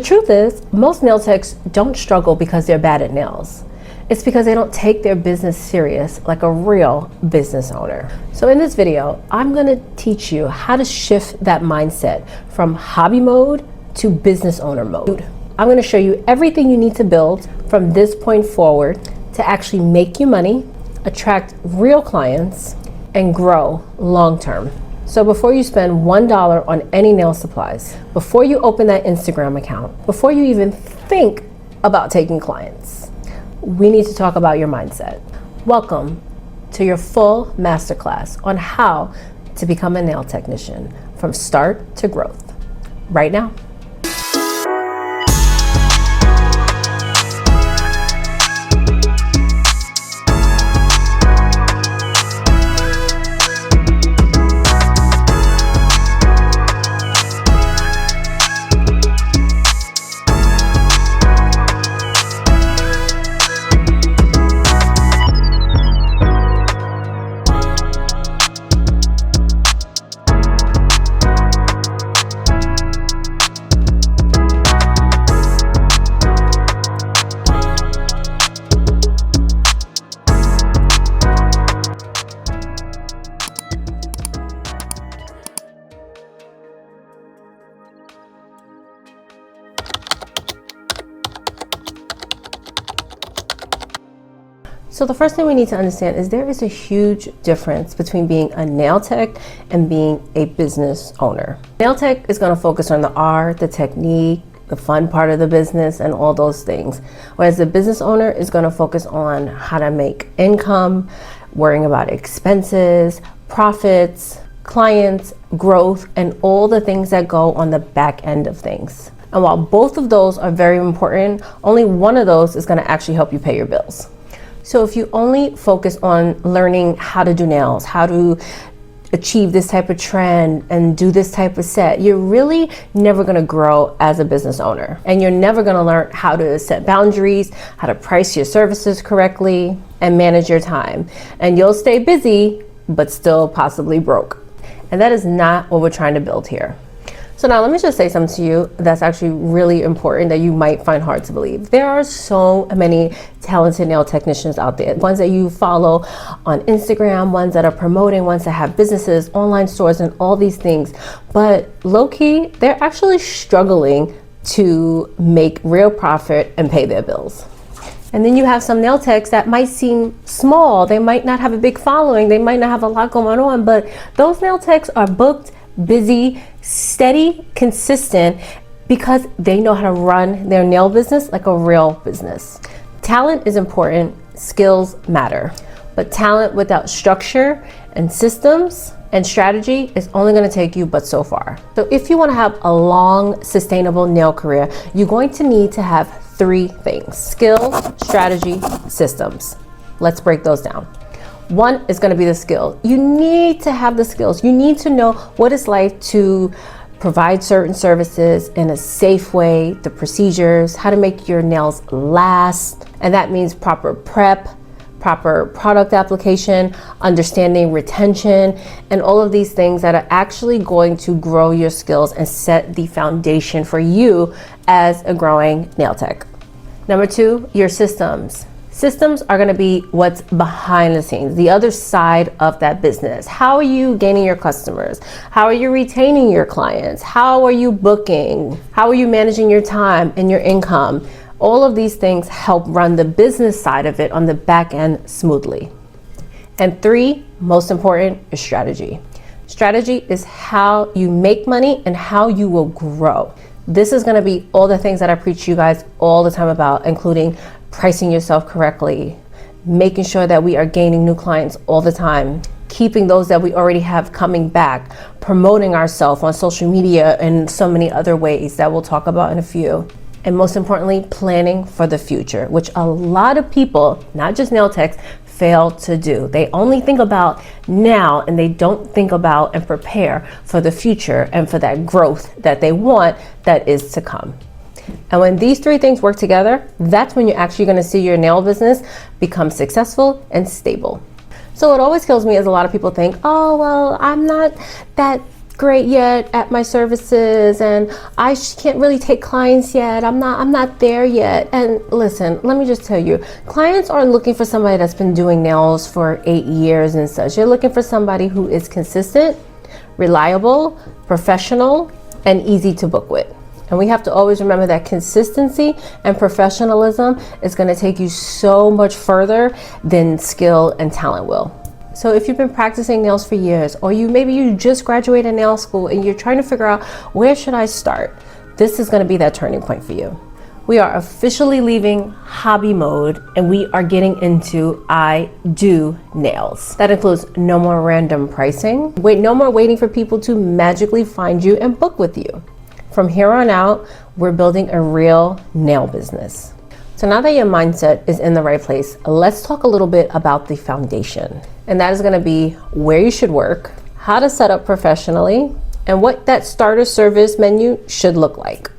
The truth is, most nail techs don't struggle because they're bad at nails. It's because they don't take their business serious like a real business owner. So in this video, I'm gonna teach you how to shift that mindset from hobby mode to business owner mode. I'm gonna show you everything you need to build from this point forward to actually make you money, attract real clients, and grow long-term. So before you spend $1 on any nail supplies, before you open that Instagram account, before you even think about taking clients, we need to talk about your mindset. Welcome to your full masterclass on how to become a nail technician from start to growth, right now. So the first thing we need to understand is there is a huge difference between being a nail tech and being a business owner. Nail tech is going to focus on the art, the technique, the fun part of the business, and all those things. Whereas the business owner is going to focus on how to make income, worrying about expenses, profits, clients, growth, and all the things that go on the back end of things. And while both of those are very important, only one of those is going to actually help you pay your bills. So if you only focus on learning how to do nails, how to achieve this type of trend and do this type of set, you're really never gonna grow as a business owner. And you're never gonna learn how to set boundaries, how to price your services correctly, and manage your time. And you'll stay busy, but still possibly broke. And that is not what we're trying to build here. So now let me just say something to you that's actually really important that you might find hard to believe. There are so many talented nail technicians out there, ones that you follow on Instagram, ones that are promoting, ones that have businesses, online stores, and all these things. But low-key, they're actually struggling to make real profit and pay their bills. And then you have some nail techs that might seem small. They might not have a big following. They might not have a lot going on, but those nail techs are booked, busy, steady, consistent, because they know how to run their nail business like a real business. Talent is important, skills matter, but talent without structure and systems and strategy is only going to take you but so far. So if you want to have a long, sustainable nail career, you're going to need to have three things: skills, strategy, systems. Let's break those down. One is going to be the skill. You need to have the skills. You need to know what it's like to provide certain services in a safe way, the procedures, how to make your nails last. And that means proper prep, proper product application, understanding retention, and all of these things that are actually going to grow your skills and set the foundation for you as a growing nail tech. Number two, your systems. Systems are going to be what's behind the scenes, the other side of that business. How are you gaining your customers? How are you retaining your clients? How are you booking? How are you managing your time and your income? All of these things help run the business side of it on the back end smoothly. And three, most important, is strategy. Strategy is how you make money and how you will grow. This is going to be all the things that I preach to you guys all the time about, including pricing yourself correctly, making sure that we are gaining new clients all the time, keeping those that we already have coming back, promoting ourselves on social media and so many other ways that we'll talk about in a few. And most importantly, planning for the future, which a lot of people, not just nail techs, fail to do. They only think about now and they don't think about and prepare for the future and for that growth that they want that is to come. And when these three things work together, that's when you're actually going to see your nail business become successful and stable. So what always kills me is a lot of people think, oh, well, I'm not that great yet at my services, and I can't really take clients yet. I'm not there yet. And listen, let me just tell you, clients aren't looking for somebody that's been doing nails for 8 years and such. You're looking for somebody who is consistent, reliable, professional, and easy to book with. And we have to always remember that consistency and professionalism is going to take you so much further than skill and talent will. So if you've been practicing nails for years, or maybe you just graduated nail school and you're trying to figure out where should I start, this is going to be that turning point for you. We are officially leaving hobby mode and we are getting into I do nails. That includes no more random pricing. No more waiting for people to magically find you and book with you. From here on out, we're building a real nail business. So now that your mindset is in the right place, let's talk a little bit about the foundation. And that is going to be where you should work, how to set up professionally, and what that starter service menu should look like.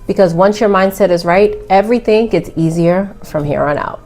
Because once your mindset is right, everything gets easier from here on out.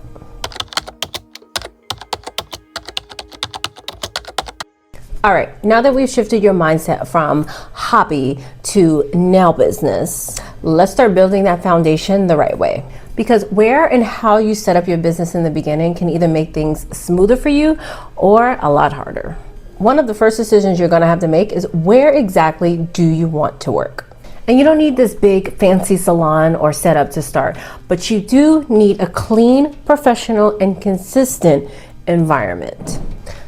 All right, now that we've shifted your mindset from hobby to nail business, let's start building that foundation the right way. Because where and how you set up your business in the beginning can either make things smoother for you or a lot harder. One of the first decisions you're gonna have to make is where exactly do you want to work? And you don't need this big fancy salon or setup to start, but you do need a clean, professional, and consistent environment.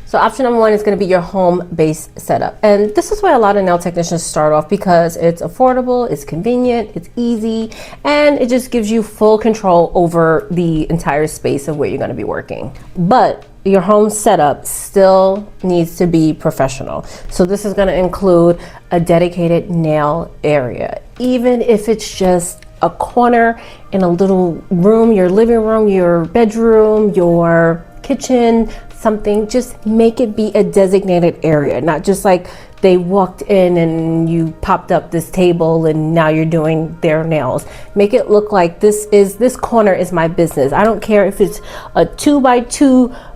So option number one is going to be your home-based setup. And this is where a lot of nail technicians start off because it's affordable, it's convenient, it's easy, and it just gives you full control over the entire space of where you're going to be working. But your home setup still needs to be professional. So this is going to include a dedicated nail area, even if it's just a corner in a little room, your living room, your bedroom, your kitchen, something. Just make it be a designated area, not just like they walked in and you popped up this table and now you're doing their nails. Make it look like this corner is my business. I don't care if it's a 2x2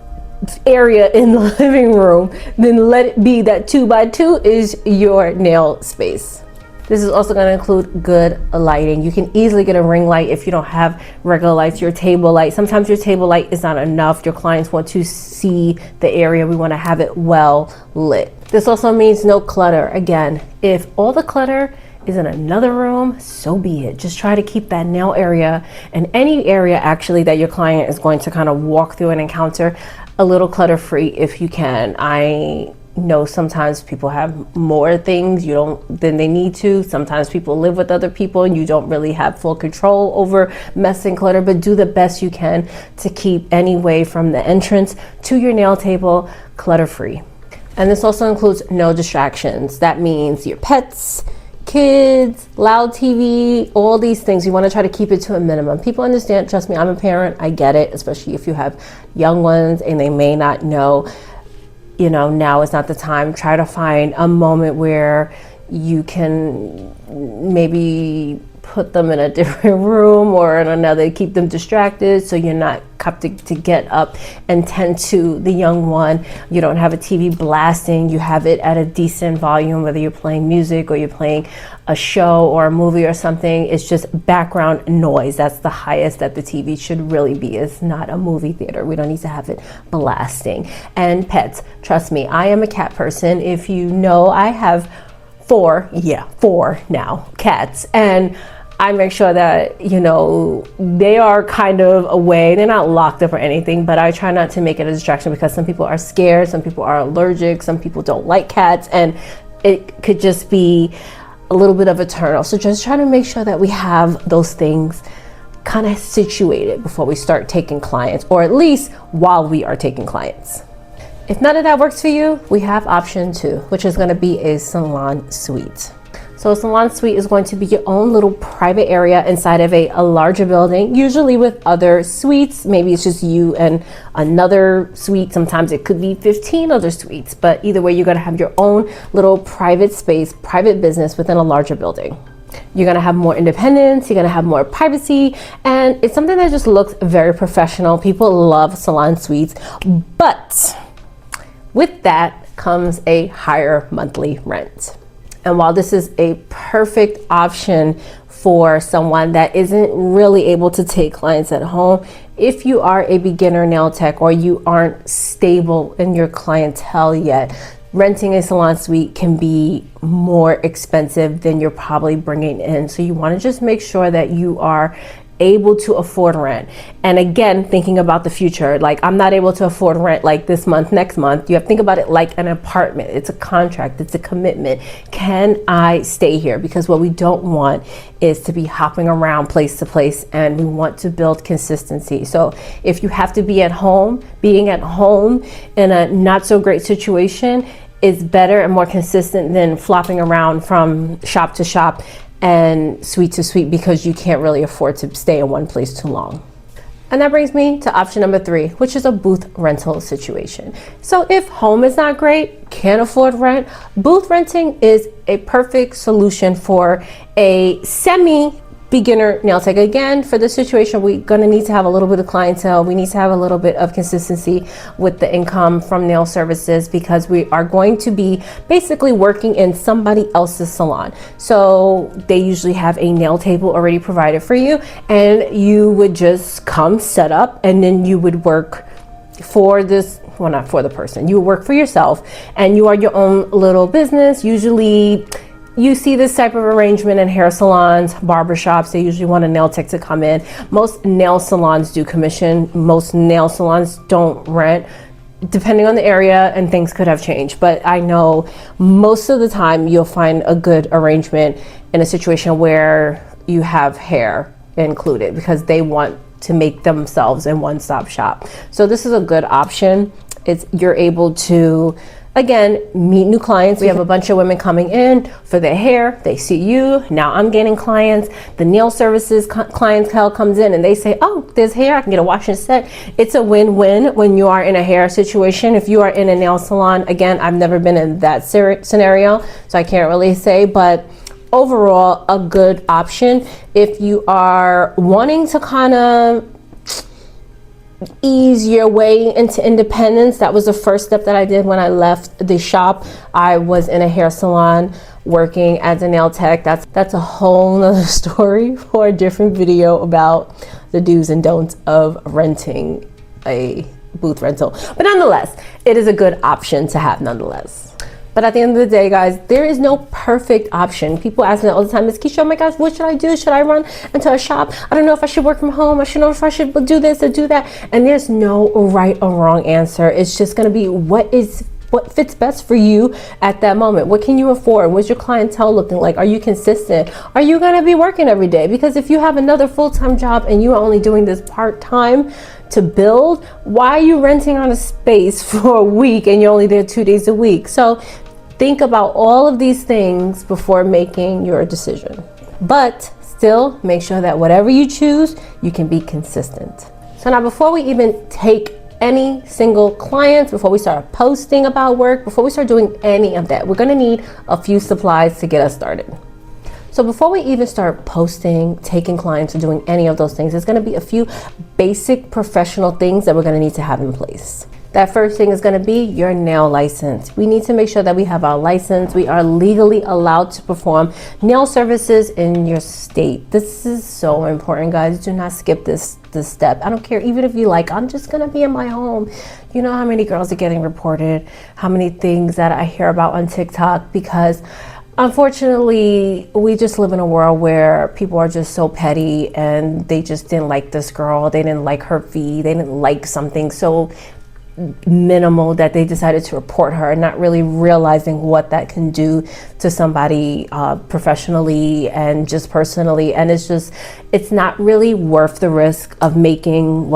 area in the living room, then let it be that 2x2 is your nail space. This is also going to include good lighting. You can easily get a ring light if you don't have regular lights, your table light. Sometimes your table light is not enough. Your clients want to see the area. We want to have it well lit. This also means no clutter. Again, if all the clutter is in another room, so be it. Just try to keep that nail area and any area actually that your client is going to kind of walk through and encounter a little clutter free if you can. I know sometimes people have more things than they need to. Sometimes people live with other people and you don't really have full control over mess and clutter, but do the best you can to keep any way from the entrance to your nail table clutter free. And this also includes no distractions. That means your pets, kids, loud TV, all these things. You want to try to keep it to a minimum. People understand, trust me, I'm a parent, I get it, especially if you have young ones and they may not know, now is not the time. Try to find a moment where you can maybe put them in a different room or in another, keep them distracted so you're not have to get up and tend to the young one. You don't have a TV blasting, you have it at a decent volume, whether you're playing music or you're playing a show or a movie or something. It's just background noise. That's the highest that the TV should really be. It's not a movie theater. We don't need to have it blasting. And pets, trust me, I am a cat person. If you know, I have four now, cats. And I make sure that, they are kind of away. They're not locked up or anything, but I try not to make it a distraction because some people are scared, some people are allergic, some people don't like cats, and it could just be a little bit of a turnoff. So just try to make sure that we have those things kind of situated before we start taking clients, or at least while we are taking clients. If none of that works for you, we have option 2, which is going to be a salon suite. So a salon suite is going to be your own little private area inside of a larger building, usually with other suites. Maybe it's just you and another suite. Sometimes it could be 15 other suites, but either way, you're going to have your own little private space, private business within a larger building. You're going to have more independence, you're going to have more privacy, and it's something that just looks very professional. People love salon suites, but with that comes a higher monthly rent. And while this is a perfect option for someone that isn't really able to take clients at home, if you are a beginner nail tech or you aren't stable in your clientele yet, renting a salon suite can be more expensive than you're probably bringing in. So you want to just make sure that you are able to afford rent. And again, thinking about the future, like I'm not able to afford rent like this month, next month. You have to think about it like an apartment. It's a contract, it's a commitment. Can I stay here? Because what we don't want is to be hopping around place to place, and we want to build consistency. So if you have to be at home, being at home in a not so great situation is better and more consistent than flopping around from shop to shop and suite to suite because you can't really afford to stay in one place too long. And that brings me to option number 3, which is a booth rental situation. So if home is not great, can't afford rent, booth renting is a perfect solution for a semi-beginner nail tech. Again, for this situation, we're gonna need to have a little bit of clientele. We need to have a little bit of consistency with the income from nail services because we are going to be basically working in somebody else's salon. So they usually have a nail table already provided for you, and you would just come set up, and then you would work for this, well, not for the person, you would work for yourself, and you are your own little business. Usually you see this type of arrangement in hair salons, barbershops. They usually want a nail tech to come in. Most nail salons do commission. Most nail salons don't rent, depending on the area, and things could have changed. But I know most of the time you'll find a good arrangement in a situation where you have hair included because they want to make themselves a one-stop shop. So this is a good option. You're able to, again, meet new clients. We have a bunch of women coming in for their hair. They see you. Now I'm getting clients. The nail services clientele comes in and they say, oh, there's hair. I can get a wash and set. It's a win-win when you are in a hair situation. If you are in a nail salon, again, I've never been in that scenario, so I can't really say, but overall, a good option. If you are wanting to kind of ease your way into independence, that was the first step that I did when I left the shop. I was in a hair salon working as a nail tech. That's a whole nother story for a different video about the do's and don'ts of renting a booth rental. But nonetheless, it is a good option to have nonetheless. But at the end of the day, guys, there is no perfect option. People ask me all the time, Ms. Keisha, oh my gosh, what should I do? Should I run into a shop? I don't know if I should work from home. I should know if I should do this or do that. And there's no right or wrong answer. It's just gonna be what fits best for you at that moment. What can you afford? What's your clientele looking like? Are you consistent? Are you gonna be working every day? Because if you have another full-time job and you are only doing this part-time to build, why are you renting out a space for a week and you're only there 2 days a week? So think about all of these things before making your decision. But still, make sure that whatever you choose, you can be consistent. So now before we even take any single clients, before we start posting about work, before we start doing any of that, we're gonna need a few supplies to get us started. So before we even start posting, taking clients, or doing any of those things, there's gonna be a few basic professional things that we're gonna need to have in place. That first thing is gonna be your nail license. We need to make sure that we have our license. We are legally allowed to perform nail services in your state. This is so important, guys. Do not skip this step. I don't care, even if you like, I'm just gonna be in my home. You know how many girls are getting reported, how many things that I hear about on TikTok, because unfortunately, we just live in a world where people are just so petty and they just didn't like this girl. They didn't like her fee. They didn't like something so minimal that they decided to report her, not really realizing what that can do to somebody professionally and just personally. And it's not really worth the risk of making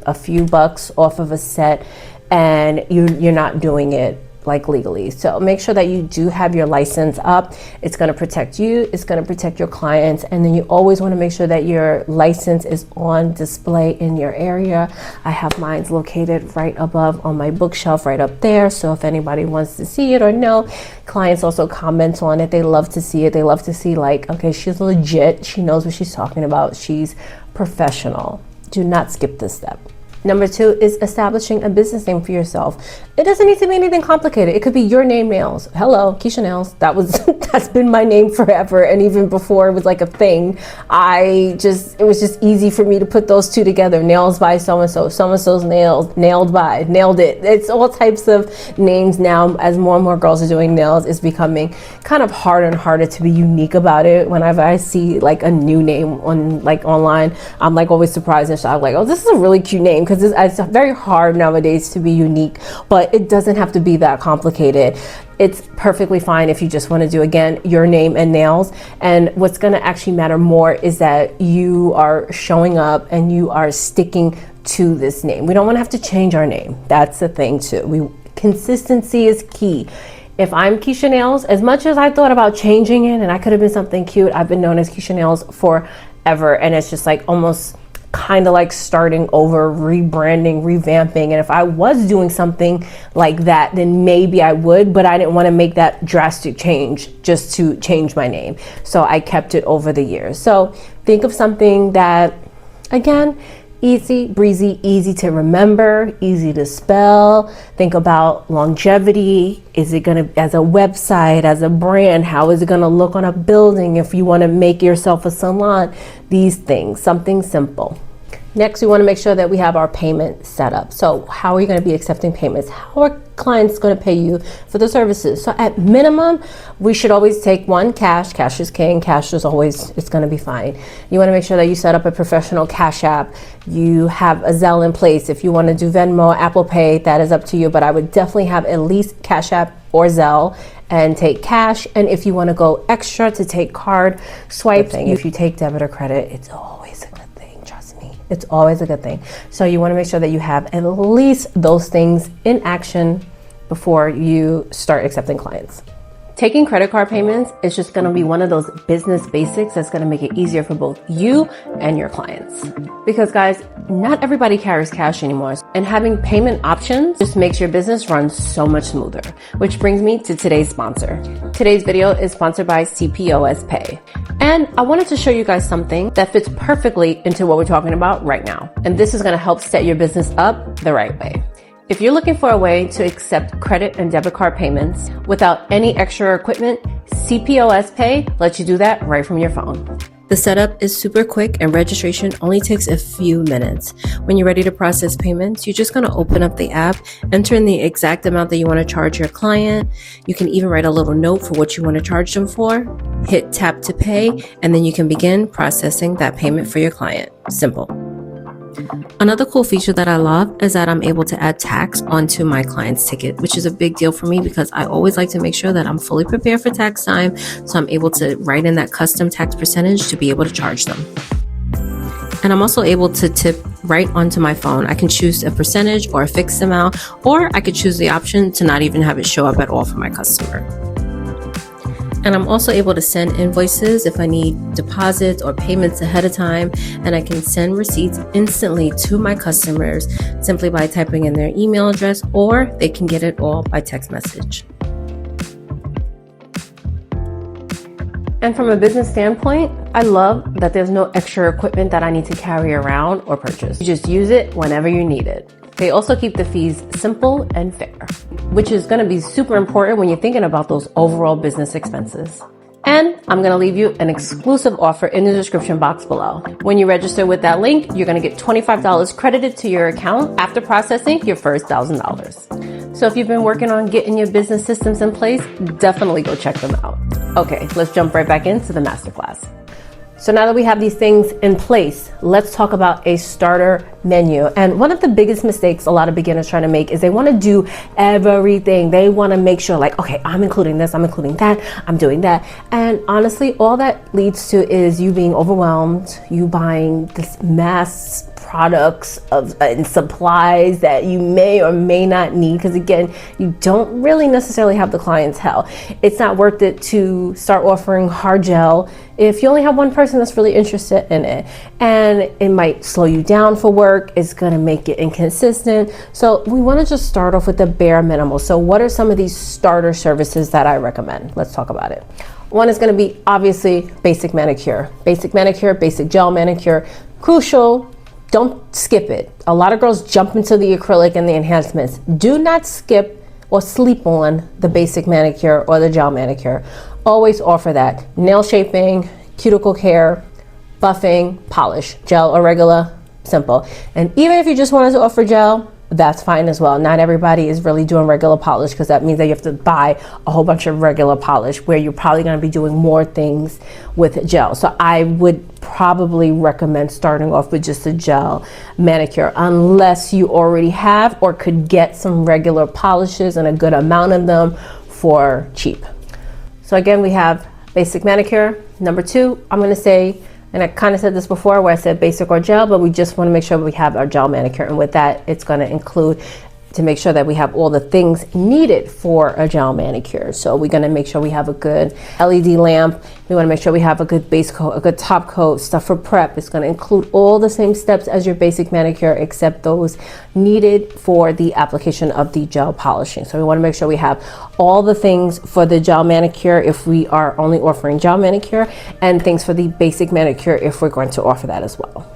a few bucks off of a set, and you're not doing it like legally. So make sure that you do have your license up. It's going to protect you, it's going to protect your clients, and then you always want to make sure that your license is on display in your area. I have mine located right above on my bookshelf right up there, so if anybody wants to see it or know, clients also comment on it. They love to see it. They love to see, like, okay, she's legit, she knows what she's talking about, she's professional. Do not skip this step. Number 2 is establishing a business name for yourself. It doesn't need to be anything complicated. It could be Your Name Nails. Hello, Keisha Nails. That's been my name forever, and even before it was like a thing. It was just easy for me to put those two together. Nails by so-and-so, so-and-so's nails, nailed by, nailed it. It's all types of names now. As more and more girls are doing nails, it's becoming kind of harder and harder to be unique about it. Whenever I see like a new name on like online, I'm like always surprised and shocked, like, oh, this is a really cute name, because it's very hard nowadays to be unique, but it doesn't have to be that complicated. It's perfectly fine if you just want to do, again, your name and nails. And what's going to actually matter more is that you are showing up and you are sticking to this name. We don't want to have to change our name. That's the thing too. Consistency is key. If I'm Keisha Nails, as much as I thought about changing it and I could have been something cute, I've been known as Keisha Nails forever. And it's just like almost kind of like starting over, rebranding, revamping. And if I was doing something like that, then maybe I would, but I didn't want to make that drastic change just to change my name. So I kept it over the years. So think of something that, again, easy, breezy, easy to remember, easy to spell. Think about longevity. Is it going to, as a website, as a brand, how is it going to look on a building if you want to make yourself a salon? These things, something simple. Next, we want to make sure that we have our payment set up. So how are you going to be accepting payments? How are clients going to pay you for the services? So at minimum, we should always take one, cash. Cash is king. Cash is always, it's going to be fine. You want to make sure that you set up a professional cash app. You have a Zelle in place. If you want to do Venmo, Apple Pay, that is up to you. But I would definitely have at least Cash App or Zelle and take cash. And if you want to go extra to take card swipes, if you take debit or credit, it's always a good thing. Trust me, it's always a good thing. So you want to make sure that you have at least those things in action before you start accepting clients. Taking credit card payments is just going to be one of those business basics that's going to make it easier for both you and your clients. Because guys, not everybody carries cash anymore, and having payment options just makes your business run so much smoother. Which brings me to today's sponsor. Today's video is sponsored by CPOS Pay. And I wanted to show you guys something that fits perfectly into what we're talking about right now. And this is going to help set your business up the right way. If you're looking for a way to accept credit and debit card payments without any extra equipment, CPOS Pay lets you do that right from your phone. The setup is super quick and registration only takes a few minutes. When you're ready to process payments, you're just going to open up the app, enter in the exact amount that you want to charge your client. You can even write a little note for what you want to charge them for, hit tap to pay, and then you can begin processing that payment for your client. Simple. Another cool feature that I love is that I'm able to add tax onto my client's ticket, which is a big deal for me because I always like to make sure that I'm fully prepared for tax time, so I'm able to write in that custom tax percentage to be able to charge them. And I'm also able to tip right onto my phone. I can choose a percentage or a fixed amount, or I could choose the option to not even have it show up at all for my customer. And I'm also able to send invoices if I need deposits or payments ahead of time, and I can send receipts instantly to my customers simply by typing in their email address, or they can get it all by text message. And from a business standpoint, I love that there's no extra equipment that I need to carry around or purchase. You just use it whenever you need it. They also keep the fees simple and fair, which is going to be super important when you're thinking about those overall business expenses. And I'm going to leave you an exclusive offer in the description box below. When you register with that link, you're going to get $25 credited to your account after processing your first $1,000. So if you've been working on getting your business systems in place, definitely go check them out. Okay, let's jump right back into the masterclass. So now that we have these things in place, let's talk about a starter menu. And one of the biggest mistakes a lot of beginners try to make is they want to do everything. They want to make sure like, okay, I'm including this, I'm including that, I'm doing that. And honestly, all that leads to is you being overwhelmed, you buying this mass products and supplies that you may or may not need, because again, you don't really necessarily have the clientele. It's not worth it to start offering hard gel if you only have one person that's really interested in it, and it might slow you down for work. It's going to make it inconsistent. So we want to just start off with the bare minimum. So what are some of these starter services that I recommend? Let's talk about it. One is going to be obviously basic manicure, basic gel manicure, crucial. don't skip it. A lot of girls jump into the acrylic and the enhancements. Do not skip or sleep on the basic manicure or the gel manicure. Always offer that. Nail shaping, cuticle care, buffing, polish, gel or regular, simple. And even if you just wanted to offer gel, that's fine as well. Not everybody is really doing regular polish, because that means that you have to buy a whole bunch of regular polish where you're probably going to be doing more things with gel. So I would probably recommend starting off with just a gel manicure, unless you already have or could get some regular polishes and a good amount of them for cheap. So again, we have basic manicure. Number 2, I'm going to say, and I kind of said this before where I said basic or gel, but we just want to make sure we have our gel manicure. And with that, it's going to include to make sure that we have all the things needed for a gel manicure. So we're going to make sure we have a good LED lamp. We want to make sure we have a good base coat, a good top coat, stuff for prep. It's going to include all the same steps as your basic manicure, except those needed for the application of the gel polishing. So we want to make sure we have all the things for the gel manicure if we are only offering gel manicure, and things for the basic manicure if we're going to offer that as well.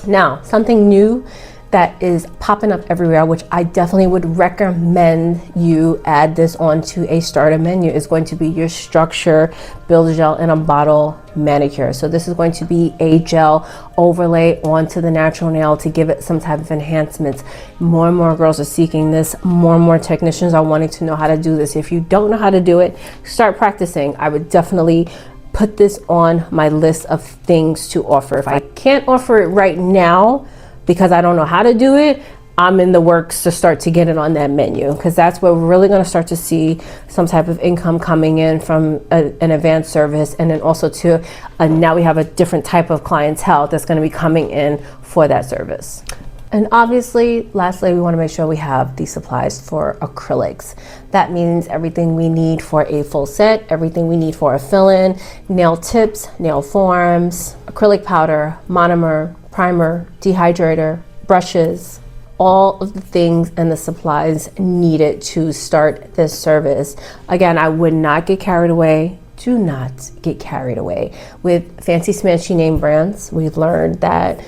Now, something new that is popping up everywhere, which I definitely would recommend you add this onto a starter menu, is going to be your structure build gel in a bottle manicure. So this is going to be a gel overlay onto the natural nail to give it some type of enhancements. More and more girls are seeking this. More and more technicians are wanting to know how to do this. If you don't know how to do it, start practicing. I would definitely put this on my list of things to offer. If I can't offer it right now because I don't know how to do it, I'm in the works to start to get it on that menu, because that's where we're really going to start to see some type of income coming in from an advanced service. And then also to now we have a different type of clientele that's going to be coming in for that service. And obviously, lastly, we want to make sure we have the supplies for acrylics. That means everything we need for a full set, everything we need for a fill-in, nail tips, nail forms, acrylic powder, monomer, primer, dehydrator, brushes, all of the things and the supplies needed to start this service. Again, I would not get carried away. Do not get carried away with fancy smashy name brands. We've learned that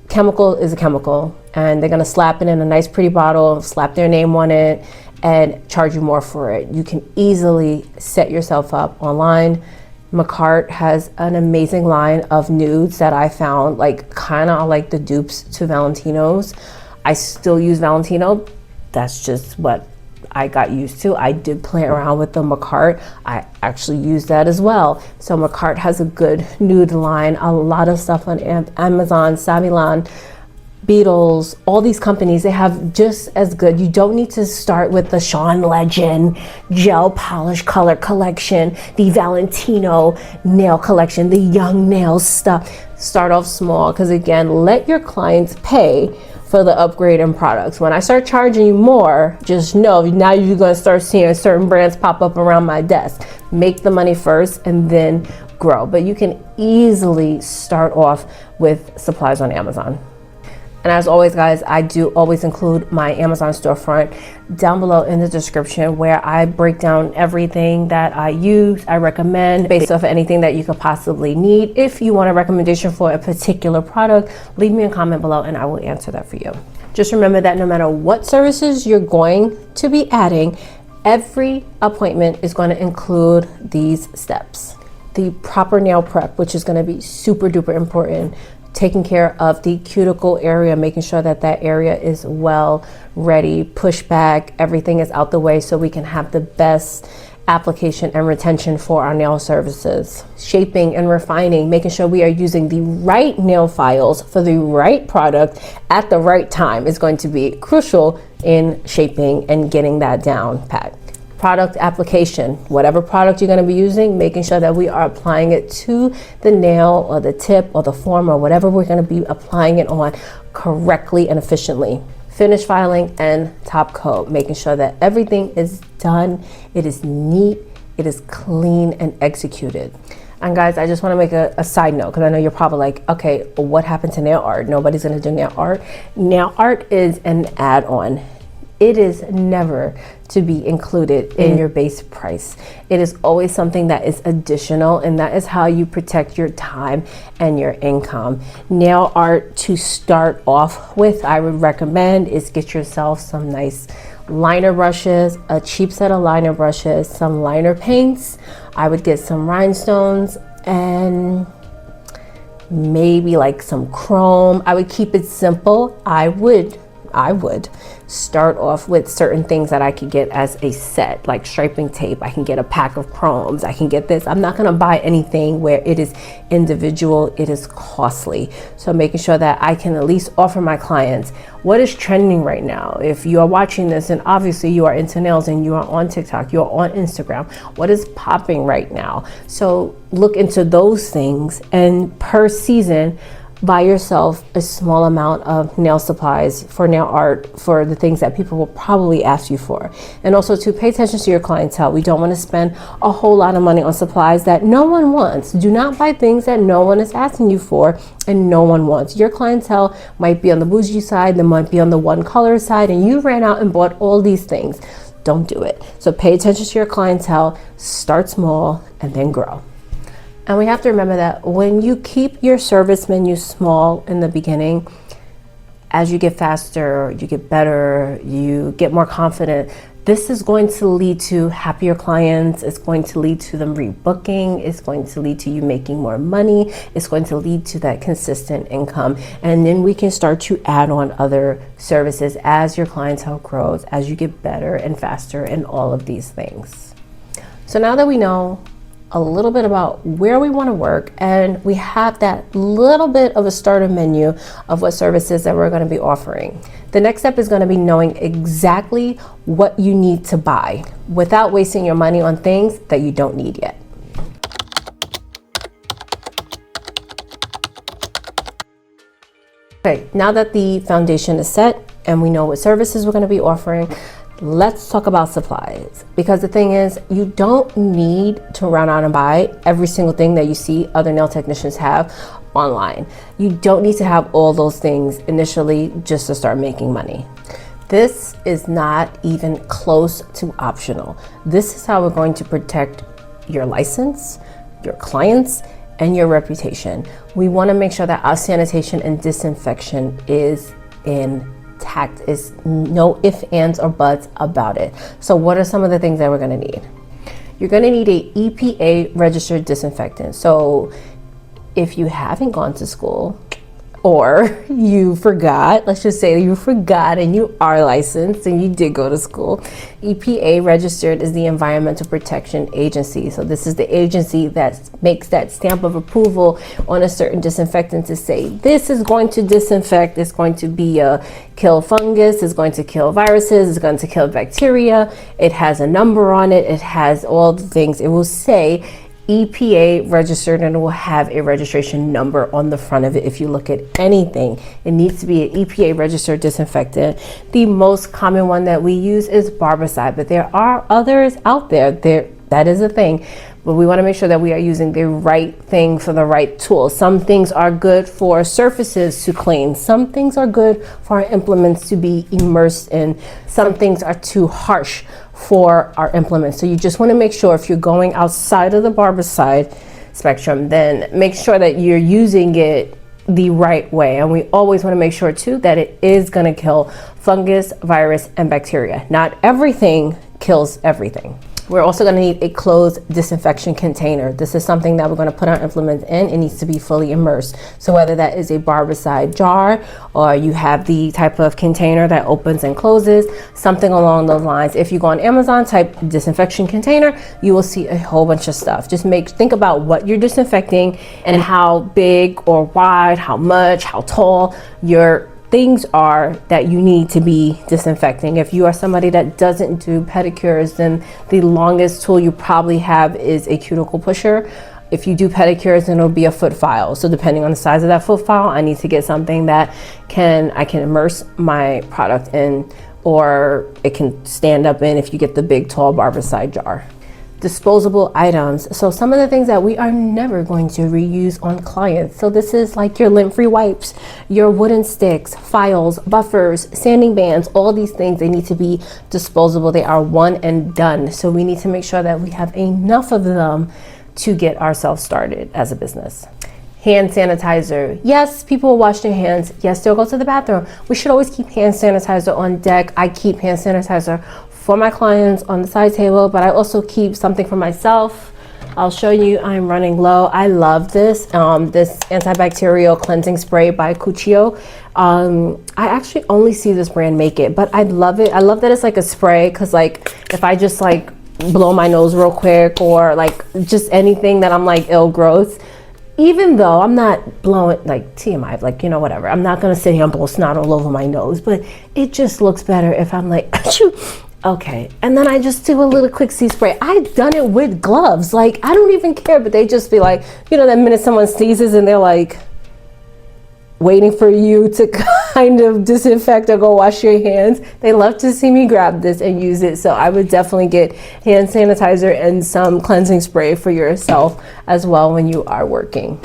chemical is a chemical, and they're gonna slap it in a nice pretty bottle, slap their name on it, and charge you more for it. You can easily set yourself up online. Macart has an amazing line of nudes that I found kind of like the dupes to Valentino's. I still use Valentino. That's just what I got used to. I did play around with the Macart. I actually use that as well. So Macart has a good nude line. A lot of stuff on Amazon, Savilon, Beatles, all these companies, they have just as good. You don't need to start with the Sean Legend gel polish color collection, the Valentino nail collection, the Young Nails stuff. Start off small, because again, let your clients pay for the upgrade in products. When I start charging you more, just know now you're going to start seeing certain brands pop up around my desk. Make the money first and then grow. But you can easily start off with supplies on Amazon. And as always, guys, I do always include my Amazon storefront down below in the description, where I break down everything that I use, I recommend based off of anything that you could possibly need. If you want a recommendation for a particular product, leave me a comment below and I will answer that for you. Just remember that no matter what services you're going to be adding, every appointment is going to include these steps. The proper nail prep, which is going to be super duper important. Taking care of the cuticle area, making sure that that area is well ready, push back, everything is out the way so we can have the best application and retention for our nail services. Shaping and refining, making sure we are using the right nail files for the right product at the right time is going to be crucial in shaping and getting that down pat. Product application, whatever product you're going to be using, making sure that we are applying it to the nail or the tip or the form or whatever we're going to be applying it on correctly and efficiently. Finish filing and top coat, making sure that everything is done, it is neat, it is clean and executed. And guys, I just want to make a side note, because I know you're probably like, okay, what happened to nail art? Nobody's going to do nail art. Nail art is an add-on. it is never to be included in your base price. It is always something that is additional, and that is how you protect your time and your income. Nail art to start off with, I would recommend is get yourself some nice liner brushes, a cheap set of liner brushes, some liner paints. I would get some rhinestones and maybe like some chrome. I would keep it simple. I would start off with certain things that I could get as a set, like striping tape. I can get a pack of chromes. I can get this. I'm not going to buy anything where it is individual. It is costly. So making sure that I can at least offer my clients what is trending right now. If you are watching this and obviously you are into nails and you are on TikTok, you are on Instagram, what is popping right now? So look into those things, and per season, buy yourself a small amount of nail supplies for nail art, for the things that people will probably ask you for. And also to pay attention to your clientele. We don't want to spend a whole lot of money on supplies that no one wants. Do not buy things that no one is asking you for and no one wants. Your clientele might be on the bougie side, they might be on the one color side, and you ran out and bought all these things. Don't do it. So pay attention to your clientele, start small, and then grow. And we have to remember that when you keep your service menu small in the beginning, as you get faster, you get better, you get more confident, this is going to lead to happier clients. It's going to lead to them rebooking. It's going to lead to you making more money. It's going to lead to that consistent income. And then we can start to add on other services as your clientele grows, as you get better and faster in all of these things. So now that we know a little bit about where we want to work, and we have that little bit of a starter menu of what services that we're going to be offering. The next step is going to be knowing exactly what you need to buy without wasting your money on things that you don't need yet. Okay, now that the foundation is set and we know what services we're going to be offering, let's talk about supplies, because the thing is, you don't need to run out and buy every single thing that you see other nail technicians have online. You don't need to have all those things initially just to start making money. This is not even close to optional. This is how we're going to protect your license, your clients, and your reputation. We want to make sure that our sanitation and disinfection is intact. Is no ifs, ands, or buts about it. So what are some of the things that we're going to need? You're going to need a EPA registered disinfectant. So if you haven't gone to school, or you forgot, let's just say you forgot and you are licensed and you did go to school, EPA registered is the Environmental Protection Agency. So this is the agency that makes that stamp of approval on a certain disinfectant to say, this is going to disinfect, it's going to be kill fungus, it's going to kill viruses, it's going to kill bacteria. It has a number on it, it has all the things. It will say EPA registered, and it will have a registration number on the front of it. If you look at anything, it needs to be an EPA registered disinfectant. The most common one that we use is barbicide, but there are others out there. That is a thing, but we want to make sure that we are using the right thing for the right tool. Some things are good for surfaces to clean. Some things are good for our implements to be immersed in. Some things are too harsh for our implements. So you just want to make sure if you're going outside of the barbicide spectrum, then make sure that you're using it the right way. And we always want to make sure too that it is going to kill fungus, virus, and bacteria. Not everything kills everything. We're also going to need a closed disinfection container. This is something that we're going to put our implements in. It needs to be fully immersed. So whether that is a barbicide jar, or you have the type of container that opens and closes, something along those lines. If you go on Amazon, type disinfection container, you will see a whole bunch of stuff. Just think about what you're disinfecting and how big or wide, how much, how tall your things are that you need to be disinfecting. If you are somebody that doesn't do pedicures, then the longest tool you probably have is a cuticle pusher. If you do pedicures, then it'll be a foot file. So depending on the size of that foot file, I need to get something that I can immerse my product in, or it can stand up in if you get the big tall barbicide jar. disposable items. So some of the things that we are never going to reuse on clients. So this is like your lint-free wipes, your wooden sticks, files, buffers, sanding bands, all these things, they need to be disposable. They are one and done. So we need to make sure that we have enough of them to get ourselves started as a business. Hand sanitizer. Yes, people will wash their hands. Yes, they'll go to the bathroom. We should always keep hand sanitizer on deck. I keep hand sanitizer for my clients on the side table, but I also keep something for myself. I'll show you, I'm running low. I love this, this antibacterial cleansing spray by Cuccio. I actually only see this brand make it, but I love it. I love that it's like a spray, because like if I just like blow my nose real quick, or like just anything that I'm like ill growth, even though I'm not blowing like TMI, like, you know, whatever, I'm not gonna sit here and blow snot all over my nose, but it just looks better if I'm like, okay, and then I just do a little quick sea spray. I've done it with gloves. Like, I don't even care, but they just be like, you know, that minute someone sneezes and they're like waiting for you to kind of disinfect or go wash your hands. They love to see me grab this and use it. So I would definitely get hand sanitizer and some cleansing spray for yourself as well when you are working.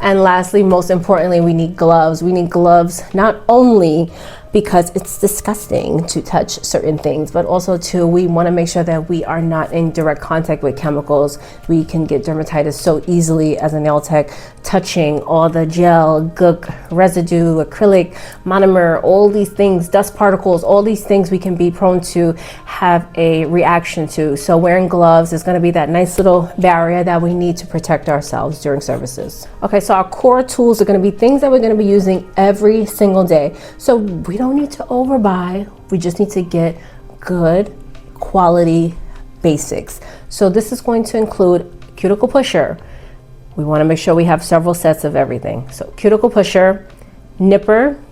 And lastly, most importantly, we need gloves. We need gloves not only because it's disgusting to touch certain things, but also too, we want to make sure that we are not in direct contact with chemicals. We can get dermatitis so easily as a nail tech, touching all the gel, gook, residue, acrylic, monomer, all these things, dust particles, all these things we can be prone to have a reaction to. So wearing gloves is going to be that nice little barrier that we need to protect ourselves during services. Okay, so our core tools are going to be things that we're going to be using every single day. So we don't need to overbuy. We just need to get good quality basics. So this is going to include cuticle pusher. We want to make sure we have several sets of everything. So cuticle pusher, nipper,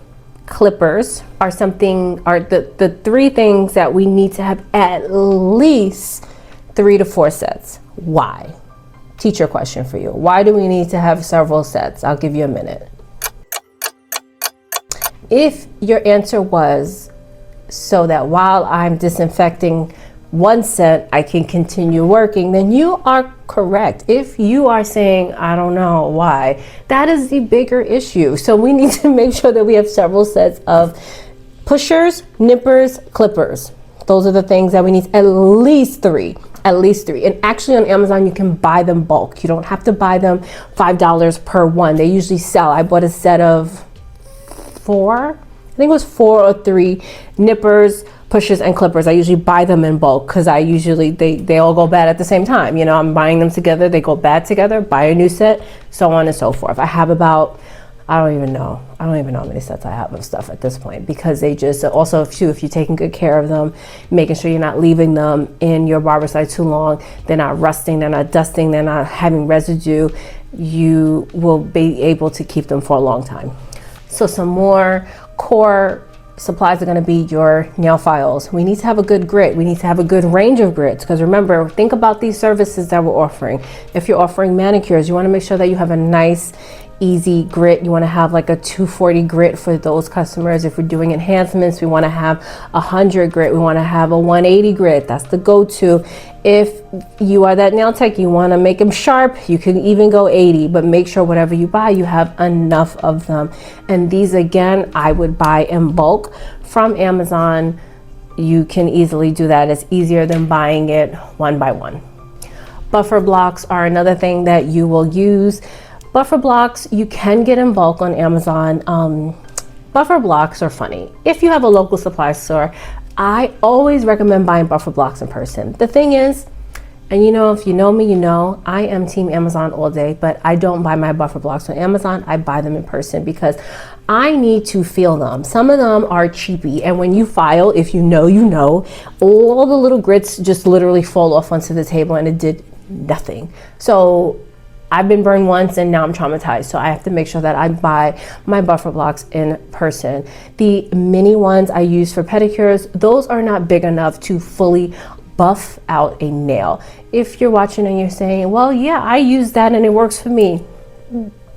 clippers are the three things that we need to have at least 3 to 4 sets. Why? Teacher question for you. Why do we need to have several sets? I'll give you a minute. If your answer was so that while I'm disinfecting one set, I can continue working, then you are correct. If you are saying, I don't know why, that is the bigger issue. So we need to make sure that we have several sets of pushers, nippers, clippers. Those are the things that we need, at least 3. At least 3. And actually on Amazon, you can buy them bulk. You don't have to buy them $5 per one. They usually sell. I bought a set of 4, I think it was 4 or 3 nippers, pushers, and clippers. I usually buy them in bulk because I usually, they all go bad at the same time. You know, I'm buying them together, they go bad together, buy a new set, so on and so forth. I have about, I don't even know how many sets I have of stuff at this point, because they just, also if you're taking good care of them, making sure you're not leaving them in your barber side too long, they're not rusting, they're not dusting, they're not having residue, you will be able to keep them for a long time. So some more core supplies are going to be your nail files. We need to have a good grit. We need to have a good range of grits, because remember, think about these services that we're offering. If you're offering manicures, you want to make sure that you have a nice, easy grit. You want to have like a 240 grit for those customers. If we're doing enhancements, we want to have 100 grit. We want to have a 180 grit. That's the go-to. If you are that nail tech, you want to make them sharp, you can even go 80, but make sure whatever you buy, you have enough of them. And these, again, I would buy in bulk from Amazon. You can easily do that. It's easier than buying it one by one. Buffer blocks are another thing that you will use. Buffer blocks you can get in bulk on Amazon. Buffer blocks are funny. If you have a local supply store, I always recommend buying buffer blocks in person. The thing is, and you know, if you know me, you know, I am team Amazon all day, but I don't buy my buffer blocks on Amazon. I buy them in person because I need to feel them. Some of them are cheapy, and when you file, if you know, you know, all the little grits just literally fall off onto the table and it did nothing. So I've been burned once and now I'm traumatized. So I have to make sure that I buy my buffer blocks in person. The mini ones I use for pedicures, those are not big enough to fully buff out a nail. If you're watching and you're saying, well, yeah, I use that and it works for me,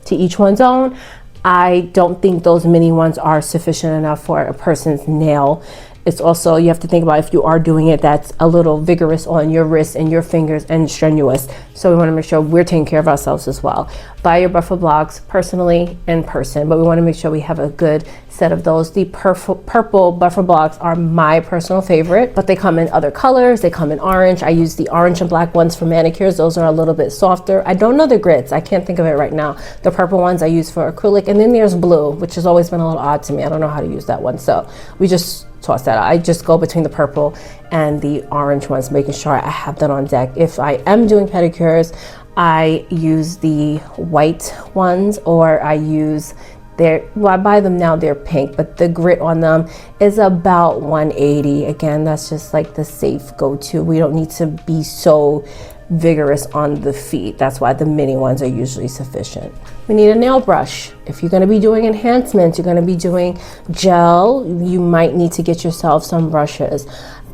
to each one's own. I don't think those mini ones are sufficient enough for a person's nail It's also, you have to think about if you are doing it, that's a little vigorous on your wrists and your fingers and strenuous. So we want to make sure we're taking care of ourselves as well. Buy your buffer blocks personally in person, but we want to make sure we have a good set of those. The purple buffer blocks are my personal favorite, but they come in other colors. They come in orange. I use the orange and black ones for manicures. Those are a little bit softer. I don't know the grits. I can't think of it right now. The purple ones I use for acrylic, and then there's blue, which has always been a little odd to me. I don't know how to use that one, so we just toss that out. I just go between the purple and the orange ones, making sure I have that on deck. If I am doing pedicures, I use the white ones, or I use I buy them now, they're pink, but the grit on them is about 180. Again, that's just like the safe go-to. We don't need to be so vigorous on the feet. That's why the mini ones are usually sufficient. We need a nail brush. If you're going to be doing enhancements, you're going to be doing gel, you might need to get yourself some brushes.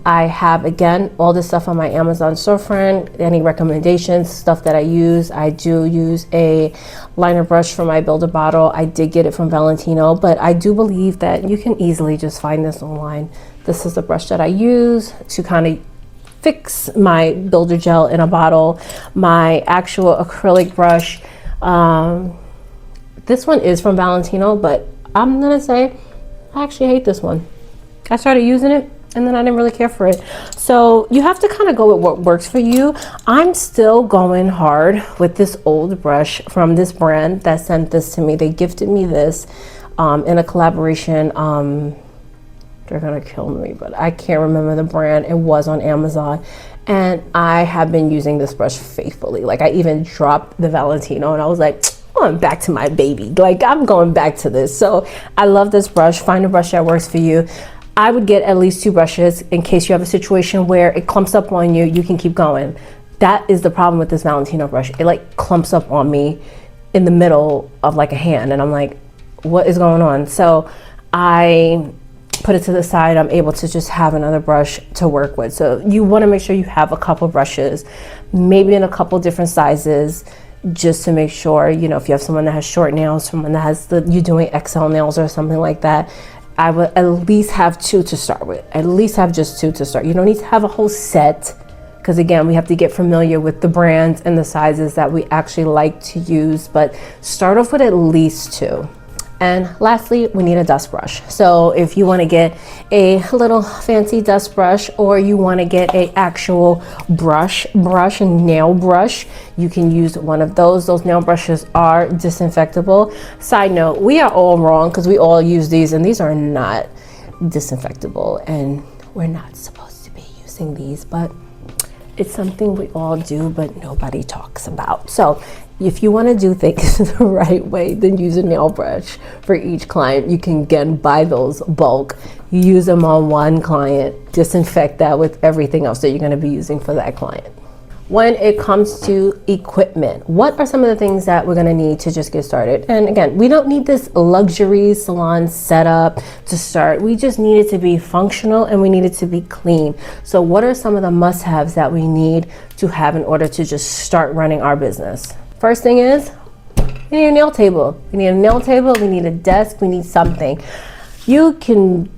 I have, again, all this stuff on my Amazon storefront. Any recommendations, stuff that I use. I do use a liner brush for my Builder bottle. I did get it from Valentino, but I do believe that you can easily just find this online. This is the brush that I use to kind of fix my Builder gel in a bottle. My actual acrylic brush, this one is from Valentino, but I'm gonna say I actually hate this one. I started using it and then I didn't really care for it. So you have to kind of go with what works for you. I'm still going hard with this old brush from this brand that sent this to me. They gifted me this in a collaboration. They're gonna kill me, but I can't remember the brand. It was on Amazon, and I have been using this brush faithfully. Like, I even dropped the Valentino and I was like, I'm going back to my baby. Like, I'm going back to this. So I love this brush. Find a brush that works for you. I would get at least 2 brushes in case you have a situation where it clumps up on you, you can keep going. That is the problem with this Valentino brush. It like clumps up on me in the middle of like a hand, and I'm like, what is going on? So I put it to the side. I'm able to just have another brush to work with. So you want to make sure you have a couple brushes, maybe in a couple different sizes, just to make sure, you know, if you have someone that has short nails, someone that has you're doing XL nails or something like that, I would at least have 2 to start with. At least have just 2 to start. You don't need to have a whole set, because again, we have to get familiar with the brands and the sizes that we actually like to use, but start off with at least 2. And lastly, we need a dust brush. So if you want to get a little fancy dust brush, or you want to get a actual brush, nail brush, you can use one of those. Those nail brushes are disinfectable. Side note, we are all wrong because we all use these, and these are not disinfectable, and we're not supposed to be using these, but it's something we all do, but nobody talks about. So if you want to do things the right way, then use a nail brush for each client. You can again buy those bulk, use them on one client, disinfect that with everything else that you're going to be using for that client. When it comes to equipment, what are some of the things that we're going to need to just get started? And again, we don't need this luxury salon setup to start. We just need it to be functional, and we need it to be clean. So what are some of the must-haves that we need to have in order to just start running our business? First thing is, we need a nail table. We need a nail table, we need a desk, we need something. You can,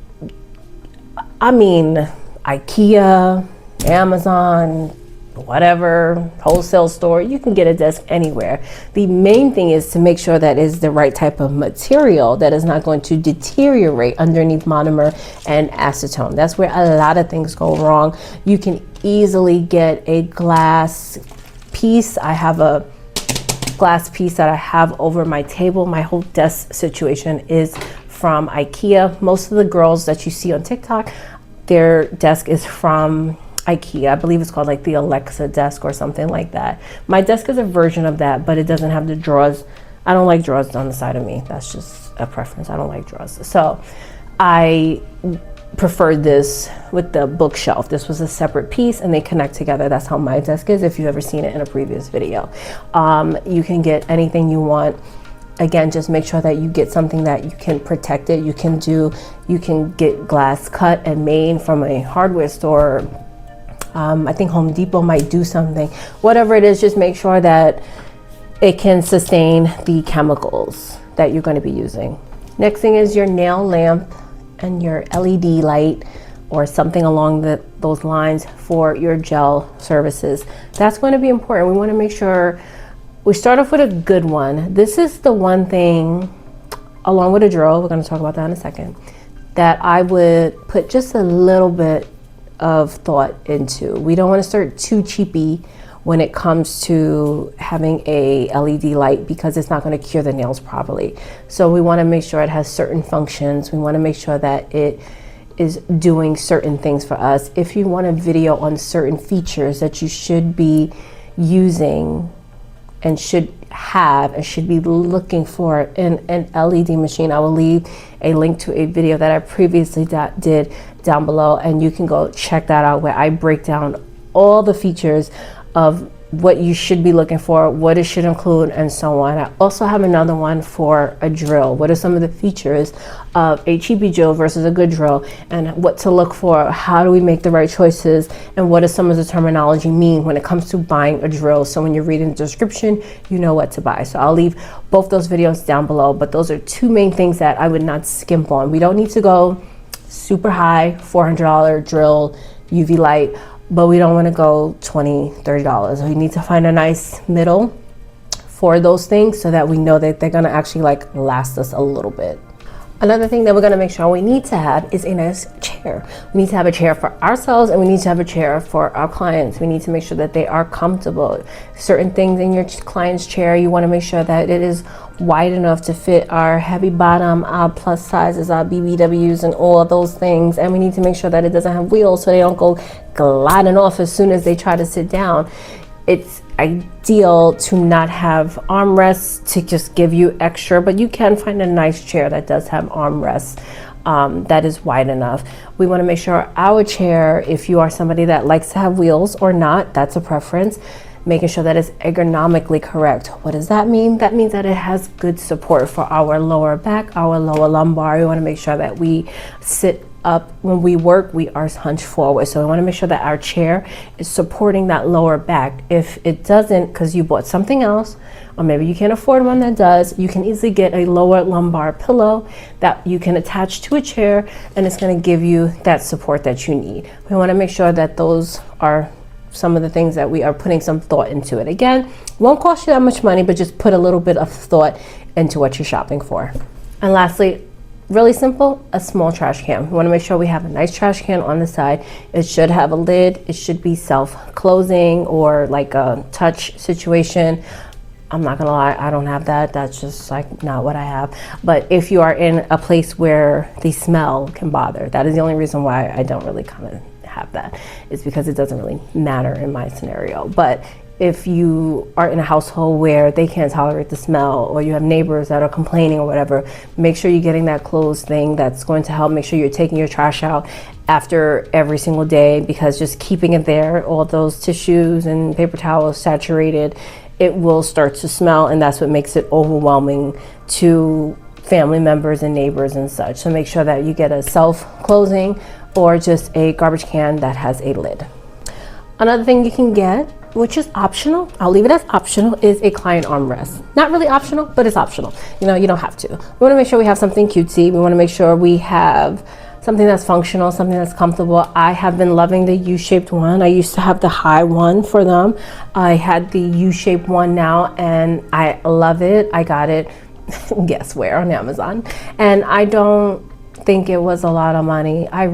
IKEA, Amazon, whatever, wholesale store, you can get a desk anywhere. The main thing is to make sure that is the right type of material that is not going to deteriorate underneath monomer and acetone. That's where a lot of things go wrong. You can easily get a glass piece. I have a glass piece that I have over my table. My whole desk situation is from IKEA. Most of the girls that you see on TikTok, their desk is from IKEA. I believe it's called like the Alexa desk or something like that. My desk is a version of that, but it doesn't have the drawers. I don't like drawers on the side of me. That's just a preference. I don't like drawers. So I preferred this with the bookshelf. This was a separate piece and they connect together. That's how my desk is, if you've ever seen it in a previous video. You can get anything you want. Again, just make sure that you get something that you can protect it. You can get glass cut and made from a hardware store. I think Home Depot might do something. Whatever it is, just make sure that it can sustain the chemicals that you're going to be using. Next thing is your nail lamp and your LED light. or something along those lines for your gel services. That's going to be important. We want to make sure we start off with a good one. This is the one thing, along with a drill, we're going to talk about that in a second, that I would put just a little bit of thought into. We don't want to start too cheapy when it comes to having a LED light, because it's not going to cure the nails properly. So we want to make sure it has certain functions. We want to make sure that it is doing certain things for us. If you want a video on certain features that you should be using and should have and should be looking for in an LED machine, I will leave a link to a video that I previously did down below, and you can go check that out, where I break down all the features of what you should be looking for, what it should include, and so on. I also have another one for a drill. What are some of the features of a cheapy drill versus a good drill, and what to look for? How do we make the right choices? And what does some of the terminology mean when it comes to buying a drill? So when you're reading the description, you know what to buy. So I'll leave both those videos down below, but those are two main things that I would not skimp on. We don't need to go super high, $400 drill, UV light, but we don't want to go $20, $30. We need to find a nice middle for those things so that we know that they're going to actually like last us a little bit. Another thing that we're going to make sure we need to have is a nice chair. We need to have a chair for ourselves, and we need to have a chair for our clients. We need to make sure that they are comfortable. Certain things in your client's chair, you want to make sure that it is wide enough to fit our heavy bottom, our plus sizes, our BBWs, and all of those things. And we need to make sure that it doesn't have wheels so they don't go gliding off as soon as they try to sit down. It's ideal to not have armrests to just give you extra, but you can find a nice chair that does have armrests that is wide enough. We want to make sure our chair, if you are somebody that likes to have wheels or not, that's a preference, making sure that it's ergonomically correct. What does that mean? That means that it has good support for our lower back, our lower lumbar. We want to make sure that we sit up. When we work, we are hunched forward. So we want to make sure that our chair is supporting that lower back. If it doesn't, because you bought something else, or maybe you can't afford one that does, you can easily get a lower lumbar pillow that you can attach to a chair, and it's going to give you that support that you need. We want to make sure that those are some of the things that we are putting some thought into it. Again, won't cost you that much money, but just put a little bit of thought into what you're shopping for. And lastly, really simple, a small trash can. We want to make sure we have a nice trash can on the side. It should have a lid. It should be self-closing or like a touch situation. I'm not gonna lie, I don't have that. That's just like not what I have. But if you are in a place where the smell can bother, that is the only reason why I don't really kind of have that. It's because it doesn't really matter in my scenario. But if you are in a household where they can't tolerate the smell, or you have neighbors that are complaining or whatever, make sure you're getting that closed thing that's going to help. Make sure you're taking your trash out after every single day, because just keeping it there, all those tissues and paper towels saturated, it will start to smell, and that's what makes it overwhelming to family members and neighbors and such. So make sure that you get a self-closing or just a garbage can that has a lid. Another thing you can get, which is optional, I'll leave it as optional, is a client armrest. Not really optional, but it's optional. You know, you don't have to. We want to make sure we have something cutesy. We want to make sure we have something that's functional, something that's comfortable. I have been loving the U-shaped one. I used to have the high one for them. I had the U-shaped one now, and I love it. I got it, guess where, on Amazon. And I don't think it was a lot of money. I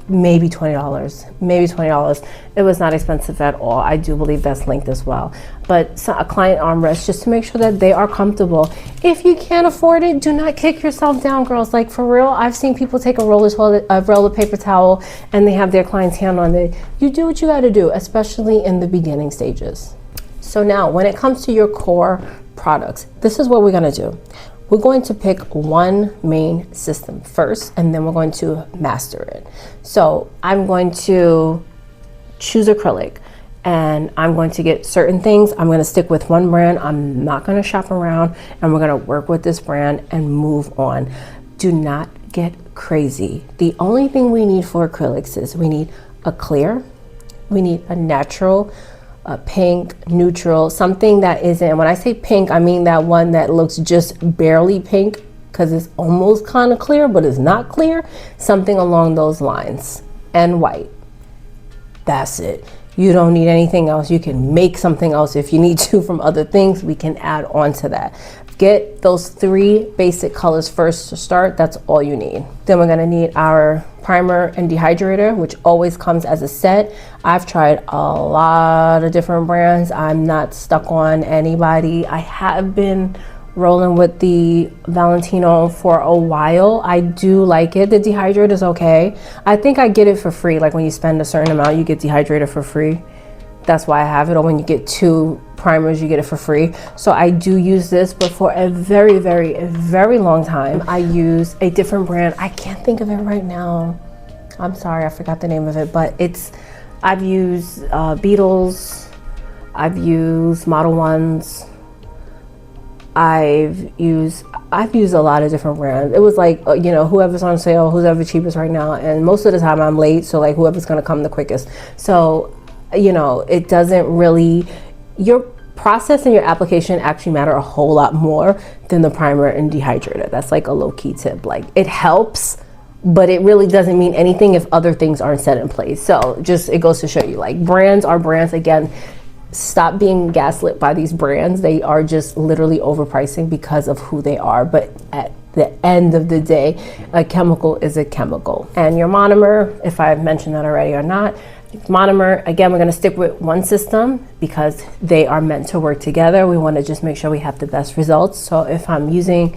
maybe $20. It was not expensive at all. I do believe that's linked as well. But a client armrest, just to make sure that they are comfortable. If you can't afford it, do not kick yourself down, girls. Like, for real, I've seen people take a roll of paper towel and they have their client's hand on it. You do what you got to do, especially in the beginning stages. So now, when it comes to your core products, this is what we're going to do. We're going to pick one main system first, and then we're going to master it. So I'm going to choose acrylic, and I'm going to get certain things. I'm going to stick with one brand. I'm not going to shop around, and we're going to work with this brand and move on. Do not get crazy. The only thing we need for acrylics is we need a clear, we need a natural, a pink, neutral, something that isn't, when I say pink, I mean that one that looks just barely pink because it's almost kind of clear, but it's not clear. Something along those lines. And white. That's it. You don't need anything else. You can make something else if you need to from other things. We can add on to that. Get those 3 basic colors first to start. That's all you need. Then we're gonna need our primer and dehydrator, which always comes as a set. I've tried a lot of different brands. I'm not stuck on anybody. I have been rolling with the Valentino for a while. I do like it. The dehydrator is okay. I think I get it for free. Like when you spend a certain amount, you get dehydrator for free. That's why I have it. Or when you get 2 primers, you get it for free. So I do use this, but for a very long time, I use a different brand. I can't think of it right now. I'm sorry, I forgot the name of it, but I've used Beetles, I've used Model Ones, I've used a lot of different brands. It was like, you know, whoever's on sale, whoever's cheapest right now. And most of the time I'm late. So like whoever's going to come the quickest. So, you know, it doesn't really, your process and your application actually matter a whole lot more than the primer and dehydrator. That's like a low key tip. Like it helps, but it really doesn't mean anything if other things aren't set in place. So just, it goes to show you, like, brands are brands. Again, stop being gaslit by these brands. They are just literally overpricing because of who they are. But at the end of the day, a chemical is a chemical. And your monomer, if I've mentioned that already or not, monomer, again, we're going to stick with one system because they are meant to work together. We want to just make sure we have the best results. So if I'm using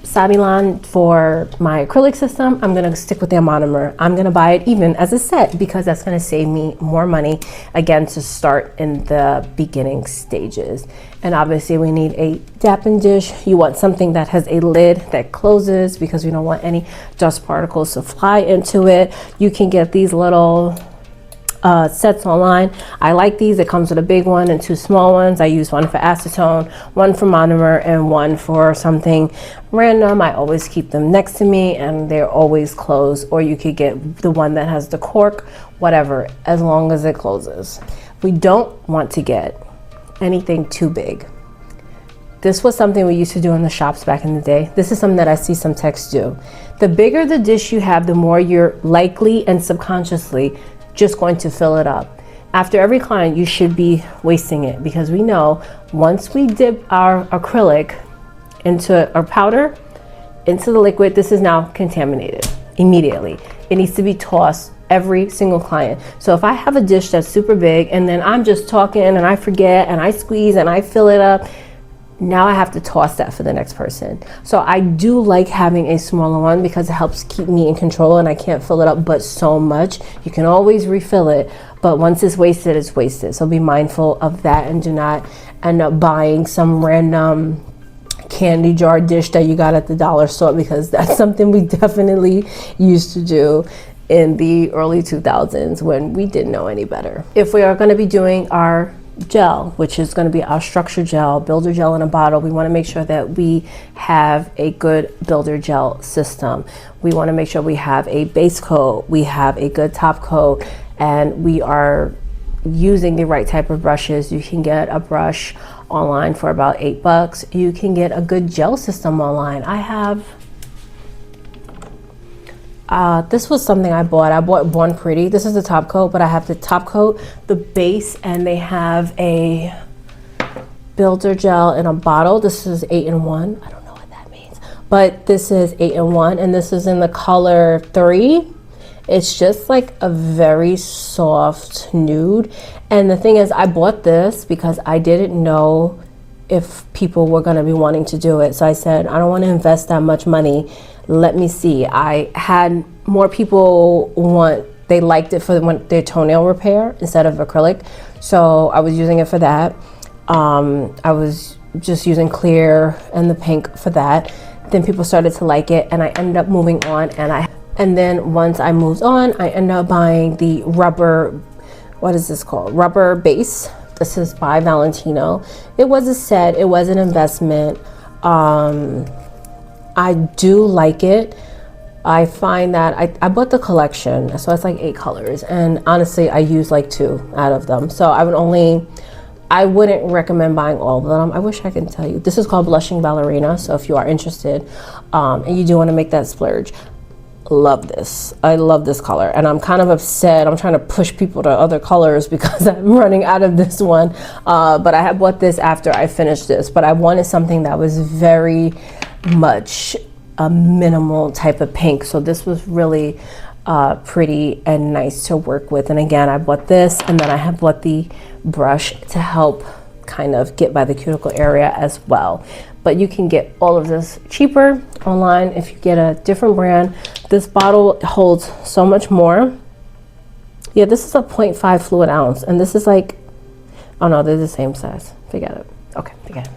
Sabilan for my acrylic system, I'm going to stick with their monomer. I'm going to buy it even as a set because that's going to save me more money, again, to start in the beginning stages. And obviously we need a dapping dish. You want something that has a lid that closes because we don't want any dust particles to fly into it. You can get these little sets online. I like these. It comes with a big one and 2 small ones. I use one for acetone, one for monomer, and one for something random. I always keep them next to me and they're always closed. Or you could get the one that has the cork, whatever, as long as it closes. We don't want to get anything too big. This was something we used to do in the shops back in the day. This is something that I see some techs do. The bigger the dish you have, the more you're likely and subconsciously just going to fill it up. After every client, you should be wasting it because we know once we dip our acrylic into our powder, into the liquid, this is now contaminated immediately. It needs to be tossed every single client. So if I have a dish that's super big and then I'm just talking and I forget and I squeeze and I fill it up, now I have to toss that for the next person. So I do like having a smaller one because it helps keep me in control and I can't fill it up but so much. You can always refill it, but once it's wasted, it's wasted. So be mindful of that and do not end up buying some random candy jar dish that you got at the dollar store because that's something we definitely used to do in the early 2000s when we didn't know any better. If we are going to be doing our gel, which is going to be our structure gel, builder gel in a bottle, we want to make sure that we have a good builder gel system. We want to make sure we have a base coat, we have a good top coat, and we are using the right type of brushes. You can get a brush online for about $8. You can get a good gel system online. I have this was something I bought Born Pretty. This is the top coat, but I have the top coat, the base, and they have a builder gel in a bottle. This is 8-in-1. I don't know what that means, but this is 8-in-1, and this is in the color 3. It's just like a very soft nude. And the thing is, I bought this because I didn't know if people were going to be wanting to do it. So I said, I don't want to invest that much money. Let me see. I had more people they liked it for their toenail repair instead of acrylic. So I was using it for that. I was just using clear and the pink for that. Then people started to like it and I ended up moving on. And then once I moved on, I ended up buying the rubber, what is this called? Rubber base. This is by Valentino. It was a set, it was an investment. I do like it. I find that I bought the collection, so it's like 8 colors, and honestly I use like 2 out of them. So I would only I wouldn't recommend buying all of them. I wish I could tell you. This is called Blushing Ballerina. So if you are interested and you do want to make that splurge, love this. I love this color, and I'm kind of upset. I'm trying to push people to other colors because I'm running out of this one. But I had bought this after I finished this, but I wanted something that was very much a minimal type of pink. So this was really pretty and nice to work with. And again, I bought this, and then I have bought the brush to help kind of get by the cuticle area as well. But you can get all of this cheaper online if you get a different brand. This bottle holds so much more. Yeah, this is a 0.5 fluid ounce, and this is like, oh no, they're the same size. Forget it. Okay, forget it.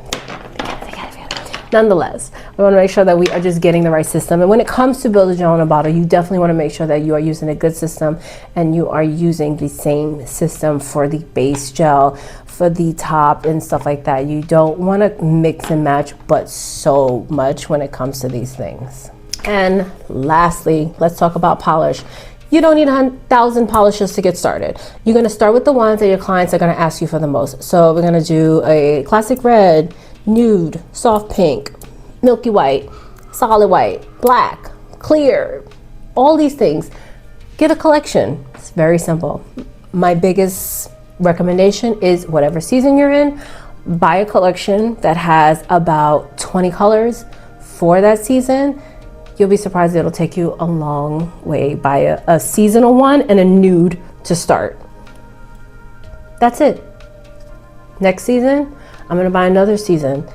Nonetheless, I want to make sure that we are just getting the right system. And when it comes to build a gel in a bottle, you definitely want to make sure that you are using a good system and you are using the same system for the base gel, for the top and stuff like that. You don't want to mix and match, but so much when it comes to these things. And lastly, let's talk about polish. You don't need 1,000 polishes to get started. You're going to start with the ones that your clients are going to ask you for the most. So we're going to do a classic red, nude, soft pink, milky white, solid white, black, clear, all these things. Get a collection. It's very simple. My biggest recommendation is whatever season you're in, buy a collection that has about 20 colors for that season. You'll be surprised it'll take you a long way. Buy a seasonal one and a nude to start. That's it. Next season, I'm gonna buy another season.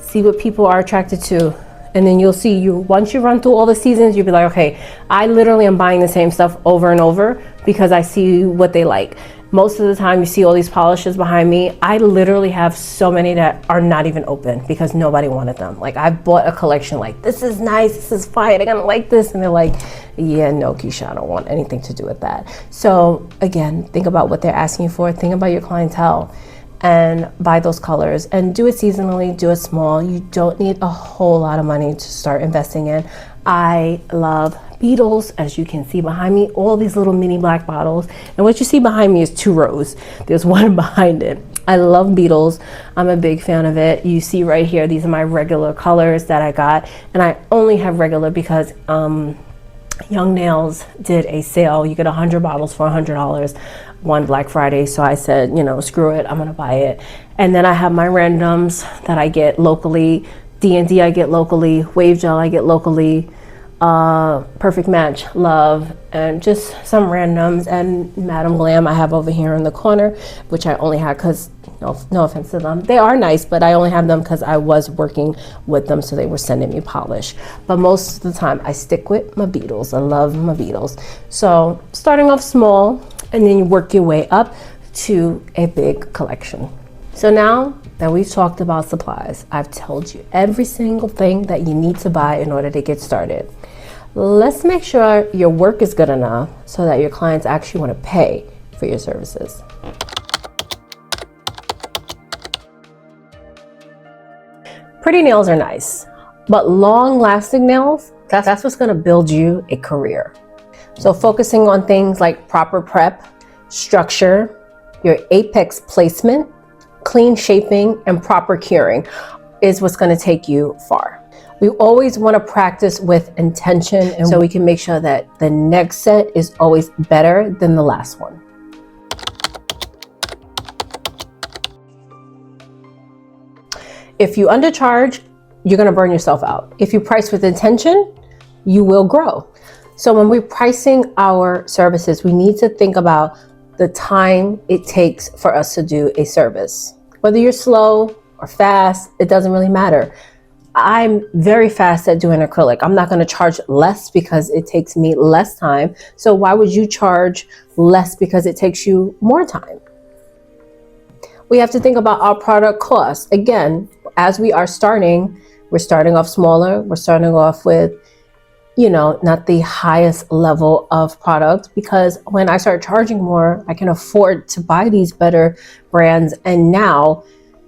See what people are attracted to. And then you'll see, once you run through all the seasons, you'll be like, okay, I literally am buying the same stuff over and over because I see what they like. Most of the time you see all these polishes behind me. I literally have so many that are not even open because nobody wanted them. Like, I've bought a collection like, this is nice, this is fine, I'm gonna like this. And they're like, yeah, no, Keisha, I don't want anything to do with that. So again, think about what they're asking you for. Think about your clientele and buy those colors and do it seasonally, do it small. You don't need a whole lot of money to start investing in. I love Beetles, as you can see behind me, all these little mini black bottles. And what you see behind me is 2 rows. There's one behind it. I love Beetles. I'm a big fan of it. You see right here, these are my regular colors that I got. And I only have regular because Young Nails did a sale. You get 100 bottles for $100 one Black Friday. So I said, you know, screw it, I'm gonna buy it. And then I have my randoms that I get locally. D&D I get locally, Wave Gel I get locally, Perfect Match, Love, and just some randoms. And Madam Glam I have over here in the corner, which I only have because, no offense to them, they are nice, but I only have them because I was working with them, so they were sending me polish. But most of the time I stick with my Beetles. I love my Beetles. So starting off small, and then you work your way up to a big collection. So now that we've talked about supplies, I've told you every single thing that you need to buy in order to get started. Let's make sure your work is good enough so that your clients actually want to pay for your services. Pretty nails are nice, but long-lasting nails, that's what's going to build you a career. So focusing on things like proper prep, structure, your apex placement, clean shaping, and proper curing is what's going to take you far. We always want to practice with intention, and so we can make sure that the next set is always better than the last one. If you undercharge, you're going to burn yourself out. If you price with intention, you will grow. So when we're pricing our services, we need to think about the time it takes for us to do a service. Whether you're slow or fast, it doesn't really matter. I'm very fast at doing acrylic. I'm not going to charge less because it takes me less time. So why would you charge less because it takes you more time? We have to think about our product costs. Again, as we are starting, we're starting off smaller. We're starting off with, not the highest level of product, because when I start charging more, I can afford to buy these better brands, and now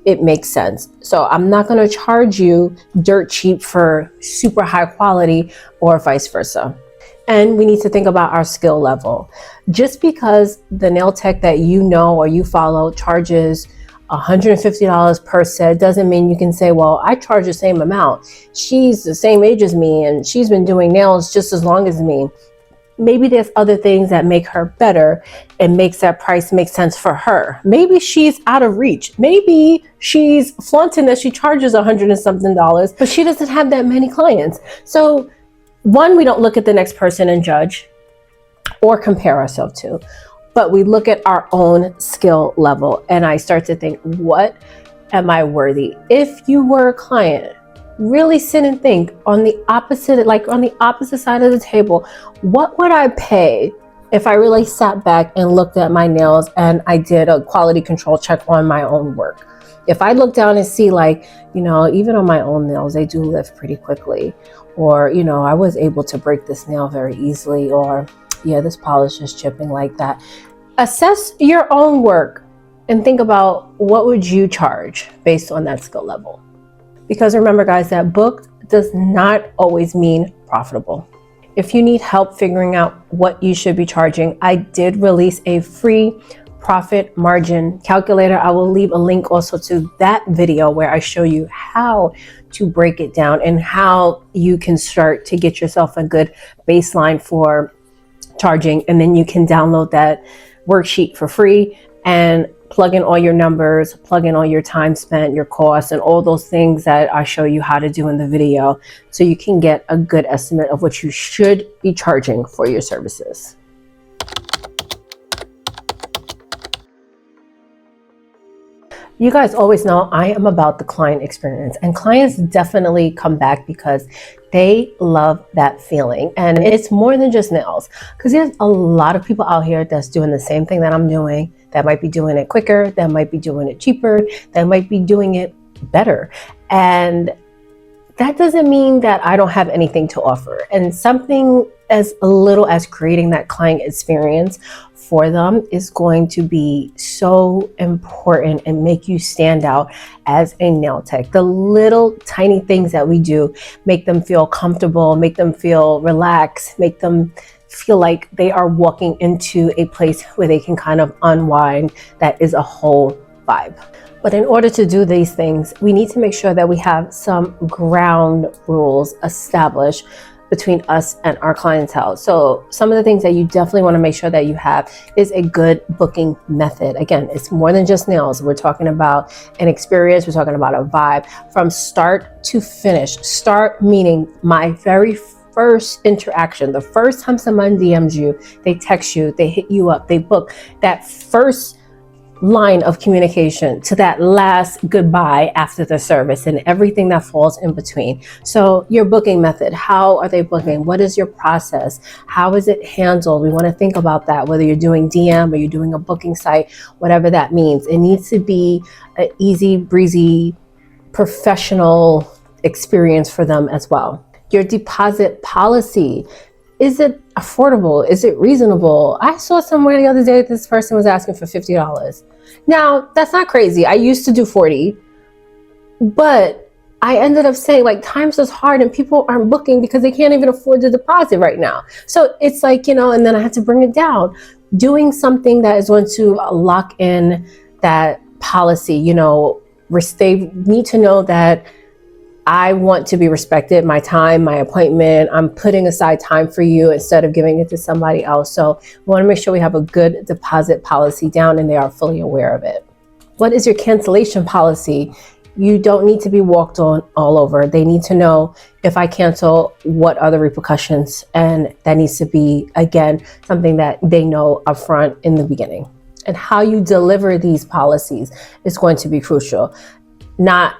it makes sense. So I'm not going to charge you dirt cheap for super high quality, or vice versa. And we need to think about our skill level. Just because the nail tech that you know or you follow charges $150 per set doesn't mean you can say, well, I charge the same amount. She's the same age as me and she's been doing nails just as long as me. Maybe there's other things that make her better and makes that price make sense for her. Maybe she's out of reach. Maybe she's flaunting that she charges $100 and something, but she doesn't have that many clients. So one, we don't look at the next person and judge or compare ourselves to, but we look at our own skill level. And I start to think, what am I worthy? If you were a client, really sit and think on the opposite side of the table, what would I pay if I really sat back and looked at my nails and I did a quality control check on my own work? If I look down and see even on my own nails, they do lift pretty quickly, or, I was able to break this nail very easily, or yeah, this polish is chipping like that. Assess your own work and think about what would you charge based on that skill level. Because remember, guys, that booked does not always mean profitable. If you need help figuring out what you should be charging, I did release a free profit margin calculator. I will leave a link also to that video where I show you how to break it down and how you can start to get yourself a good baseline for charging. And then you can download that worksheet for free and plug in all your numbers, plug in all your time spent, your costs, and all those things that I show you how to do in the video, so you can get a good estimate of what you should be charging for your services. You guys always know I am about the client experience, and clients definitely come back because they love that feeling. And it's more than just nails, because there's a lot of people out here that's doing the same thing that I'm doing, that might be doing it quicker, that might be doing it cheaper, that might be doing it better. And that doesn't mean that I don't have anything to offer. And something as little as creating that client experience for them is going to be so important and make you stand out as a nail tech. The little tiny things that we do make them feel comfortable, make them feel relaxed, make them feel like they are walking into a place where they can kind of unwind. That is a whole vibe. But in order to do these things, we need to make sure that we have some ground rules established between us and our clientele. So some of the things that you definitely want to make sure that you have is a good booking method. Again, it's more than just nails. We're talking about an experience. We're talking about a vibe from start to finish. Start meaning my very first interaction, the first time someone DMs you, they text you, they hit you up, they book, that first line of communication to that last goodbye after the service and everything that falls in between. So your booking method, how are they booking? What is your process? How is it handled? We want to think about that, whether you're doing DM or you're doing a booking site, whatever that means. It needs to be an easy breezy, professional experience for them as well. Your deposit policy. Is it affordable? Is it reasonable? I saw somewhere the other day this person was asking for $50. Now, that's not crazy. I used to do $40, but I ended up saying times is hard and people aren't booking because they can't even afford the deposit right now. So it's and then I had to bring it down. Doing something that is going to lock in that policy, they need to know that I want to be respected, my time, my appointment. I'm putting aside time for you instead of giving it to somebody else. So we want to make sure we have a good deposit policy down and they are fully aware of it. What is your cancellation policy? You don't need to be walked on all over. They need to know, if I cancel, what are the repercussions? And that needs to be, again, something that they know upfront in the beginning. And how you deliver these policies is going to be crucial. Not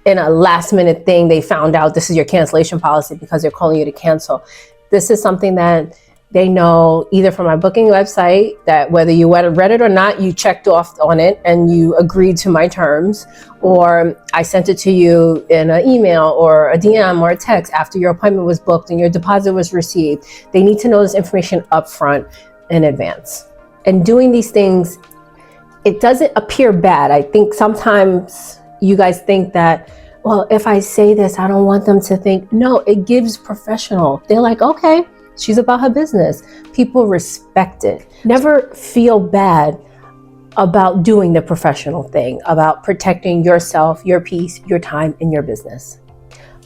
in a last minute thing, they found out this is your cancellation policy because they're calling you to cancel. This is something that they know either from my booking website, that whether you read it or not, you checked off on it and you agreed to my terms, or I sent it to you in an email or a DM or a text after your appointment was booked and your deposit was received. They need to know this information upfront in advance. And doing these things, it doesn't appear bad. I think sometimes you guys think that, well, if I say this, I don't want them to think. No, it gives professional. They're like, okay, she's about her business. People respect it. Never feel bad about doing the professional thing, about protecting yourself, your peace, your time, and your business.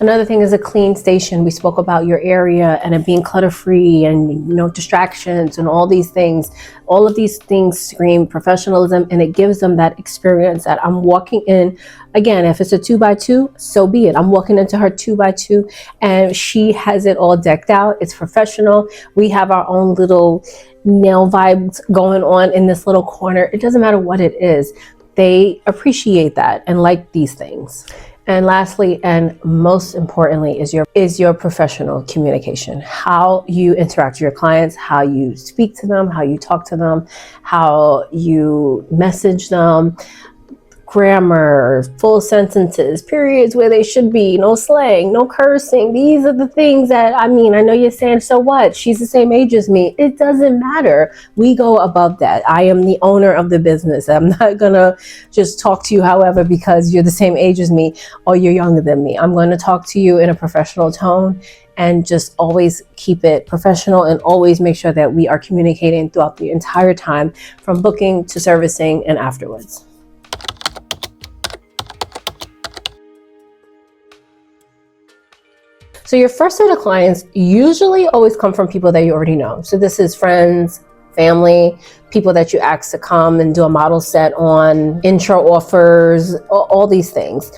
Another thing is a clean station. We spoke about your area and it being clutter-free and no distractions and all these things. All of these things scream professionalism, and it gives them that experience that I'm walking in. Again, if it's a 2x2, so be it. I'm walking into her 2x2 and she has it all decked out. It's professional. We have our own little nail vibes going on in this little corner. It doesn't matter what it is. They appreciate that and like these things. And lastly, and most importantly, is your professional communication. How you interact with your clients, how you speak to them, how you talk to them, how you message them. Grammar, full sentences, periods where they should be, no slang, no cursing. These are the things that, I know you're saying, so what? She's the same age as me. It doesn't matter. We go above that. I am the owner of the business. I'm not gonna just talk to you however because you're the same age as me or you're younger than me. I'm going to talk to you in a professional tone and just always keep it professional and always make sure that we are communicating throughout the entire time, from booking to servicing and afterwards. So your first set of clients usually always come from people that you already know. So this is friends, family, people that you ask to come and do a model set on, intro offers, all these things.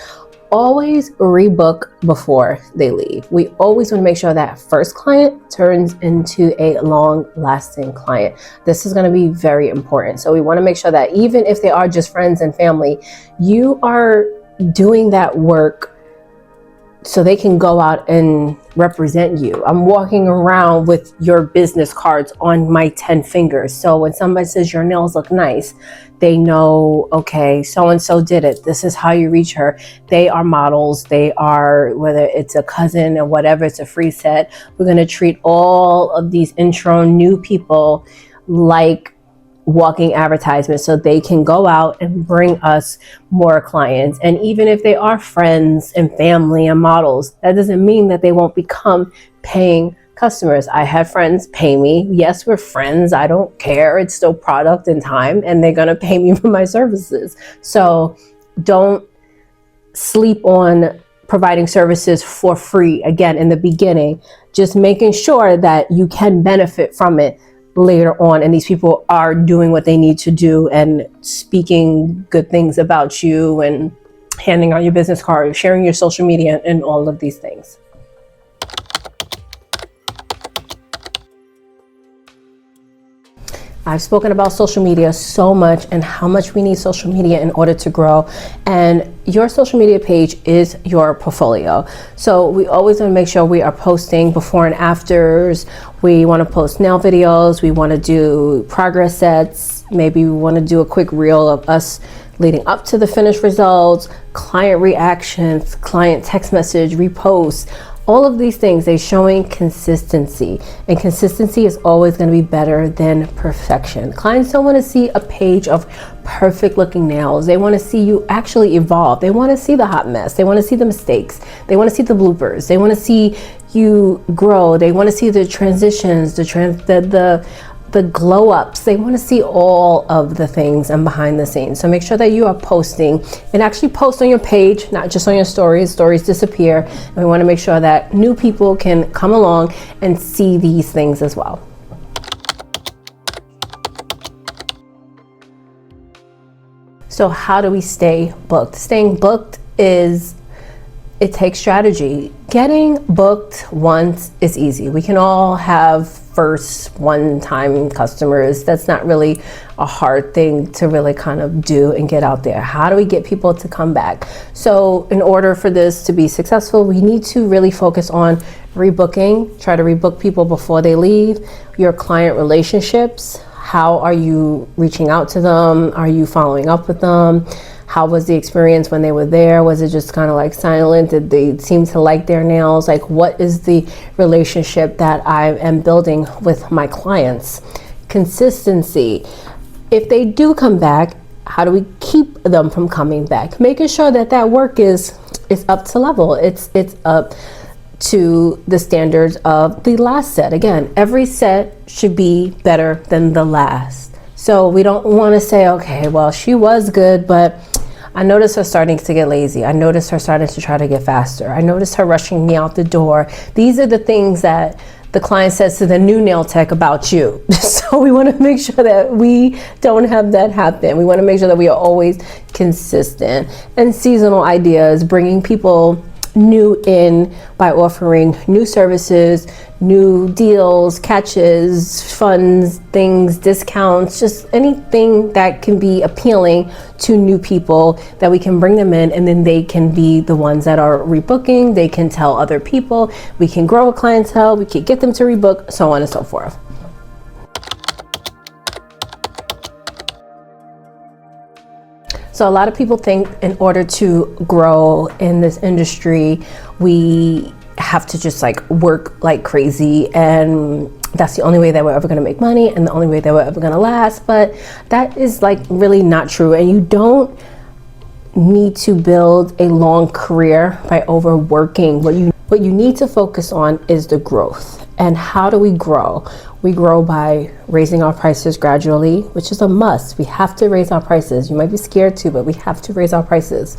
Always rebook before they leave. We always want to make sure that first client turns into a long-lasting client. This is going to be very important. So we want to make sure that even if they are just friends and family, you are doing that work so they can go out and represent you. I'm walking around with your business cards on my 10 fingers. So when somebody says your nails look nice, they know, okay, so-and-so did it. This is how you reach her. They are models. They are, whether it's a cousin or whatever, it's a free set. We're gonna treat all of these intro new people like walking advertisements so they can go out and bring us more clients. And even if they are friends and family and models, that doesn't mean that they won't become paying customers. I had friends pay me. Yes, we're friends. I don't care. It's still product and time, and they're going to pay me for my services. So don't sleep on providing services for free. Again, in the beginning, just making sure that you can benefit from it later on, and these people are doing what they need to do and speaking good things about you and handing out your business card, sharing your social media, and all of these things. I've spoken about social media so much and how much we need social media in order to grow. And your social media page is your portfolio. So we always want to make sure we are posting before and afters. We want to post nail videos. We want to do progress sets. Maybe we want to do a quick reel of us leading up to the finished results, client reactions, client text message, reposts. All of these things, they're showing consistency, and consistency is always going to be better than perfection. Clients don't want to see a page of perfect looking nails. They want to see you actually evolve. They want to see the hot mess. They want to see the mistakes. They want to see the bloopers. They want to see you grow. They want to see the transitions, the glow ups. They want to see all of the things and behind the scenes. So make sure that you are posting, and actually post on your page, not just on your stories. Stories disappear. And we want to make sure that new people can come along and see these things as well. So how do we stay booked? Staying booked it takes strategy. Getting booked once is easy. We can all have first one-time customers. That's not really a hard thing to really kind of do and get out there. How do we get people to come back? So in order for this to be successful, we need to really focus on rebooking. Try to rebook people before they leave. Your client relationships. How are you reaching out to them? Are you following up with them? How was the experience when they were there? Was it just kind of like silent? Did they seem to like their nails? Like, what is the relationship that I am building with my clients? Consistency. If they do come back, how do we keep them from coming back? Making sure that that work is up to level. It's up to the standards of the last set. Again, every set should be better than the last. So we don't want to say, okay, well, she was good, but I noticed her starting to get lazy. I noticed her starting to try to get faster. I noticed her rushing me out the door. These are the things that the client says to the new nail tech about you. So we want to make sure that we don't have that happen. We want to make sure that we are always consistent. And seasonal ideas, bringing people new in by offering new services, new deals, catches, funds, things, discounts, just anything that can be appealing to new people, that we can bring them in, and then they can be the ones that are rebooking. They can tell other people, we can grow a clientele, we can get them to rebook, so on and so forth. So a lot of people think in order to grow in this industry, we have to just like work like crazy, and that's the only way that we're ever going to make money and the only way that we're ever going to last. But that is like really not true. And you don't need to build a long career by overworking. What you need to focus on is the growth. And how do we grow? We grow by raising our prices gradually, which is a must. We have to raise our prices. You might be scared to, but we have to raise our prices.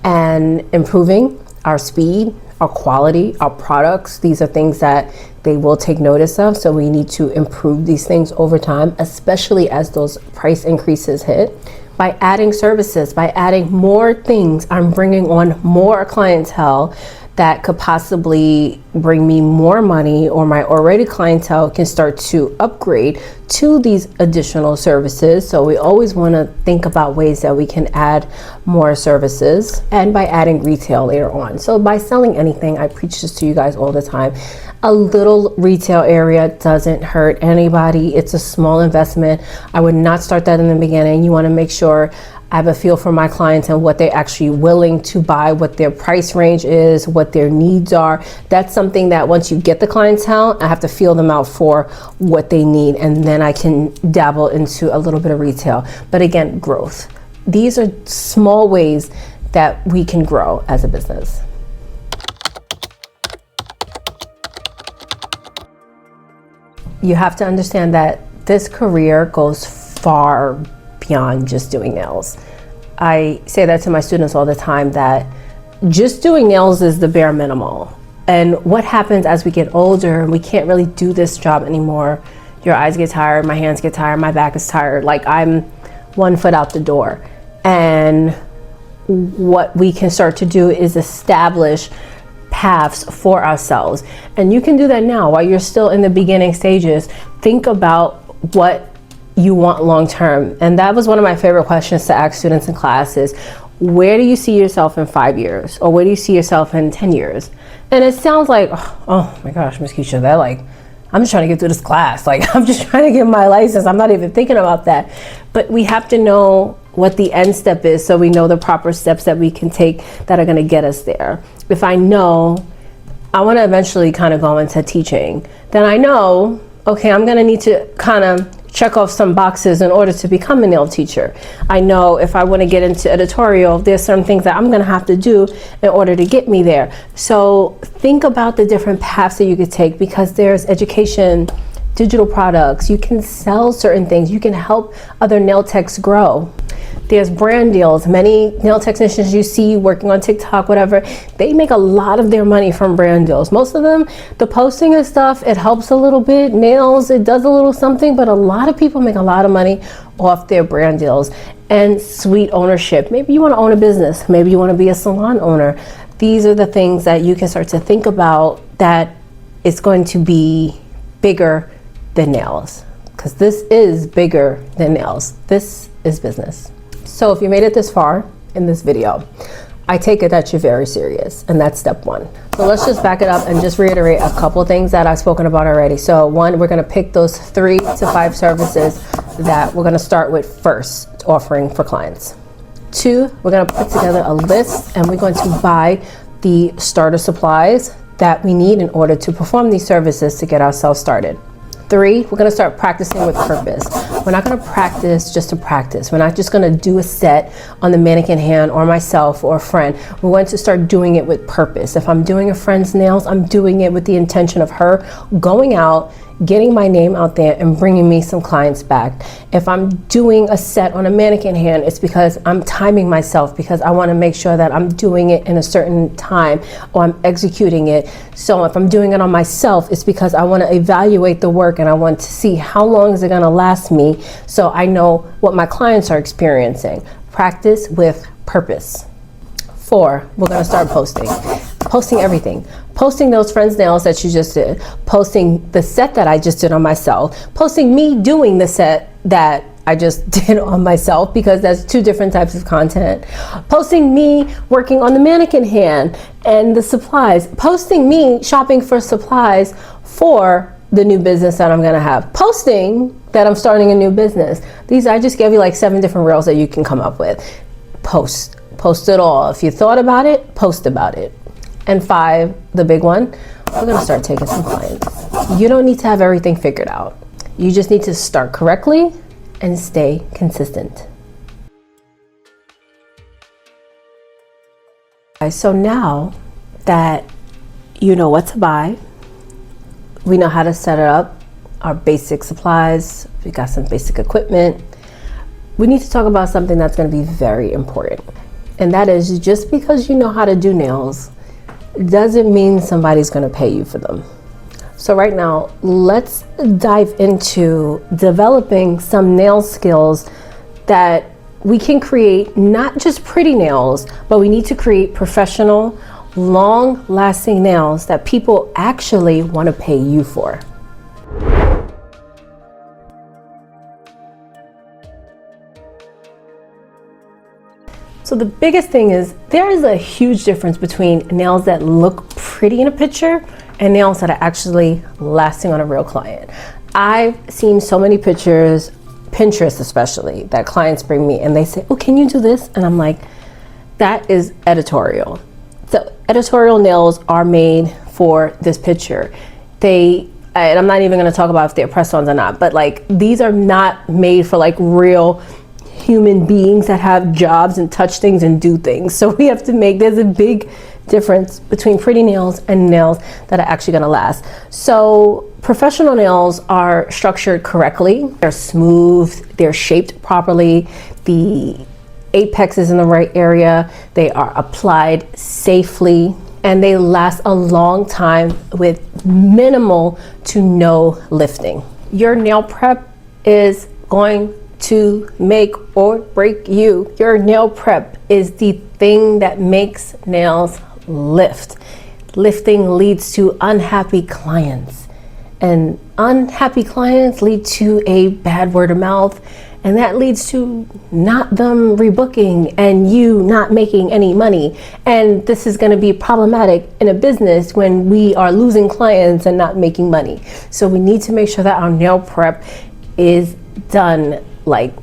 And improving our speed, our quality, our products. These are things that they will take notice of. So we need to improve these things over time, especially as those price increases hit. By adding services, by adding more things, I'm bringing on more clientele that could possibly bring me more money, or my already clientele can start to upgrade to these additional services. So we always want to think about ways that we can add more services, and by adding retail later on. So by selling anything, I preach this to you guys all the time, a little retail area doesn't hurt anybody. It's a small investment. I would not start that in the beginning. You want to make sure I have a feel for my clients and what they're actually willing to buy, what their price range is, what their needs are. That's something that once you get the clientele, I have to feel them out for what they need, and then I can dabble into a little bit of retail. But again, growth. These are small ways that we can grow as a business. You have to understand that this career goes far beyond just doing nails. I say that to my students all the time, that just doing nails is the bare minimal. And what happens as we get older and we can't really do this job anymore? Your eyes get tired, my hands get tired, my back is tired. Like, I'm 1 foot out the door. And what we can start to do is establish paths for ourselves. And you can do that now while you're still in the beginning stages. Think about what you want long term. And that was one of my favorite questions to ask students in classes. Where do you see yourself in 5 years? Or where do you see yourself in 10 years? And it sounds like, oh my gosh, Miss Keisha, that like, I'm just trying to get through this class. Like, I'm just trying to get my license. I'm not even thinking about that. But we have to know what the end step is, so we know the proper steps that we can take that are going to get us there. If I know I want to eventually kind of go into teaching, then I know, okay, I'm going to need to kind of check off some boxes in order to become a nail teacher. I know if I want to get into editorial, there's some things that I'm going to have to do in order to get me there. So think about the different paths that you could take, because there's education, digital products, you can sell certain things, you can help other nail techs grow. There's brand deals. Many nail technicians you see working on TikTok, whatever, they make a lot of their money from brand deals. Most of them, the posting and stuff, it helps a little bit. Nails, it does a little something, but a lot of people make a lot of money off their brand deals. And sweet ownership. Maybe you want to own a business. Maybe you want to be a salon owner. These are the things that you can start to think about, that it's going to be bigger than nails, because this is bigger than nails. This is business. So if you made it this far in this video, I take it that you're very serious, and that's step one. So let's just back it up and just reiterate a couple things that I've spoken about already. So one, we're going to pick those 3 to 5 services that we're going to start with first offering for clients. 2, we're going to put together a list, and we're going to buy the starter supplies that we need in order to perform these services to get ourselves started. 3, we're going to start practicing with purpose. We're not going to practice just to practice. We're not just going to do a set on the mannequin hand or myself or a friend. We're going to start doing it with purpose. If I'm doing a friend's nails, I'm doing it with the intention of her going out, getting my name out there and bringing me some clients back. If I'm doing a set on a mannequin hand, it's because I'm timing myself, because I want to make sure that I'm doing it in a certain time, or I'm executing it. So if I'm doing it on myself, it's because I want to evaluate the work and I want to see how long is it going to last me, so I know what my clients are experiencing. Practice with purpose. 4, we're going to start posting everything. Posting those friends' nails that you just did, posting the set that I just did on myself, posting me doing the set that I just did on myself, because that's 2 different types of content. Posting me working on the mannequin hand and the supplies, posting me shopping for supplies for the new business that I'm gonna have, posting that I'm starting a new business. These, I just gave you like 7 different reels that you can come up with. Post it all. If you thought about it, post about it. And 5, the big one, we're gonna start taking some clients. You don't need to have everything figured out. You just need to start correctly and stay consistent. So now that you know what to buy, we know how to set it up, our basic supplies, we got some basic equipment, we need to talk about something that's going to be very important. And that is, just because you know how to do nails doesn't mean somebody's going to pay you for them. So right now, let's dive into developing some nail skills that we can create, not just pretty nails, but we need to create professional, long-lasting nails that people actually want to pay you for. So the biggest thing is, there is a huge difference between nails that look pretty in a picture and nails that are actually lasting on a real client. I've seen so many pictures, Pinterest especially, that clients bring me and they say, oh, can you do this? And I'm like, that is editorial. So editorial nails are made for this picture. And I'm not even gonna talk about if they're press-ons or not, but like, these are not made for like real human beings that have jobs and touch things and do things. So we have to there's a big difference between pretty nails and nails that are actually gonna last. So professional nails are structured correctly. They're smooth, they're shaped properly, the apex is in the right area, they are applied safely, and they last a long time with minimal to no lifting. Your nail prep is going to make or break you. Your nail prep is the thing that makes nails lift. Lifting leads to unhappy clients, and unhappy clients lead to a bad word of mouth, and that leads to not them rebooking and you not making any money. And this is going to be problematic in a business when we are losing clients and not making money. So we need to make sure that our nail prep is done like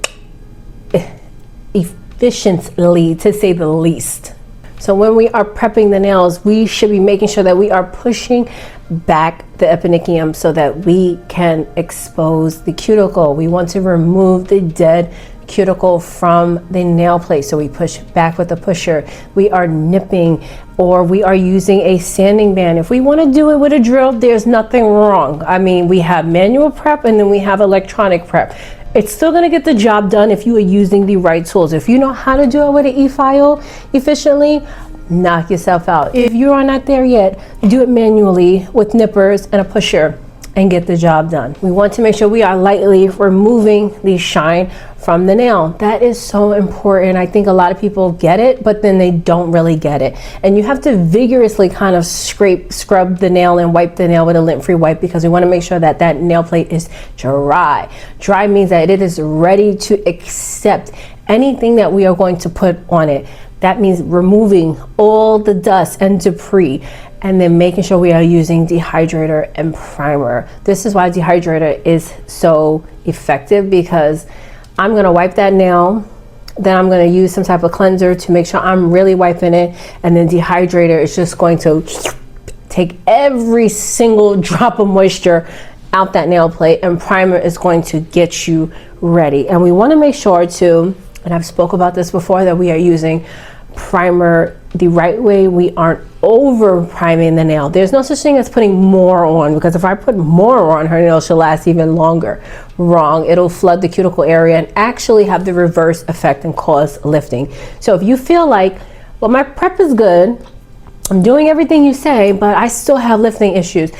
efficiently, to say the least. So when we are prepping the nails, we should be making sure that we are pushing back the eponychium so that we can expose the cuticle. We want to remove the dead cuticle from the nail plate. So we push back with a pusher. We are nipping, or we are using a sanding band. If we want to do it with a drill, there's nothing wrong. I mean, we have manual prep and then we have electronic prep. It's still going to get the job done if you are using the right tools. If you know how to do it with an e-file efficiently, knock yourself out. If you are not there yet, do it manually with nippers and a pusher and get the job done. We want to make sure we are lightly removing the shine from the nail. That is so important. I think a lot of people get it, but then they don't really get it. And you have to vigorously kind of scrub the nail and wipe the nail with a lint-free wipe, because we want to make sure that that nail plate is dry. Dry means that it is ready to accept anything that we are going to put on it. That means removing all the dust and debris, and then making sure we are using dehydrator and primer. This is why dehydrator is so effective, because I'm gonna wipe that nail, then I'm gonna use some type of cleanser to make sure I'm really wiping it, and then dehydrator is just going to take every single drop of moisture out that nail plate, and primer is going to get you ready. And we wanna make sure to, and I've spoke about this before, that we are using primer the right way. We aren't over priming the nail. There's no such thing as putting more on, because if I put more on, her nail should last even longer. Wrong. It'll flood the cuticle area and actually have the reverse effect and cause lifting. So if you feel like, well, my prep is good, I'm doing everything you say, but I still have lifting issues,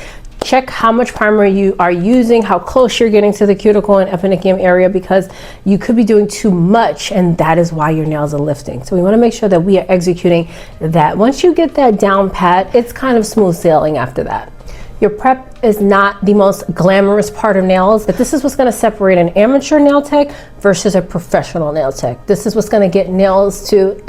check how much primer you are using, how close you're getting to the cuticle and eponychium area, because you could be doing too much, and that is why your nails are lifting. So we want to make sure that we are executing that. Once you get that down pat, it's kind of smooth sailing after that. Your prep is not the most glamorous part of nails, but this is what's going to separate an amateur nail tech versus a professional nail tech. This is what's going to get nails to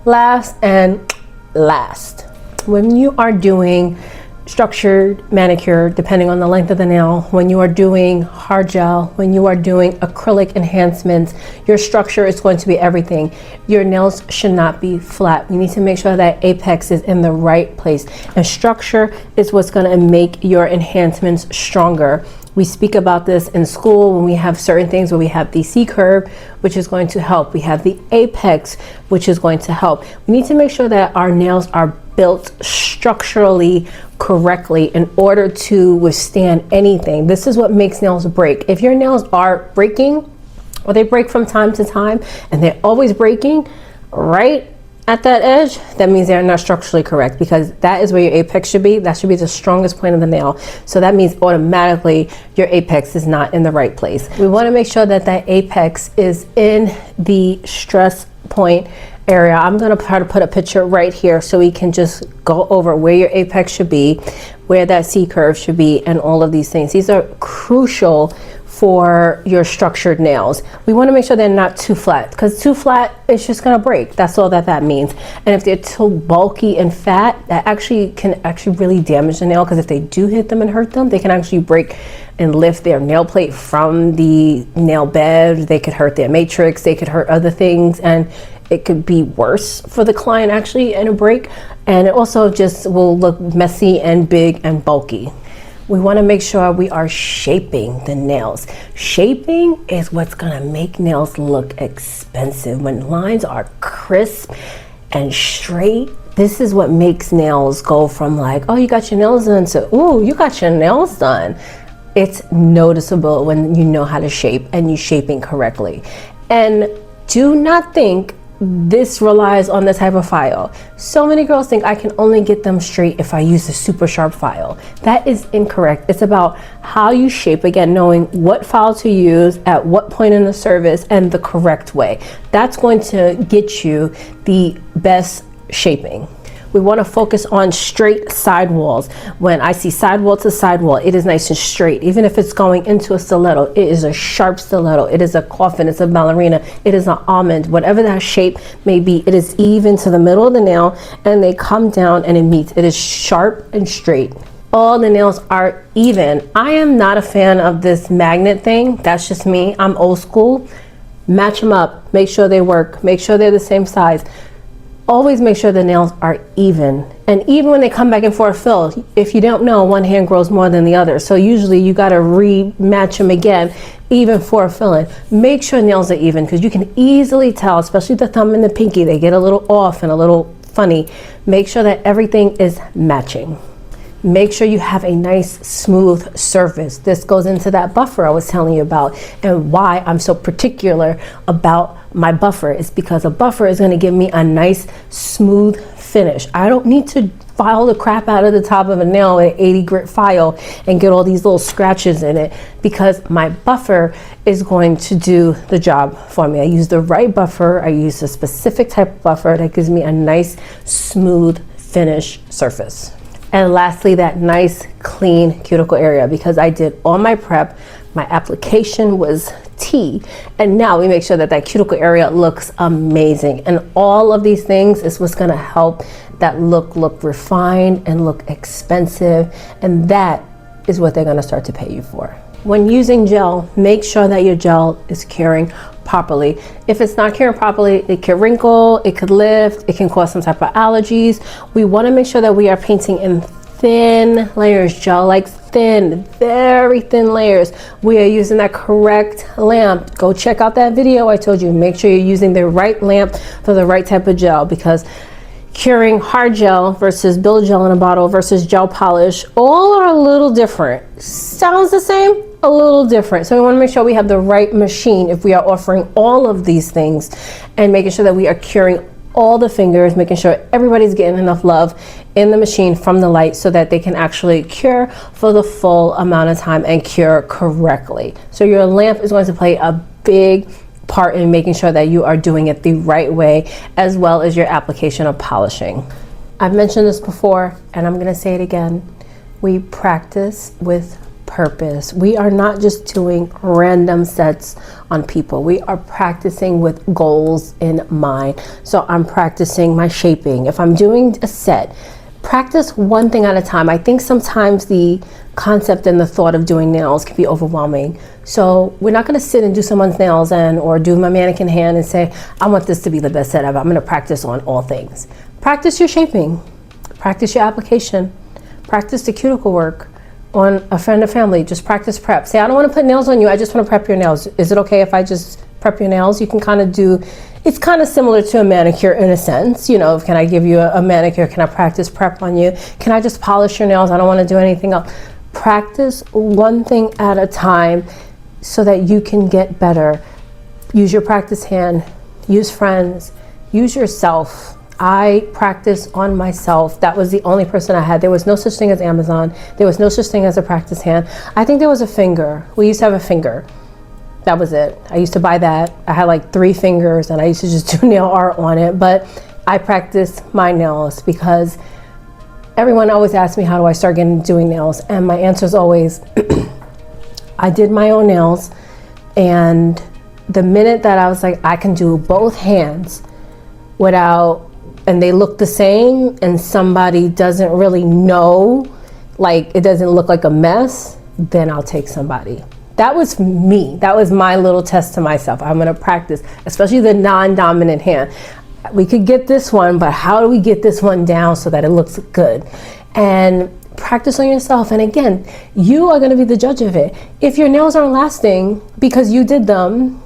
last and last. When you are doing structured manicure, depending on the length of the nail, when you are doing hard gel, when you are doing acrylic enhancements, your structure is going to be everything. Your nails should not be flat. You need to make sure that apex is in the right place, and structure is what's going to make your enhancements stronger. We speak about this in school when we have certain things where we have the C curve, which is going to help. We have the apex, which is going to help. We need to make sure that our nails are built structurally correctly in order to withstand anything. This is what makes nails break. If your nails are breaking, or they break from time to time, and they're always breaking right at that edge, that means they're not structurally correct, because that is where your apex should be. That should be the strongest point of the nail. So that means automatically your apex is not in the right place. We want to make sure that that apex is in the stress point area. I'm going to try to put a picture right here so we can just go over where your apex should be, where that C curve should be, and all of these things. These are crucial for your structured nails. We want to make sure they're not too flat, because too flat, it's just going to break. That's all that means. And if they're too bulky and fat, that can really damage the nail, because if they do hit them and hurt them, they can actually break and lift their nail plate from the nail bed. They could hurt their matrix, they could hurt other things, and it could be worse for the client actually in a break. And it also just will look messy and big and bulky. We want to make sure we are shaping the nails. Shaping is what's going to make nails look expensive. When lines are crisp and straight, this is what makes nails go from like, oh, you got your nails done, to, ooh, you got your nails done. It's noticeable when you know how to shape and you're shaping correctly. And do not think this relies on the type of file. So many girls think I can only get them straight if I use a super sharp file. That is incorrect. It's about how you shape, again, knowing what file to use at what point in the service and the correct way. That's going to get you the best shaping. We want to focus on straight sidewalls. When I see sidewall to sidewall, it is nice and straight. Even if it's going into a stiletto, it is a sharp stiletto. It is a coffin, it's a ballerina, it is an almond, whatever that shape may be, it is even to the middle of the nail, and they come down and it meets. It is sharp and straight. All the nails are even. I am not a fan of this magnet thing. That's just me. I'm old school. Match them up. Make sure they work. Make sure they're the same size. Always make sure the nails are even. And even when they come back in for a fill, if you don't know, one hand grows more than the other. So usually you got to rematch them again, even for a fill-in. Make sure nails are even, because you can easily tell, especially the thumb and the pinky, they get a little off and a little funny. Make sure that everything is matching. Make sure you have a nice smooth surface. This goes into that buffer I was telling you about, and why I'm so particular about my buffer is because a buffer is going to give me a nice smooth finish. I don't need to file the crap out of the top of a nail with an 80 grit file and get all these little scratches in it, because my buffer is going to do the job for me. I use the right buffer. I use a specific type of buffer that gives me a nice smooth finish surface. And lastly, that nice clean cuticle area, because I did all my prep, my application was T, and now we make sure that that cuticle area looks amazing. And all of these things is what's gonna help that look refined and look expensive, and that is what they're gonna start to pay you for. When using gel, make sure that your gel is curing properly. If it's not curing properly, it can wrinkle, it could lift, it can cause some type of allergies. We want to make sure that we are painting in thin layers, gel like thin, very thin layers. We are using that correct lamp. Go check out that video I told you. Make sure you're using the right lamp for the right type of gel, because curing hard gel versus build gel in a bottle versus gel polish, all are a little different. Sounds the same, a little different. So we want to make sure we have the right machine if we are offering all of these things, and making sure that we are curing all the fingers, making sure everybody's getting enough love in the machine from the light so that they can actually cure for the full amount of time and cure correctly. So your lamp is going to play a big part in making sure that you are doing it the right way, as well as your application of polishing. I've mentioned this before and I'm going to say it again. We practice with purpose. We are not just doing random sets on people. We are practicing with goals in mind. So I'm practicing my shaping. If I'm doing a set, practice one thing at a time. I think sometimes the concept and the thought of doing nails can be overwhelming. So we're not going to sit and do someone's nails or do my mannequin hand and say, I want this to be the best set ever. I'm going to practice on all things. Practice your shaping, practice your application, practice the cuticle work on a friend or family. Just practice prep. Say, I don't want to put nails on you. I just want to prep your nails. Is it okay if I just prep your nails? You can kind of do, it's kind of similar to a manicure in a sense. You know, can I give you a manicure? Can I practice prep on you? Can I just polish your nails? I don't want to do anything else. Practice one thing at a time so that you can get better. Use your practice hand, use friends, use yourself. I practice on myself. That was the only person I had. There was no such thing as Amazon. There was no such thing as a practice hand. I think there was a finger. We used to have a finger. That was it. I used to buy that. I had like 3 fingers and I used to just do nail art on it. But I practiced my nails because everyone always asks me, how do I start doing nails? And my answer is always, I did my own nails. And the minute that I was like, I can do both hands without, and they look the same and somebody doesn't really know, like it doesn't look like a mess, then I'll take somebody. That was me. That was my little test to myself. I'm going to practice, especially the non-dominant hand. We could get this one, but how do we get this one down so that it looks good? And practice on yourself. And again, you are going to be the judge of it. If your nails aren't lasting because you did them,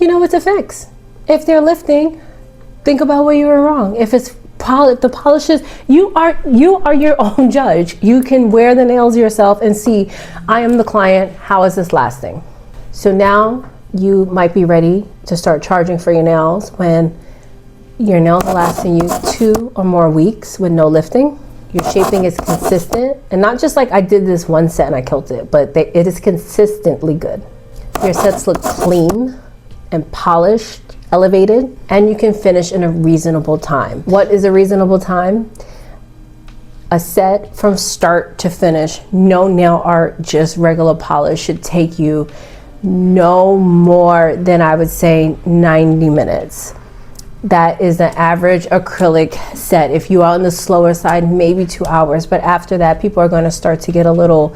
you know what to fix. If they're lifting, think about where you were wrong. If it's the polishes, you are your own judge. You can wear the nails yourself and see, I am the client, how is this lasting? So now you might be ready to start charging for your nails when your nails are lasting you 2 or more weeks with no lifting. Your shaping is consistent, and not just like I did this one set and I killed it, but it is consistently good. Your sets look clean and polished, elevated, and you can finish in a reasonable time. What is a reasonable time? A set from start to finish, no nail art, just regular polish, should take you no more than, I would say, 90 minutes. That is an average acrylic set. If you are on the slower side, maybe 2 hours, but after that, people are going to start to get a little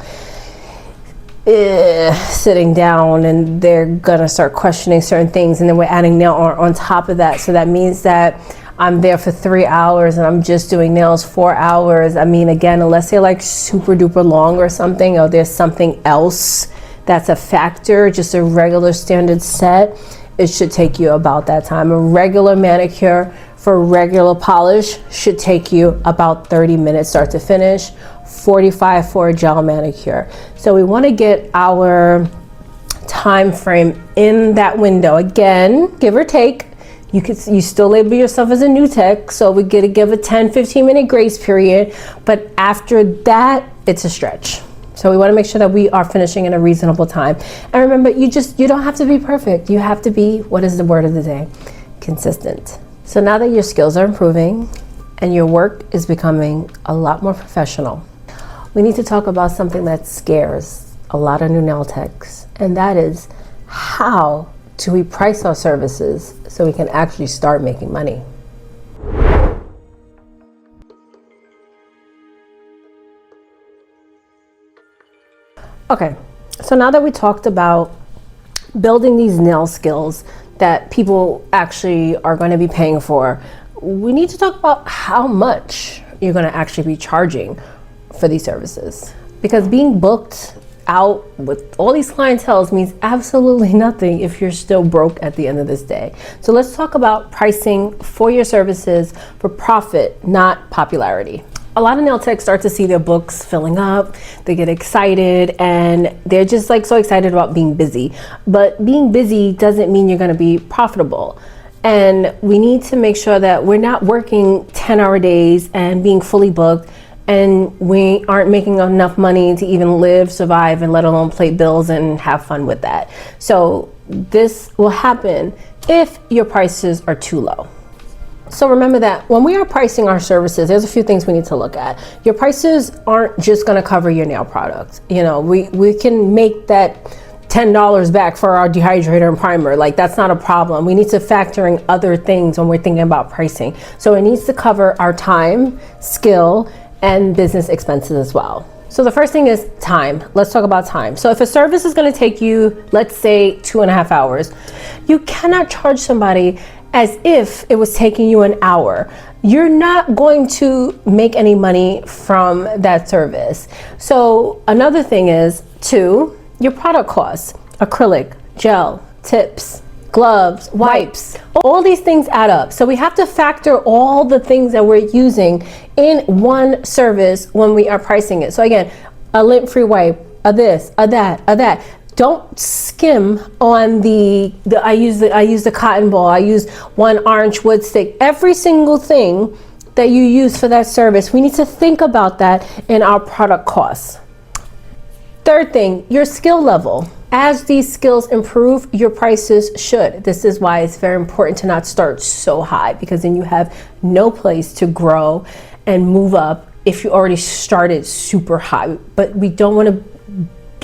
sitting down, and they're gonna start questioning certain things, and then we're adding nail art on top of that. So that means that I'm there for 3 hours and I'm just doing nails 4 hours. I mean, again, unless they're like super duper long or something, or there's something else that's a factor, just a regular standard set, it should take you about that time. A regular manicure for regular polish should take you about 30 minutes start to finish, 45 for a gel manicure. So we want to get our time frame in that window. Again, give or take, you still label yourself as a new tech, so we get to give a 10-15 minute grace period, but after that, it's a stretch. So we want to make sure that we are finishing in a reasonable time. And remember, you don't have to be perfect. You have to be, what is the word of the day? Consistent. So now that your skills are improving and your work is becoming a lot more professional, we need to talk about something that scares a lot of new nail techs, and that is, how do we price our services so we can actually start making money? Okay, so now that we talked about building these nail skills that people actually are going to be paying for, we need to talk about how much you're going to actually be charging for these services. Because being booked out with all these clienteles means absolutely nothing if you're still broke at the end of this day. So let's talk about pricing for your services for profit, not popularity. A lot of nail techs start to see their books filling up, they get excited, and they're just like so excited about being busy. But being busy doesn't mean you're gonna be profitable. And we need to make sure that we're not working 10-hour days and being fully booked, and we aren't making enough money to even live, survive, and let alone pay bills and have fun with that. So this will happen if your prices are too low. So remember that when we are pricing our services, there's a few things we need to look at. Your prices aren't just gonna cover your nail products. You know, we can make that $10 back for our dehydrator and primer. Like, that's not a problem. We need to factor in other things when we're thinking about pricing. So it needs to cover our time, skill, and business expenses as well. So the first thing is time. Let's talk about time. So if a service is gonna take you, let's say 2.5 hours, you cannot charge somebody as if it was taking you an hour. You're not going to make any money from that service. So another thing is, too, your product costs, acrylic, gel, tips, gloves, wipes, all these things add up. So we have to factor all the things that we're using in one service when we are pricing it. So again, a lint-free wipe, a this, a that, a that. Don't skim on I use the cotton ball, I use one orange wood stick. Every single thing that you use for that service, we need to think about that in our product costs. Third thing, your skill level. As these skills improve, your prices should. This is why it's very important to not start so high, because then you have no place to grow and move up if you already started super high. But we don't want to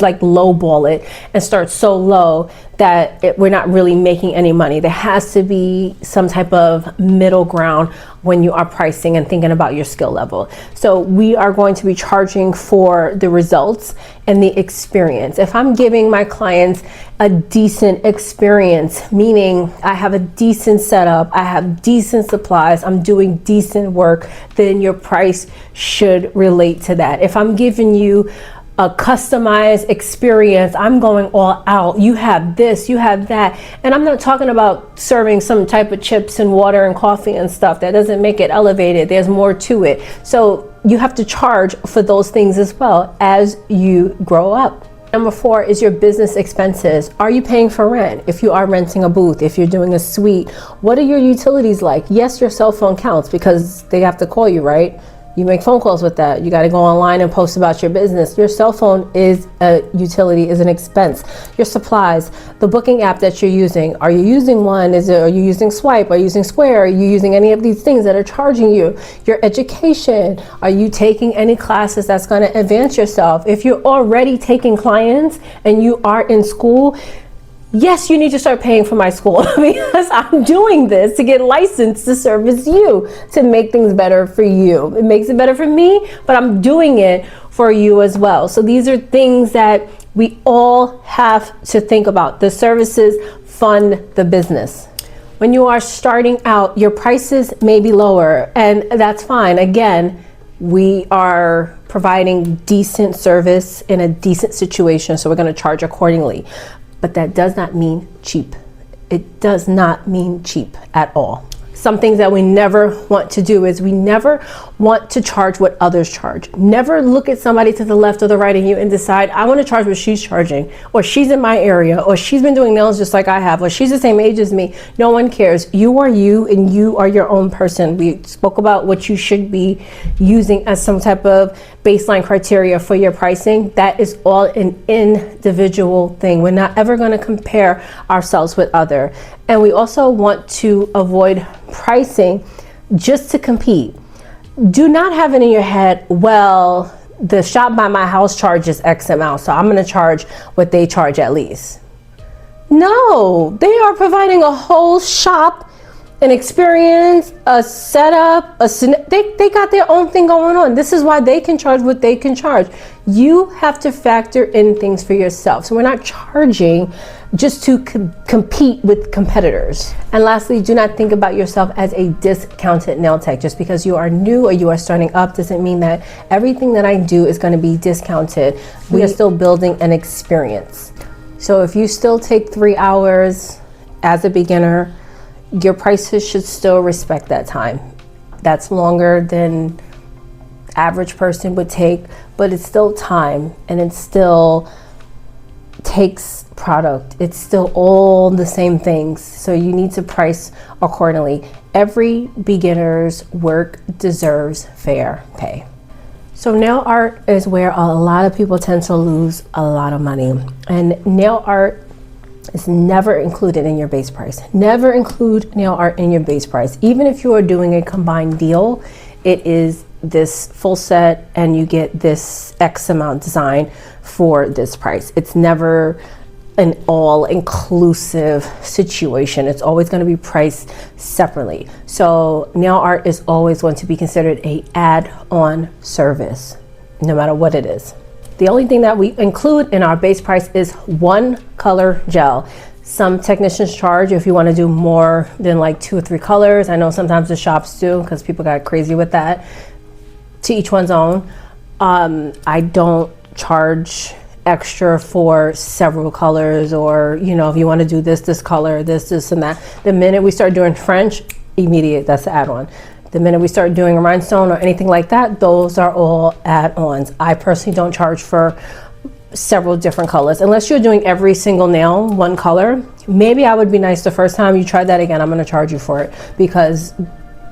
like lowball it and start so low that we're not really making any money. There has to be some type of middle ground when you are pricing and thinking about your skill level. So we are going to be charging for the results and the experience. If I'm giving my clients a decent experience, meaning I have a decent setup, I have decent supplies, I'm doing decent work, then your price should relate to that. If I'm giving you a customized experience, I'm going all out, you have this, you have that, and I'm not talking about serving some type of chips and water and coffee and stuff. That doesn't make it elevated. There's more to it. So you have to charge for those things as well as you grow up. Number 4 is your business expenses. Are you paying for rent? If you are renting a booth, if you're doing a suite, what are your utilities like? Yes, your cell phone counts because they have to call you, right? You make phone calls with that. You got to go online and post about your business. Your cell phone is a utility, is an expense. Your supplies, the booking app that you're using. Are you using one? Are you using Swipe? Are you using Square? Are you using any of these things that are charging you? Your education. Are you taking any classes that's going to advance yourself? If you're already taking clients and you are in school, yes, you need to start paying for my school because I'm doing this to get licensed to service you, to make things better for you. It makes it better for me, but I'm doing it for you as well. So these are things that we all have to think about. The services fund the business. When you are starting out, your prices may be lower, and that's fine. Again, we are providing decent service in a decent situation, so we're going to charge accordingly. But that does not mean cheap. It does not mean cheap at all. Some things that we never want to do is we never want to charge what others charge. Never look at somebody to the left or the right of you and decide, I want to charge what she's charging, or she's in my area, or she's been doing nails just like I have, or she's the same age as me. No one cares. You are you, and you are your own person. We spoke about what you should be using as some type of baseline criteria for your pricing. That is all an individual thing. We're not ever going to compare ourselves with other. And we also want to avoid pricing just to compete. Do not have it in your head, well, the shop by my house charges X amount, so I'm going to charge what they charge at least. No, they are providing a whole shop an experience, a setup, they got their own thing going on. This is why they can charge what they can charge. You have to factor in things for yourself. So we're not charging just to compete with competitors. And lastly, do not think about yourself as a discounted nail tech. Just because you are new or you are starting up doesn't mean that everything that I do is going to be discounted. We are still building an experience. So if you still take 3 hours as a beginner, your prices should still respect that time. That's longer than average person would take, but it's still time, and it still takes product. It's still all the same things. So you need to price accordingly. Every beginner's work deserves fair pay. So nail art is where a lot of people tend to lose a lot of money, and nail art is never included in your base price. Never include nail art in your base price. Even if you are doing a combined deal, it is this full set and you get this X amount design for this price. It's never an all-inclusive situation. It's always going to be priced separately. So nail art is always going to be considered a add-on service, no matter what it is. The only thing that we include in our base price is one color gel. Some technicians charge if you want to do more than like 2 or 3 colors. I know sometimes the shops do because people got crazy with that. To each one's own. I don't charge extra for several colors, or if you want to do this color, this and that. The minute we start doing French, immediate, that's the add-on. The minute we start doing a rhinestone or anything like that, those are all add-ons. I personally don't charge for several different colors. Unless you're doing every single nail one color, maybe I would be nice the first time you try that again, I'm going to charge you for it, because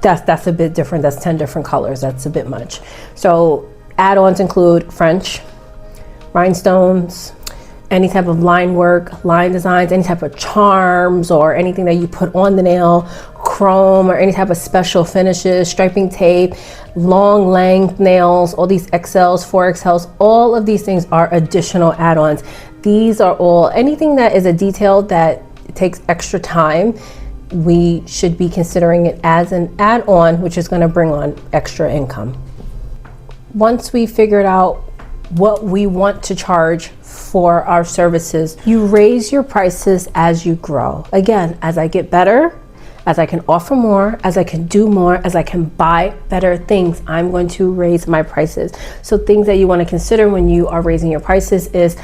that's a bit different. That's 10 different colors. That's a bit much. So add-ons include French, rhinestones, any type of line work, line designs, any type of charms or anything that you put on the nail, chrome or any type of special finishes, striping tape, long length nails, all these XLs, 4XLs, all of these things are additional add-ons. These are all, anything that is a detail that takes extra time, we should be considering it as an add-on, which is going to bring on extra income. Once we figured out what we want to charge for our services, you raise your prices as you grow. Again, as I get better, as I can offer more, as I can do more, as I can buy better things, I'm going to raise my prices. So things that you want to consider when you are raising your prices is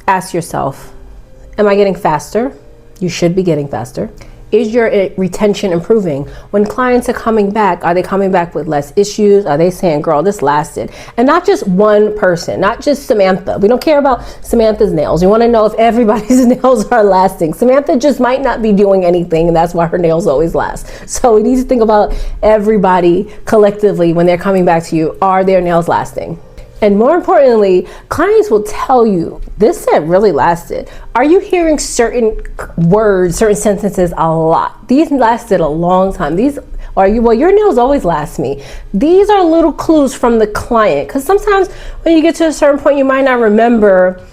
ask yourself, am I getting faster? You should be getting faster. Is your retention improving? When clients are coming back, are they coming back with less issues? Are they saying, girl, this lasted? And not just one person, not just Samantha. We don't care about Samantha's nails. We want to know if everybody's nails are lasting. Samantha just might not be doing anything, and that's why her nails always last. So we need to think about everybody collectively when they're coming back to you. Are their nails lasting? And more importantly, clients will tell you, this set really lasted. Are you hearing certain words, certain sentences a lot? These lasted a long time. Well, your nails always last me. These are little clues from the client, because sometimes when you get to a certain point, you might not remember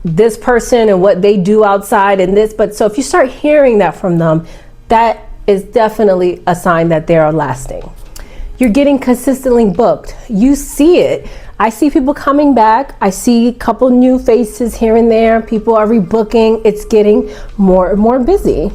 this person and what they do outside and this, but so if you start hearing that from them, that is definitely a sign that they are lasting. You're getting consistently booked. You see it. I see people coming back. I see a couple new faces here and there. People are rebooking. It's getting more and more busy.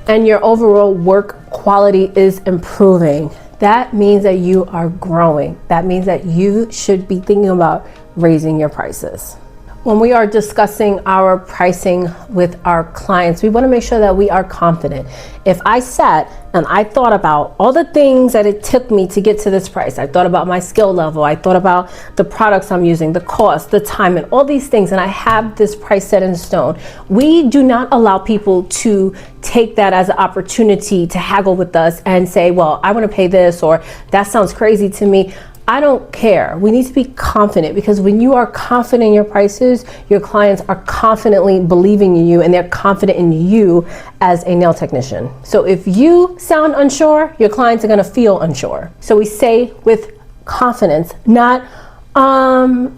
And your overall work quality is improving. That means that you are growing. That means that you should be thinking about raising your prices. When we are discussing our pricing with our clients, we want to make sure that we are confident. If I sat and I thought about all the things that it took me to get to this price, I thought about my skill level, I thought about the products I'm using, the cost, the time, and all these things, and I have this price set in stone, we do not allow people to take that as an opportunity to haggle with us and say, well, I want to pay this, or that sounds crazy to me. I don't care. We need to be confident, because when you are confident in your prices, your clients are confidently believing in you and they're confident in you as a nail technician. So if you sound unsure, your clients are going to feel unsure. So we say with confidence, not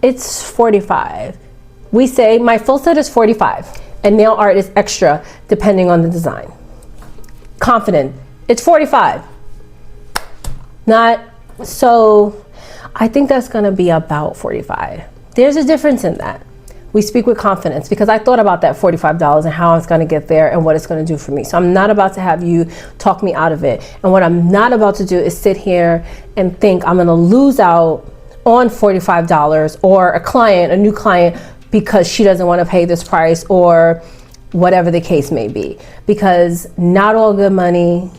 it's 45. We say my full set is 45 and nail art is extra depending on the design. Confident. it's 45. Not so, I think that's gonna be about 45. There's a difference in that. We speak with confidence because I thought about that $45 and how it's gonna get there and what it's gonna do for me. So I'm not about to have you talk me out of it. And what I'm not about to do is sit here and think I'm gonna lose out on $45 or a new client, because she doesn't wanna pay this price or whatever the case may be. Because not all money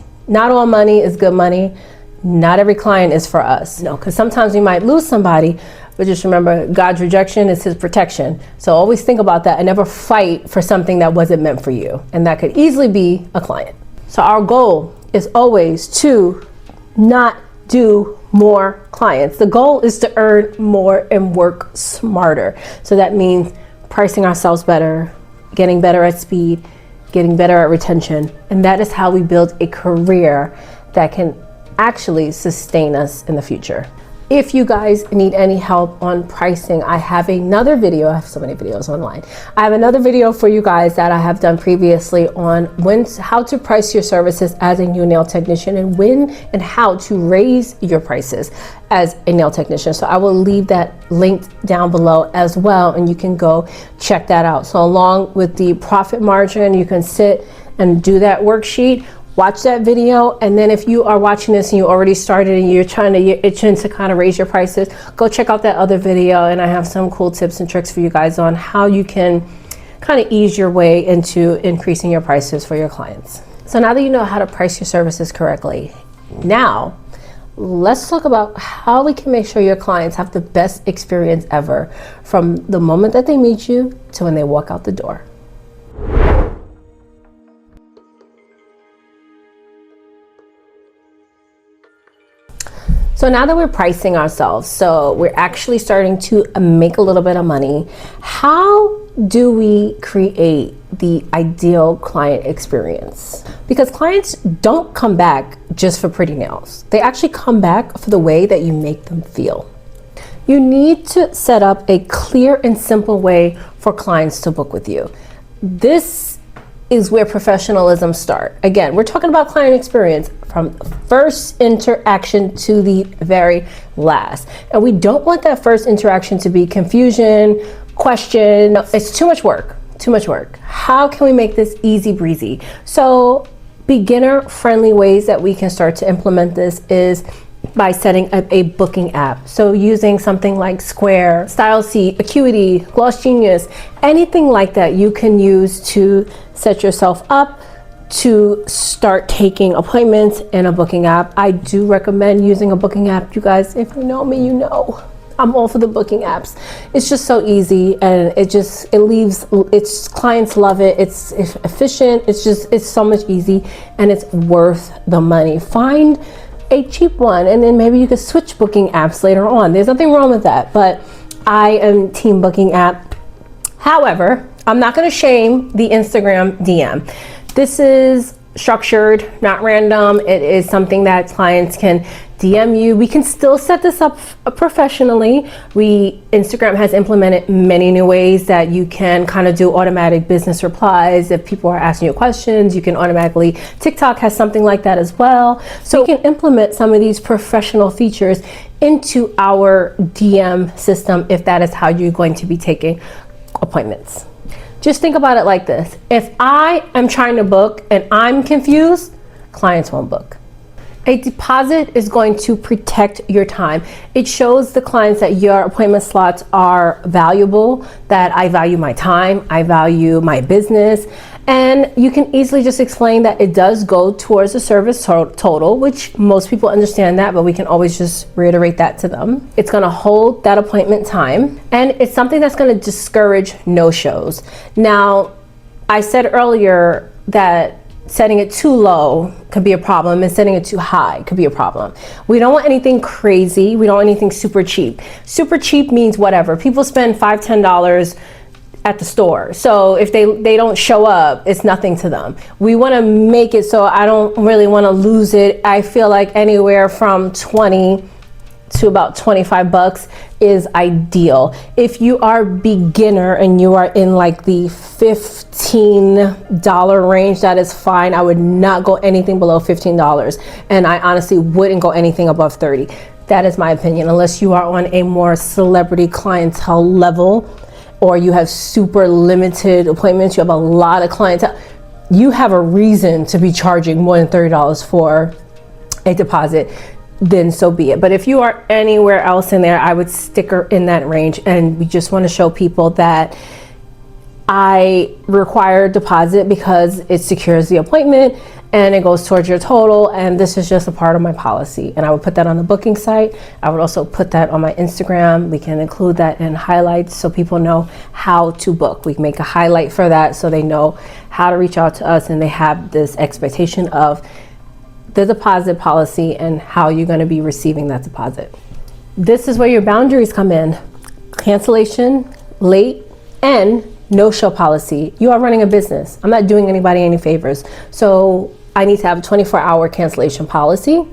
is good money. Not every client is for us. No, because sometimes we might lose somebody, but just remember, God's rejection is his protection. So always think about that and never fight for something that wasn't meant for you. And that could easily be a client. So our goal is always to not do more clients. The goal is to earn more and work smarter. So that means pricing ourselves better, getting better at speed, getting better at retention. And that is how we build a career that can actually sustain us in the future. If you guys need any help on pricing, I have another video. I have so many videos online. I have another video for you guys that I have done previously on how to price your services as a new nail technician and when and how to raise your prices as a nail technician. So I will leave that linked down below as well, and you can go check that out. So along with the profit margin, you can sit and do that worksheet. Watch that video, and then if you are watching this and you already started and you're itching to kind of raise your prices, go check out that other video, and I have some cool tips and tricks for you guys on how you can kind of ease your way into increasing your prices for your clients. So now that you know how to price your services correctly, now let's talk about how we can make sure your clients have the best experience ever from the moment that they meet you to when they walk out the door. So now that we're pricing ourselves, so we're actually starting to make a little bit of money, how do we create the ideal client experience? Because clients don't come back just for pretty nails. They actually come back for the way that you make them feel. You need to set up a clear and simple way for clients to book with you. This is where professionalism starts. Again, we're talking about client experience from first interaction to the very last. And we don't want that first interaction to be confusion, question. It's too much work, too much work. How can we make this easy breezy? So beginner friendly ways that we can start to implement this is by setting up a booking app. So using something like Square, StyleSeat, Acuity, Gloss Genius, anything like that you can use to set yourself up to start taking appointments in a booking app. I do recommend using a booking app. You guys, if you know me, you know I'm all for the booking apps. It's just so easy, and it's clients love it. It's efficient. It's so much easy, and it's worth the money. Find a cheap one, and then maybe you could switch booking apps later on. There's nothing wrong with that, but I am team booking app. However, I'm not going to shame the Instagram DM. This is structured, not random. It is something that clients can DM you. We can still set this up professionally. Instagram has implemented many new ways that you can kind of do automatic business replies. If people are asking you questions, you can automatically, TikTok has something like that as well. So we can implement some of these professional features into our DM system if that is how you're going to be taking appointments. Just think about it like this. If I am trying to book and I'm confused, clients won't book. A deposit is going to protect your time. It shows the clients that your appointment slots are valuable, that I value my time, I value my business, and you can easily just explain that it does go towards the service total, which most people understand that, but we can always just reiterate that to them. It's gonna hold that appointment time, and it's something that's gonna discourage no-shows. Now, I said earlier that setting it too low could be a problem, and setting it too high could be a problem. We don't want anything crazy. We don't want anything super cheap. Super cheap means whatever. People spend $5, $10 at the store. So if they don't show up, it's nothing to them. We want to make it so I don't really want to lose it. I feel like anywhere from $20 to about 25 bucks is ideal. If you are beginner and you are in like the $15 range, that is fine. I would not go anything below $15, and I honestly wouldn't go anything above 30. That is my opinion, unless you are on a more celebrity clientele level, or you have super limited appointments, you have a lot of clientele, you have a reason to be charging more than $30 for a deposit, then so be it. But if you are anywhere else in there, I would stick in that range. And we just want to show people that I require a deposit because it secures the appointment and it goes towards your total, and this is just a part of my policy. And I would put that on the booking site. I would also put that on my Instagram. We can include that in highlights so people know how to book. We can make a highlight for that so they know how to reach out to us, and they have this expectation of the deposit policy and how you're going to be receiving that deposit. This is where your boundaries come in: cancellation, late, and no-show policy. You are running a business. I'm not doing anybody any favors. So I need to have a 24-hour cancellation policy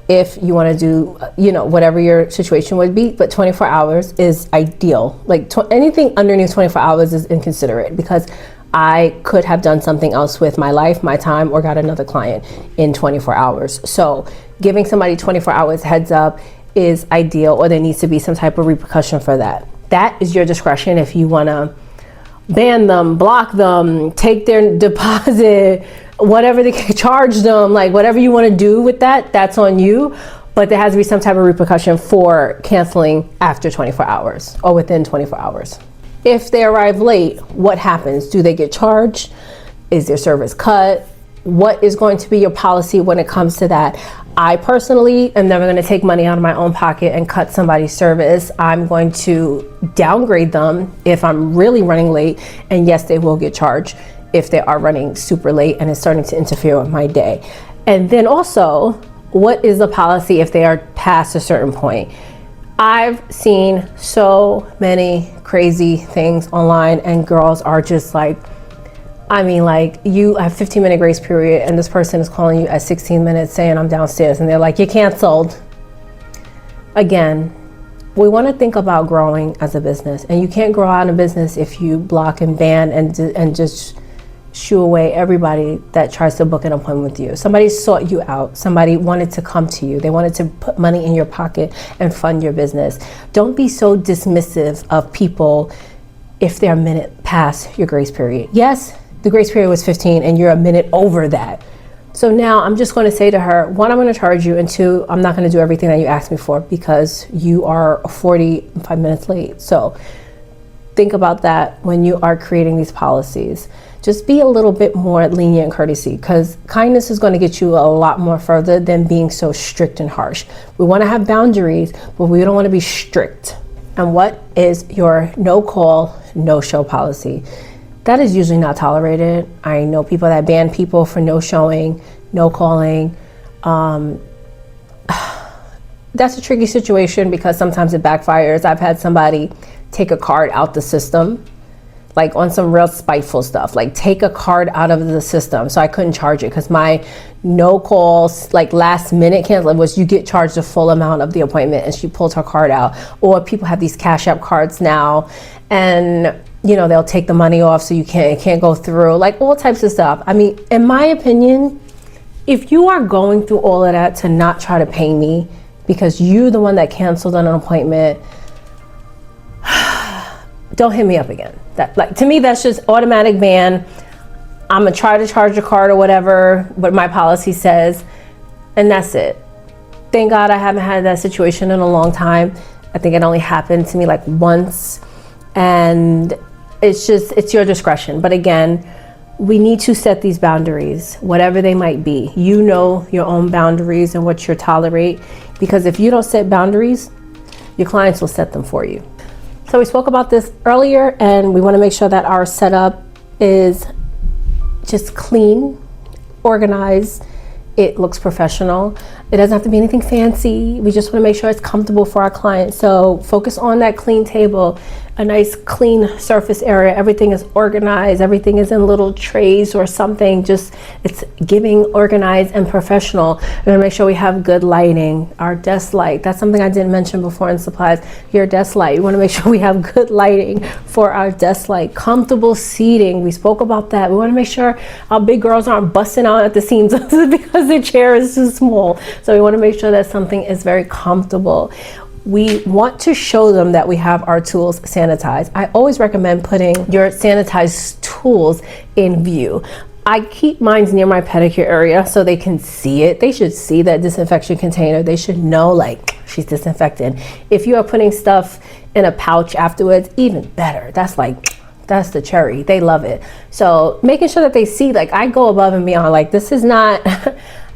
if you want to do, whatever your situation would be, but 24 hours is ideal. Like anything underneath 24 hours is inconsiderate, because I could have done something else with my life, my time, or got another client in 24 hours. So giving somebody 24 hours heads up is ideal, or there needs to be some type of repercussion for that. That is your discretion. If you want to ban them, block them, take their deposit, whatever they can, charge them, like whatever you want to do with that, that's on you. But there has to be some type of repercussion for canceling after 24 hours or within 24 hours. If they arrive late, what happens? Do they get charged? Is their service cut? What is going to be your policy when it comes to that? I personally am never going to take money out of my own pocket and cut somebody's service. I'm going to downgrade them if I'm really running late, and yes, they will get charged if they are running super late and it's starting to interfere with my day. And then also, what is the policy if they are past a certain point? I've seen so many crazy things online, and girls are just like, you have 15-minute grace period and this person is calling you at 16 minutes saying I'm downstairs, and they're like, you're canceled. Again, we want to think about growing as a business, and you can't grow out a business if you block and ban and just shoo away everybody that tries to book an appointment with you. Somebody sought you out. Somebody wanted to come to you. They wanted to put money in your pocket and fund your business. Don't be so dismissive of people if they're a minute past your grace period. Yes, the grace period was 15 and you're a minute over that. So now I'm just going to say to her, one, I'm going to charge you, and two, I'm not going to do everything that you asked me for because you are 45 minutes late. So think about that when you are creating these policies. Just be a little bit more lenient and courtesy, because kindness is going to get you a lot more further than being so strict and harsh. We want to have boundaries, but we don't want to be strict. And what is your no call, no show policy? That is usually not tolerated. I know people that ban people for no showing, no calling. That's a tricky situation because sometimes it backfires. I've had somebody take a card out the system, like on some real spiteful stuff, like take a card out of the system. So I couldn't charge it because my no calls, like last minute cancel, was you get charged the full amount of the appointment, and she pulled her card out. Or people have these Cash App cards now, and they'll take the money off so you can't go through, like all types of stuff. I mean, in my opinion, if you are going through all of that to not try to pay me because you're the one that canceled on an appointment, don't hit me up again. That, like, to me, that's just automatic ban. I'm gonna try to charge a card or whatever, what my policy says, and that's it. Thank God I haven't had that situation in a long time. I think it only happened to me like once, and it's your discretion. But again, we need to set these boundaries, whatever they might be. You know your own boundaries and what you tolerate, because if you don't set boundaries, your clients will set them for you. So we spoke about this earlier, and we want to make sure that our setup is just clean, organized. It looks professional. It doesn't have to be anything fancy. We just want to make sure it's comfortable for our clients. So focus on that clean table. a nice clean surface area. Everything is organized. Everything is in little trays or something. Just, it's giving organized and professional. We're gonna make sure we have good lighting. Our desk light, that's something I didn't mention before in supplies. Your desk light, we wanna make sure we have good lighting for our desk light. Comfortable seating, we spoke about that. We wanna make sure our big girls aren't busting out at the seams because the chair is too small. So we wanna make sure that something is very comfortable. We want to show them that we have our tools sanitized. I always recommend putting your sanitized tools in view. I keep mine near my pedicure area so they can see it. They should see that disinfection container. They should know, like, she's disinfected. If you are putting stuff in a pouch afterwards, even better. That's the cherry. They love it. So making sure that they see, like, I go above and beyond. Like, this is not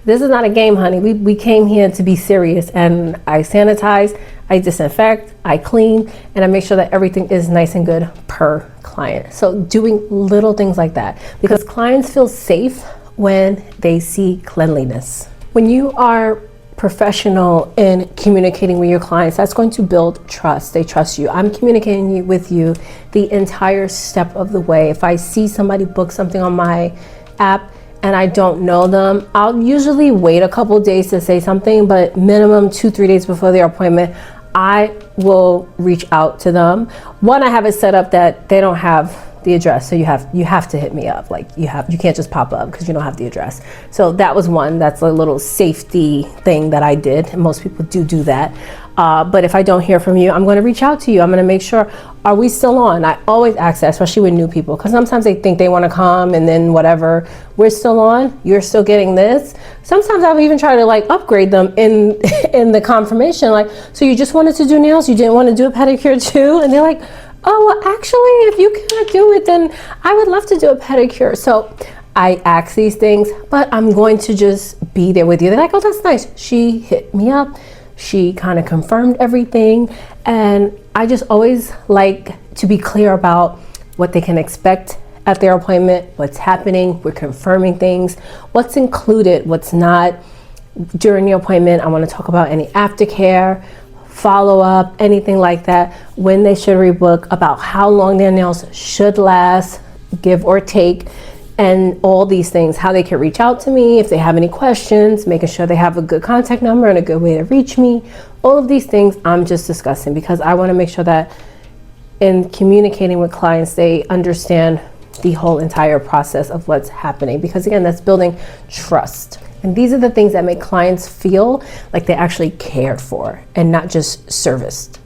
this is not a game, honey. We came here to be serious, and I sanitize, I disinfect, I clean, and I make sure that everything is nice and good per client. So doing little things like that, because clients feel safe when they see cleanliness. When you are professional in communicating with your clients, that's going to build trust. They trust you. I'm communicating with you the entire step of the way. If I see somebody book something on my app and I don't know them, I'll usually wait a couple days to say something, but minimum 2-3 days before their appointment, I will reach out to them. One, I have it set up that they don't have the address, so you have to hit me up. Like, you can't just pop up because you don't have the address. So that was one. That's a little safety thing that I did, and most people do that. But if I don't hear from you, I'm going to reach out to you. I'm going to make sure, are we still on? I always ask that, especially with new people, because sometimes they think they want to come and then whatever. We're still on. You're still getting this. Sometimes I've even tried to, like, upgrade them in in the confirmation. Like, so you just wanted to do nails? You didn't want to do a pedicure too? And they're like, oh, well, actually, if you cannot do it, then I would love to do a pedicure. So I ask these things, but I'm going to just be there with you. They're like, oh, that's nice. She hit me up. She kind of confirmed everything. And I just always like to be clear about what they can expect at their appointment, what's happening. We're confirming things, what's included, what's not. During the appointment, I want to talk about any aftercare, follow up, anything like that, when they should rebook, about how long their nails should last, give or take, and all these things, how they can reach out to me if they have any questions, making sure they have a good contact number and a good way to reach me. All of these things I'm just discussing because I want to make sure that in communicating with clients, they understand the whole entire process of what's happening, because again, that's building trust. And these are the things that make clients feel like they're actually cared for and not just serviced.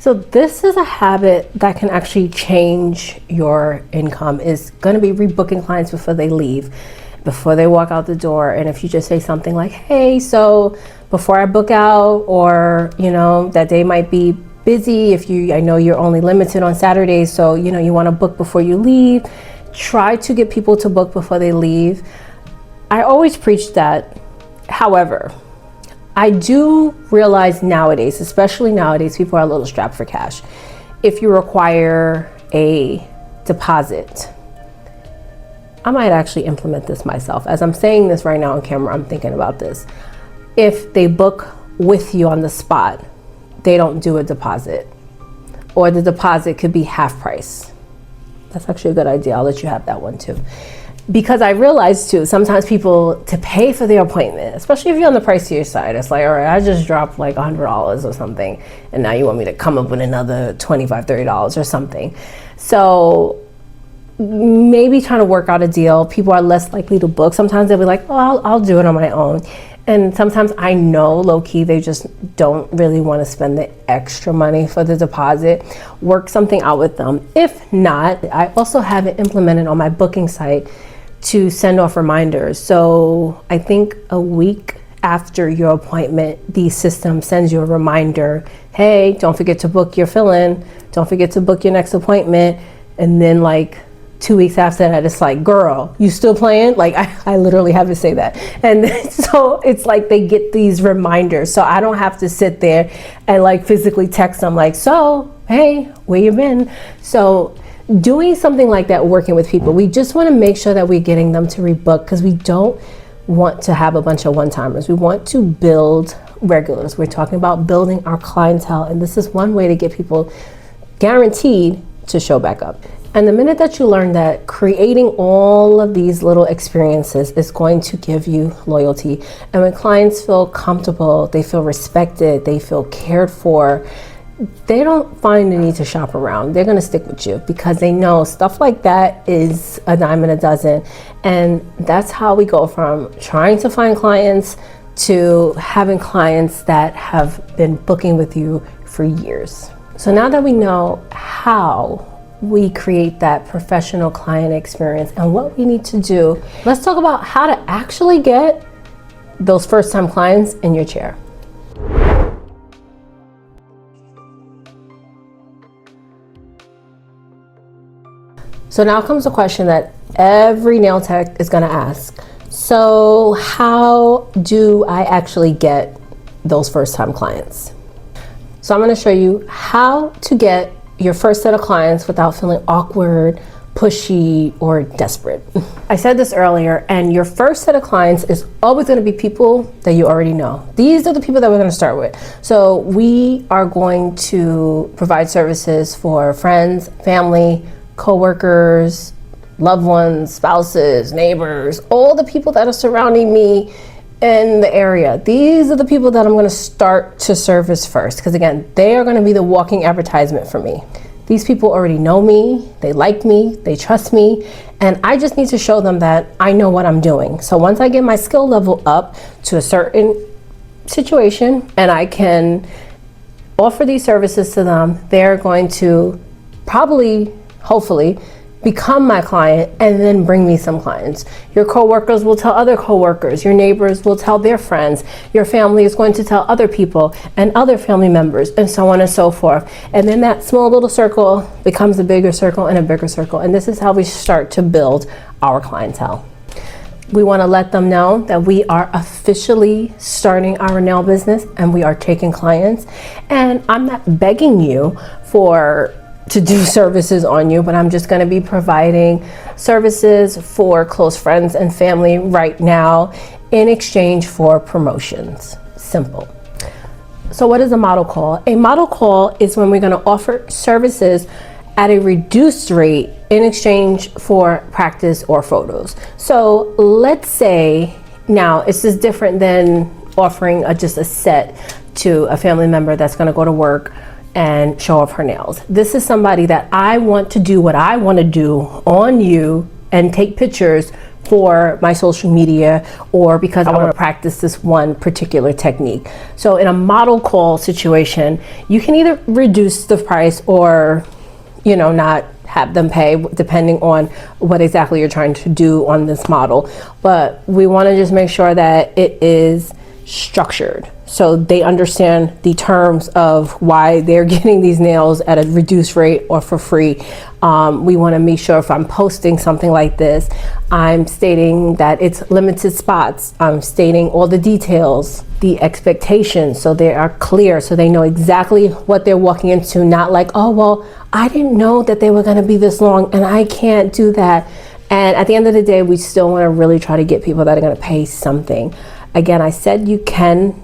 So this is a habit that can actually change your income, is going to be rebooking clients before they leave, before they walk out the door. And if you just say something like, hey, so before I book out, or, you know, that day might be busy. I know you're only limited on Saturdays, so, you know, you want to book before you leave. Try to get people to book before they leave. I always preach that. However, I do realize nowadays, especially nowadays, people are a little strapped for cash. If you require a deposit, I might actually implement this myself. As I'm saying this right now on camera, I'm thinking about this. If they book with you on the spot, they don't do a deposit, or the deposit could be half price. That's actually a good idea. I'll let you have that one too. Because I realized too, sometimes people, to pay for their appointment, especially if you're on the pricier side, it's like, all right, I just dropped like $100 or something, and now you want me to come up with another $25, $30 or something. So maybe trying to work out a deal. People are less likely to book. Sometimes they'll be like, oh, I'll do it on my own. And sometimes I know low-key they just don't really want to spend the extra money for the deposit. Work something out with them. If not, I also have it implemented on my booking site to send off reminders. So I think a week after your appointment, the system sends you a reminder. Hey, don't forget to book your fill-in. Don't forget to book your next appointment. And then like 2 weeks after that, it's like, girl, you still playing? Like I literally have to say that. And so it's like they get these reminders. So I don't have to sit there and like physically text them like, so, hey, where you been? So doing something like that, working with people, we just want to make sure that we're getting them to rebook, because we don't want to have a bunch of one-timers. We want to build regulars. We're talking about building our clientele, and this is one way to get guaranteed to show back up. And the minute that you learn that creating all of these little experiences is going to give you loyalty, and when clients feel comfortable, they feel respected, they feel cared for, they don't find the need to shop around. They're going to stick with you because they know stuff like that is a dime a dozen. And that's how we go from trying to find clients to having clients that have been booking with you for years. So now that we know how we create that professional client experience and what we need to do, let's talk about how to actually get those first-time clients in your chair. So now comes a question that every nail tech is going to ask. So how do I actually get those first-time clients? So I'm going to show you how to get your first set of clients without feeling awkward, pushy, or desperate. I said this earlier, and your first set of clients is always going to be people that you already know. These are the people that we're going to start with. So we are going to provide services for friends, family, co-workers, loved ones, spouses, neighbors, all the people that are surrounding me in the area. These are the people that I'm going to start to service first, because again, they are going to be the walking advertisement for me. These people already know me, they like me, they trust me, and I just need to show them that I know what I'm doing. So once I get my skill level up to a certain situation and I can offer these services to them, they're going to probably, hopefully, become my client and then bring me some clients. Your coworkers will tell other coworkers, your neighbors will tell their friends, your family is going to tell other people and other family members, and so on and so forth. And then that small little circle becomes a bigger circle and a bigger circle. And this is how we start to build our clientele. We want to let them know that we are officially starting our nail business and we are taking clients. And I'm not begging you to do services on you, but I'm just going to be providing services for close friends and family right now in exchange for promotions. Simple. So what is a model call? A model call is when we're going to offer services at a reduced rate in exchange for practice or photos. So let's say, now this is different than offering just a set to a family member that's going to go to work and show off her nails. This is somebody that I want to do what I want to do on you and take pictures for my social media, or because I want to practice this one particular technique. So in a model call situation, you can either reduce the price or, not have them pay, depending on what exactly you're trying to do on this model. But we want to just make sure that it is structured so they understand the terms of why they're getting these nails at a reduced rate or for free. We want to make sure if I'm posting something like this, I'm stating that it's limited spots. I'm stating all the details, the expectations, so they are clear, so they know exactly what they're walking into, not like, oh, well, I didn't know that they were going to be this long and I can't do that. And at the end of the day, we still want to really try to get people that are going to pay something. Again, I said you can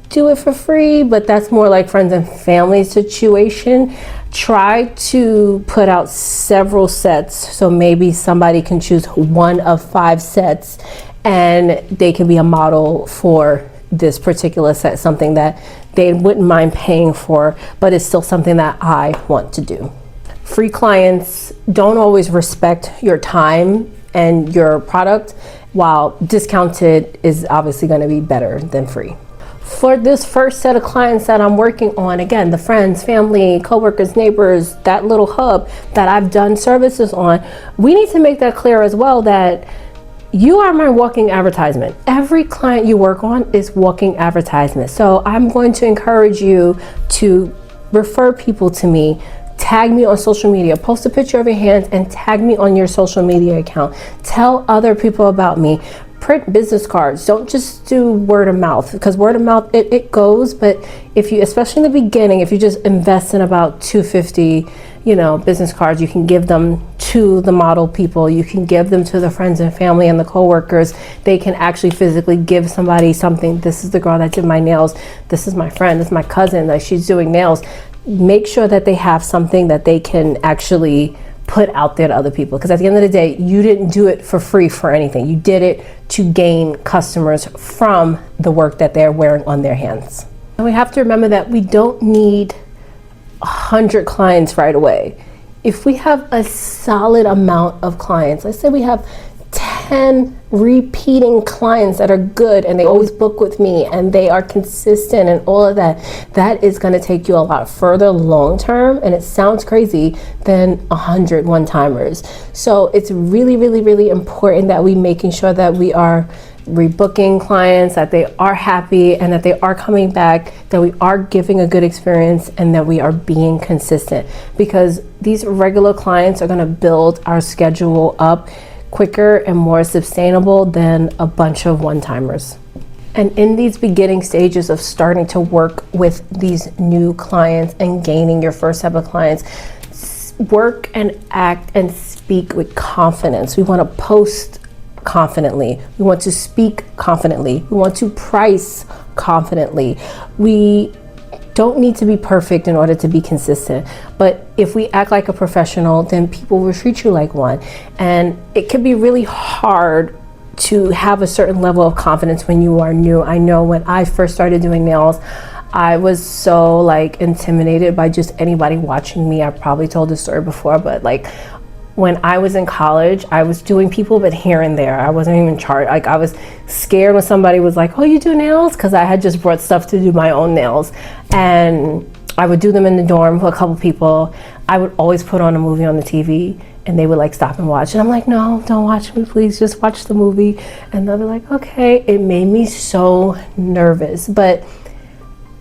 do it for free, but that's more like friends and family situation. Try to put out several sets, so maybe somebody can choose one of 5 sets and they can be a model for this particular set, something that they wouldn't mind paying for, but it's still something that I want to do. Free clients don't always respect your time and your product, while discounted is obviously going to be better than free. For this first set of clients that I'm working on, again, the friends, family, coworkers, neighbors, that little hub that I've done services on, we need to make that clear as well that you are my walking advertisement. Every client you work on is walking advertisement. So I'm going to encourage you to refer people to me. Tag me on social media, post a picture of your hands and tag me on your social media account. Tell other people about me. Print business cards. Don't just do word of mouth, because word of mouth, it goes, but if you, especially in the beginning, if you just invest in about 250, business cards, you can give them to the model people, you can give them to the friends and family and the coworkers. They can actually physically give somebody something. This is the girl that did my nails. This is my friend, this is my cousin, that she's doing nails. make sure that they have something that they can actually put out there to other people. Because at the end of the day, you didn't do it for free for anything. You did it to gain customers from the work that they're wearing on their hands. And we have to remember that we don't need 100 clients right away. If we have a solid amount of clients, let's say we have 10 repeating clients that are good and they always book with me and they are consistent and all of that, that is going to take you a lot further long term, and it sounds crazy, than 100 one-timers. So it's really, really, really important that we making sure that we are rebooking clients, that they are happy and that they are coming back, that we are giving a good experience, and that we are being consistent, because these regular clients are going to build our schedule up quicker and more sustainable than a bunch of one-timers. And in these beginning stages of starting to work with these new clients and gaining your first set of clients, work and act and speak with confidence. We want to post confidently. We want to speak confidently. We want to price confidently. We don't need to be perfect in order to be consistent, but if we act like a professional, then people will treat you like one. And it can be really hard to have a certain level of confidence when you are new. I know when I first started doing nails, I was so intimidated by just anybody watching me. I probably told this story before, but when I was in college, I was doing people, but here and there. I wasn't even charged. I was scared when somebody was like, "Oh, you do nails?" Because I had just brought stuff to do my own nails. And I would do them in the dorm with a couple people. I would always put on a movie on the TV and they would stop and watch. And I'm like, "No, don't watch me, please. Just watch the movie." And they'll be like, "Okay." It made me so nervous. But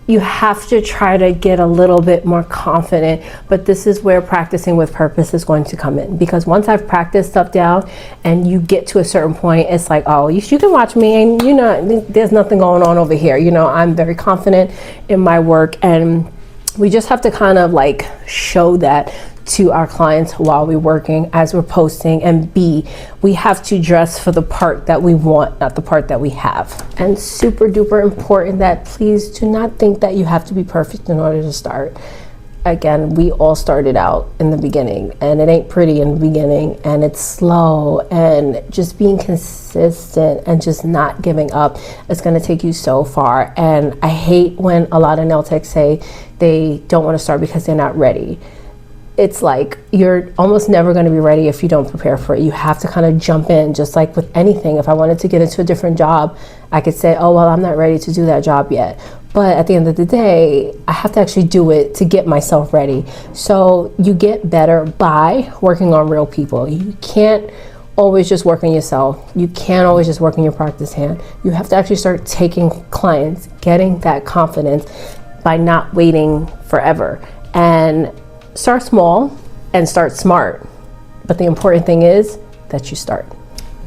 you have to try to get a little bit more confident, but this is where practicing with purpose is going to come in. Because once I've practiced stuff down and you get to a certain point, it's like, oh, you can watch me and there's nothing going on over here. I'm very confident in my work, and we just have to kind of show that to our clients while we're working, as we're posting. And B, we have to dress for the part that we want, not the part that we have. And super duper important that please do not think that you have to be perfect in order to start. Again, we all started out in the beginning, and it ain't pretty in the beginning, and it's slow, and just being consistent and just not giving up is going to take you so far. And I hate when a lot of nail techs say they don't want to start because they're not ready. It's you're almost never going to be ready if you don't prepare for it. You have to kind of jump in, just like with anything. If I wanted to get into a different job, I could say, "Oh, well, I'm not ready to do that job yet." But at the end of the day, I have to actually do it to get myself ready. So you get better by working on real people. You can't always just work on yourself. You can't always just work on your practice hand. You have to actually start taking clients, getting that confidence by not waiting forever. And start small and start smart. But the important thing is that you start.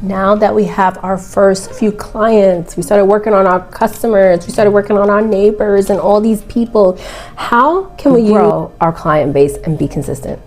Now that we have our first few clients, we started working on our customers, we started working on our neighbors and all these people, how can we grow our client base and be consistent?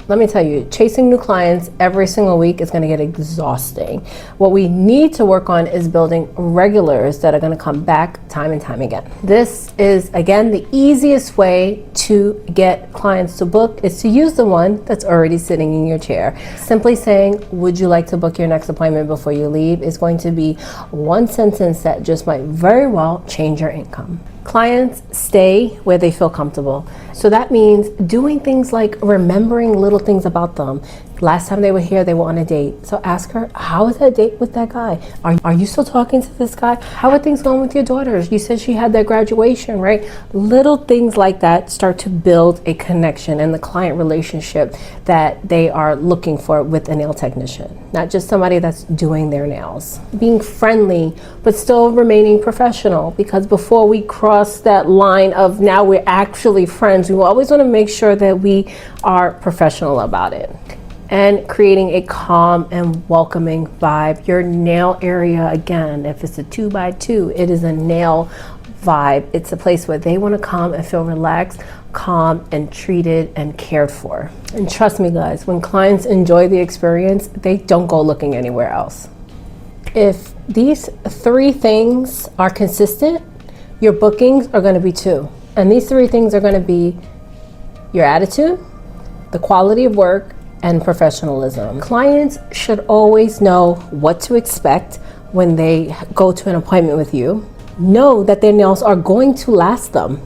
Let me tell you, chasing new clients every single week is going to get exhausting. What we need to work on is building regulars that are going to come back time and time again. This is, again, the easiest way to get clients to book is to use the one that's already sitting in your chair. Simply saying, "Would you like to book your next appointment before you leave?" is going to be one sentence that just might very well change your income. Clients stay where they feel comfortable. So that means doing things like remembering little things about them. Last time they were here, they were on a date. So ask her, how was that date with that guy? Are you still talking to this guy? How are things going with your daughters? You said she had that graduation, right? Little things like that start to build a connection and the client relationship that they are looking for with a nail technician, not just somebody that's doing their nails. Being friendly, but still remaining professional, because before we cross that line of now we're actually friends, we always want to make sure that we are professional about it. And creating a calm and welcoming vibe. Your nail area, again, if it's a 2x2, it is a nail vibe. It's a place where they want to come and feel relaxed, calm, and treated and cared for. And trust me, guys, when clients enjoy the experience, they don't go looking anywhere else. If these three things are consistent, your bookings are going to be too. And these three things are going to be your attitude, the quality of work, and professionalism. Clients should always know what to expect when they go to an appointment with you. Know that their nails are going to last them.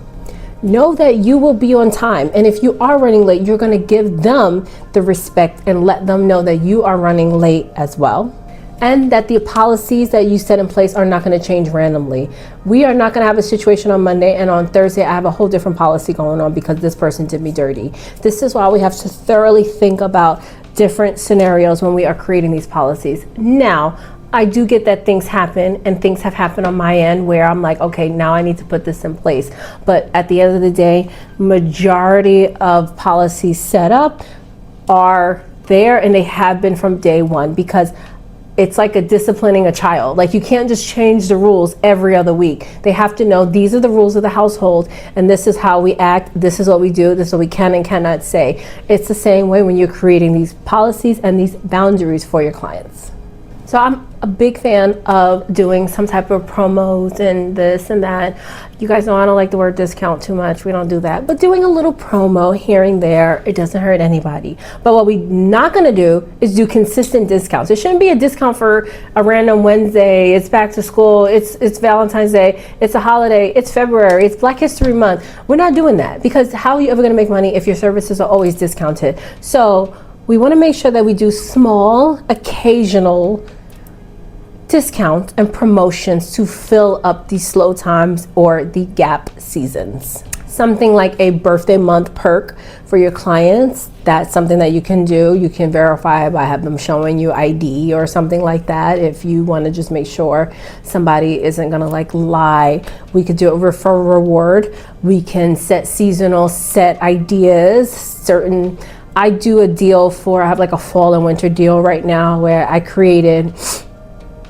Know that you will be on time. And if you are running late, you're going to give them the respect and let them know that you are running late as well. And that the policies that you set in place are not going to change randomly. We are not going to have a situation on Monday and on Thursday I have a whole different policy going on because this person did me dirty. This is why we have to thoroughly think about different scenarios when we are creating these policies. Now, I do get that things happen, and things have happened on my end where I'm like, okay, now I need to put this in place. But at the end of the day, majority of policies set up are there, and they have been from day one, because it's like disciplining a child. Like, you can't just change the rules every other week. They have to know these are the rules of the household, and this is how we act, this is what we do, this is what we can and cannot say. It's the same way when you're creating these policies and these boundaries for your clients. So I'm a big fan of doing some type of promos and this and that. You guys know I don't like the word discount too much. We don't do that. But doing a little promo here and there, it doesn't hurt anybody. But what we're not going to do is do consistent discounts. It shouldn't be a discount for a random Wednesday. It's back to school. It's Valentine's Day. It's a holiday. It's February. It's Black History Month. We're not doing that, because how are you ever going to make money if your services are always discounted? So we want to make sure that we do small, occasional discounts and promotions to fill up the slow times or the gap seasons. Something like a birthday month perk for your clients, that's something that you can do. You can verify by having them showing you ID or something like that. If you want to just make sure somebody isn't going to like lie, we could do a referral reward. We can set seasonal set ideas. I do a deal I have like a fall and winter deal right now where I created,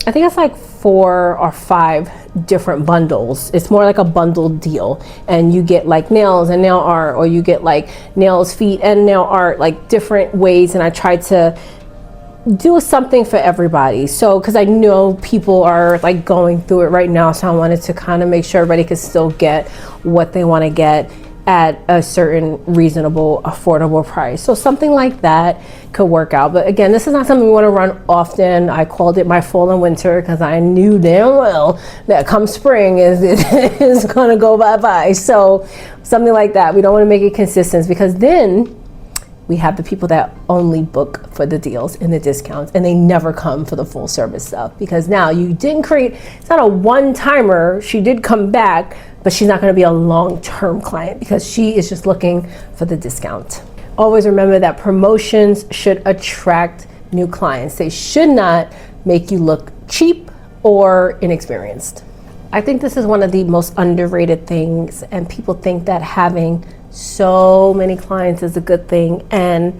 I think it's like 4 or 5 different bundles. It's more like a bundled deal, and you get like nails and nail art, or you get like nails, feet, and nail art, like different ways. And I try to do something for everybody. So, because I know people are like going through it right now, so I wanted to kind of make sure everybody could still get what they want to get at a certain reasonable, affordable price. So something like that could work out. But again, this is not something we want to run often. I called it my fall and winter because I knew damn well that come spring is going to go bye-bye. So something like that. We don't want to make it consistent, because then we have the people that only book for the deals and the discounts, and they never come for the full service stuff, because now you didn't create, it's not a one-timer. She did come back, but she's not going to be a long-term client because she is just looking for the discount. Always remember that promotions should attract new clients. They should not make you look cheap or inexperienced. I think this is one of the most underrated things, and people think that having so many clients is a good thing. And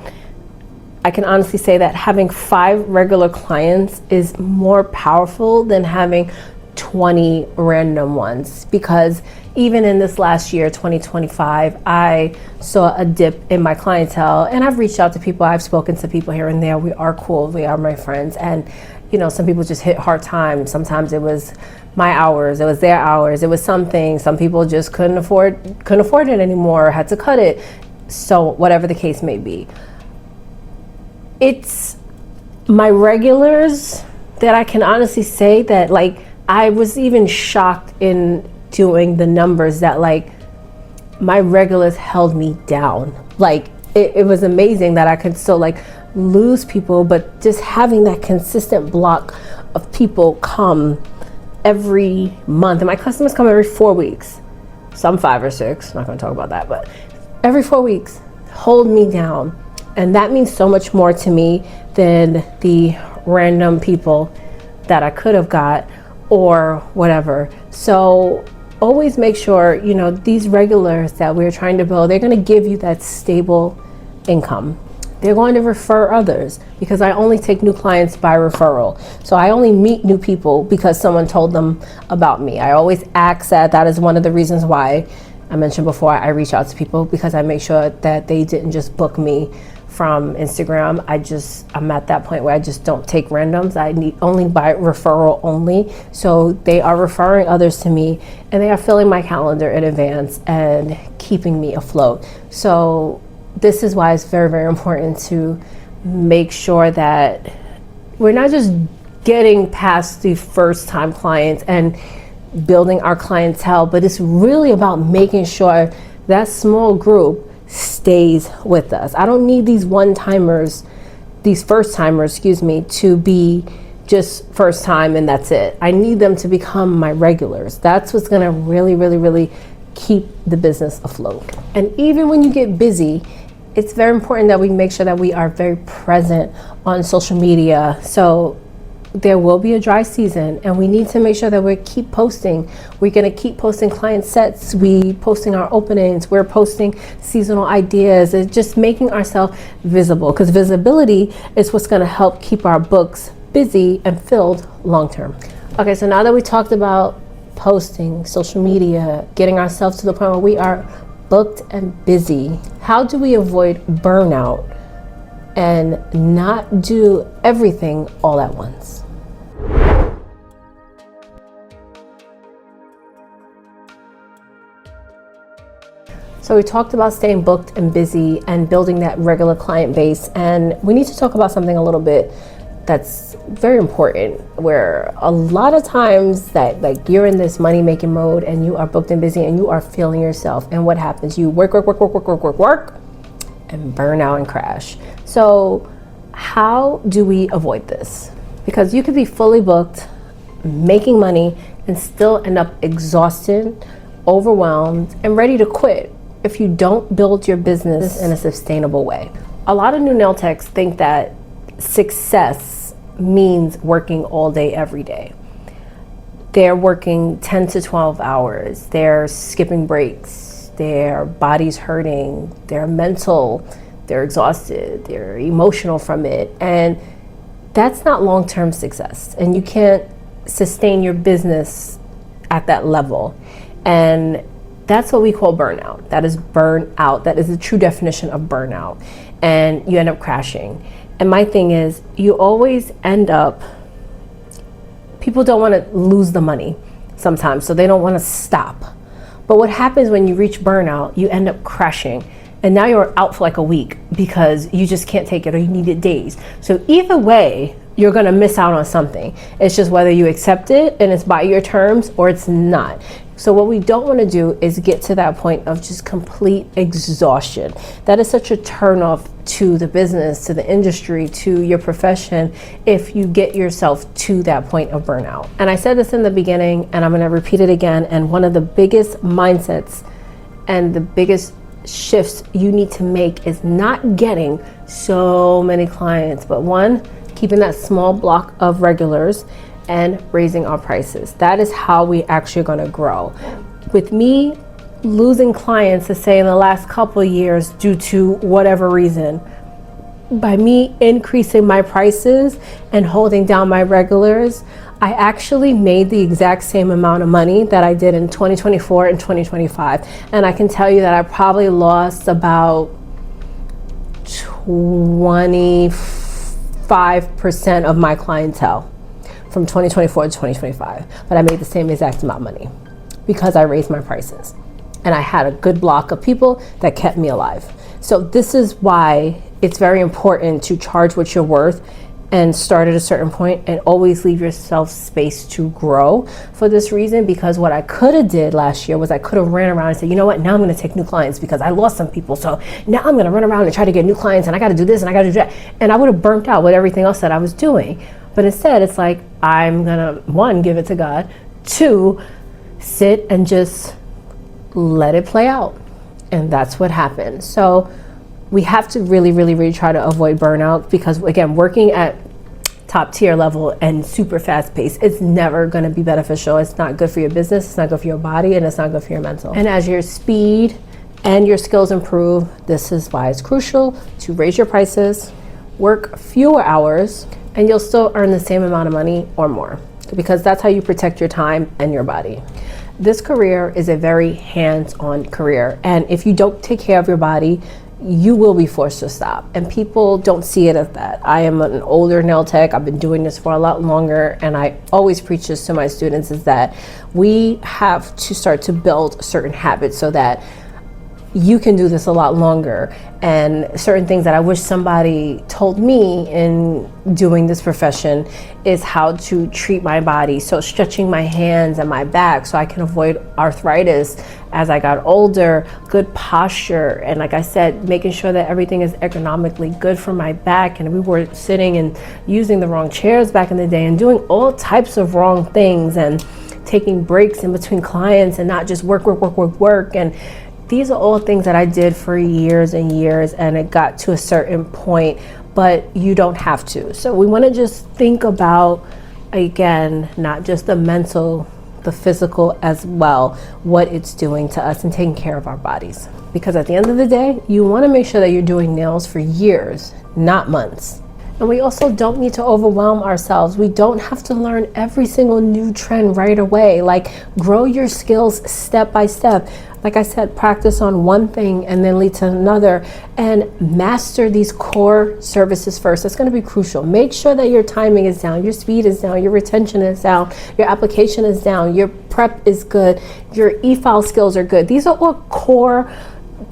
I can honestly say that having 5 regular clients is more powerful than having 20 random ones, because even in this last year, 2025, I saw a dip in my clientele, and I've reached out to people, I've spoken to people here and there. We are cool, we are my friends, and you know, some people just hit hard times. Sometimes it was my hours, it was their hours, it was something. Some people just couldn't afford it anymore, had to cut it. So whatever the case may be, it's my regulars that I can honestly say that, like, I was even shocked in doing the numbers that like my regulars held me down. Like it was amazing that I could still like lose people, but just having that consistent block of people come every month. And my customers come every 4 weeks, some 5 or 6, not gonna talk about that, but every 4 weeks hold me down. And that means so much more to me than the random people that I could have got or whatever. So always make sure, you know, these regulars that we're trying to build, they're going to give you that stable income. They're going to refer others, because I only take new clients by referral. So I only meet new people because someone told them about me. I always ask that. That is one of the reasons why I mentioned before I reach out to people, because I make sure that they didn't just book me from Instagram. I'm at that point where I just don't take randoms. I need only by referral only. So they are referring others to me, and they are filling my calendar in advance and keeping me afloat. So this is why it's very, very important to make sure that we're not just getting past the first time clients and building our clientele, but it's really about making sure that small group stays with us. I don't need these these first timers, to be just first time and that's it. I need them to become my regulars. That's what's gonna really, really, really keep the business afloat. And even when you get busy, it's very important that we make sure that we are very present on social media. So there will be a dry season, and we need to make sure that we keep posting. We're going to keep posting client sets, we posting our openings, we're posting seasonal ideas, and just making ourselves visible, because visibility is what's going to help keep our books busy and filled long term. Okay, so now that we talked about posting, social media, getting ourselves to the point where we are booked and busy, how do we avoid burnout and not do everything all at once? So we talked about staying booked and busy and building that regular client base, and we need to talk about something a little bit that's very important, where a lot of times that like you're in this money making mode and you are booked and busy and you are feeling yourself, and what happens? You work and burn out and crash. So how do we avoid this? Because you could be fully booked, making money, and still end up exhausted, overwhelmed, and ready to quit if you don't build your business in a sustainable way. A lot of new nail techs think that success means working all day, every day. They're working 10 to 12 hours. They're skipping breaks. Their body's hurting. They're mental. They're exhausted. They're emotional from it. And that's not long-term success. And you can't sustain your business at that level. And that's what we call burnout. That is burnout. That is the true definition of burnout. And you end up crashing. And my thing is, you always end up, people don't want to lose the money sometimes, so they don't want to stop. But what happens when you reach burnout, you end up crashing. And now you're out for like a week because you just can't take it, or you need it days. So either way, you're gonna miss out on something. It's just whether you accept it and it's by your terms or it's not. So what we don't want to do is get to that point of just complete exhaustion. That is such a turnoff to the business, to the industry, to your profession, if you get yourself to that point of burnout. And I said this in the beginning, and I'm going to repeat it again. And one of the biggest mindsets and the biggest shifts you need to make is not getting so many clients, but one, keeping that small block of regulars and raising our prices. That is how we actually are gonna grow. With me losing clients, to say in the last couple of years due to whatever reason, by me increasing my prices and holding down my regulars, I actually made the exact same amount of money that I did in 2024 and 2025. And I can tell you that I probably lost about 25% of my clientele from 2024 to 2025, but I made the same exact amount of money because I raised my prices and I had a good block of people that kept me alive. So this is why it's very important to charge what you're worth and start at a certain point and always leave yourself space to grow for this reason. Because what I could have did last year was I could have ran around and said, you know what, now I'm gonna take new clients because I lost some people. So now I'm gonna run around and try to get new clients, and I gotta do this and I gotta do that. And I would have burnt out with everything else that I was doing. But instead, it's like, I'm gonna, one, give it to God, two, sit and just let it play out. And that's what happened. So we have to really, really, really try to avoid burnout, because again, working at top tier level and super fast pace, it's never gonna be beneficial. It's not good for your business, it's not good for your body, and it's not good for your mental. And as your speed and your skills improve, this is why it's crucial to raise your prices, work fewer hours, and you'll still earn the same amount of money or more, because that's how you protect your time and your body. This career is a very hands-on career, and if you don't take care of your body, you will be forced to stop. And people don't see it as that. I am an older nail tech. I've been doing this for a lot longer. And I always preach this to my students, is that we have to start to build certain habits so that you can do this a lot longer. And certain things that I wish somebody told me in doing this profession is how to treat my body. So stretching my hands and my back so I can avoid arthritis as I got older, good posture, and like I said, making sure that everything is ergonomically good for my back. And we were sitting and using the wrong chairs back in the day and doing all types of wrong things and taking breaks in between clients and not just work. And these are all things that I did for years and years, and it got to a certain point, but you don't have to. So we want to just think about, again, not just the mental, the physical as well, what it's doing to us and taking care of our bodies. Because at the end of the day, you want to make sure that you're doing nails for years, not months. And we also don't need to overwhelm ourselves. We don't have to learn every single new trend right away. Like, grow your skills step by step. Like I said, practice on one thing and then lead to another, and master these core services first. That's going to be crucial. Make sure that your timing is down, your speed is down, your retention is down, your application is down, your prep is good, your e-file skills are good. These are all core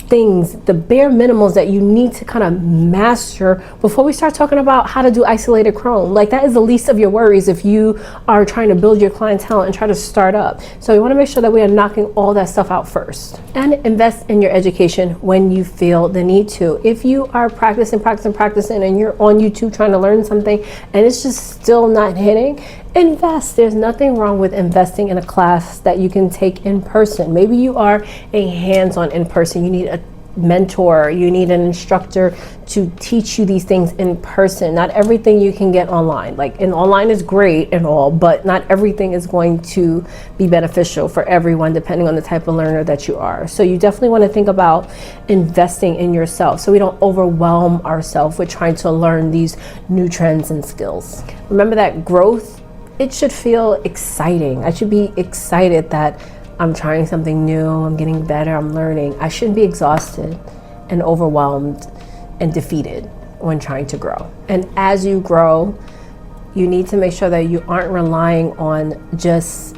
things, the bare minimums that you need to kind of master before we start talking about how to do isolated Chrome. Like, that is the least of your worries if you are trying to build your clientele and try to start up. So we want to make sure that we are knocking all that stuff out first, and invest in your education when you feel the need to. If you are practicing and you're on YouTube trying to learn something and it's just still not hitting, invest. There's nothing wrong with investing in a class that you can take in person. Maybe you are a hands-on in person. You need a mentor, you need an instructor to teach you these things in person. Not everything you can get online. Like, and online is great and all, but not everything is going to be beneficial for everyone depending on the type of learner that you are. So you definitely want to think about investing in yourself so we don't overwhelm ourselves with trying to learn these new trends and skills. Remember that growth, it should feel exciting. I should be excited that I'm trying something new, I'm getting better, I'm learning. I shouldn't be exhausted and overwhelmed and defeated when trying to grow. And as you grow, you need to make sure that you aren't relying on just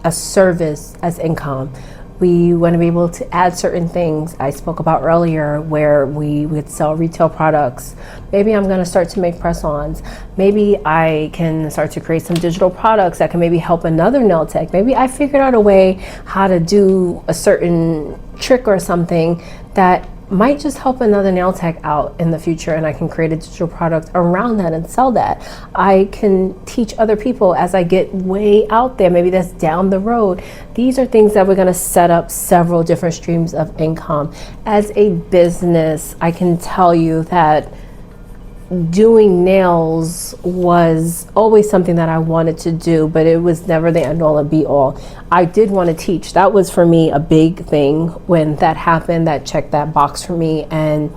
a service as income. We want to be able to add certain things I spoke about earlier, where we would sell retail products. Maybe I'm going to start to make press-ons. Maybe I can start to create some digital products that can maybe help another nail tech. Maybe I figured out a way how to do a certain trick or something that might just help another nail tech out in the future, and I can create a digital product around that and sell that. I can teach other people as I get way out there. Maybe that's down the road. These are things that we're going to set up several different streams of income. As a business, I can tell you that doing nails was always something that I wanted to do, but it was never the end all and be all. I did want to teach. That was for me a big thing. When that happened, that checked that box for me, and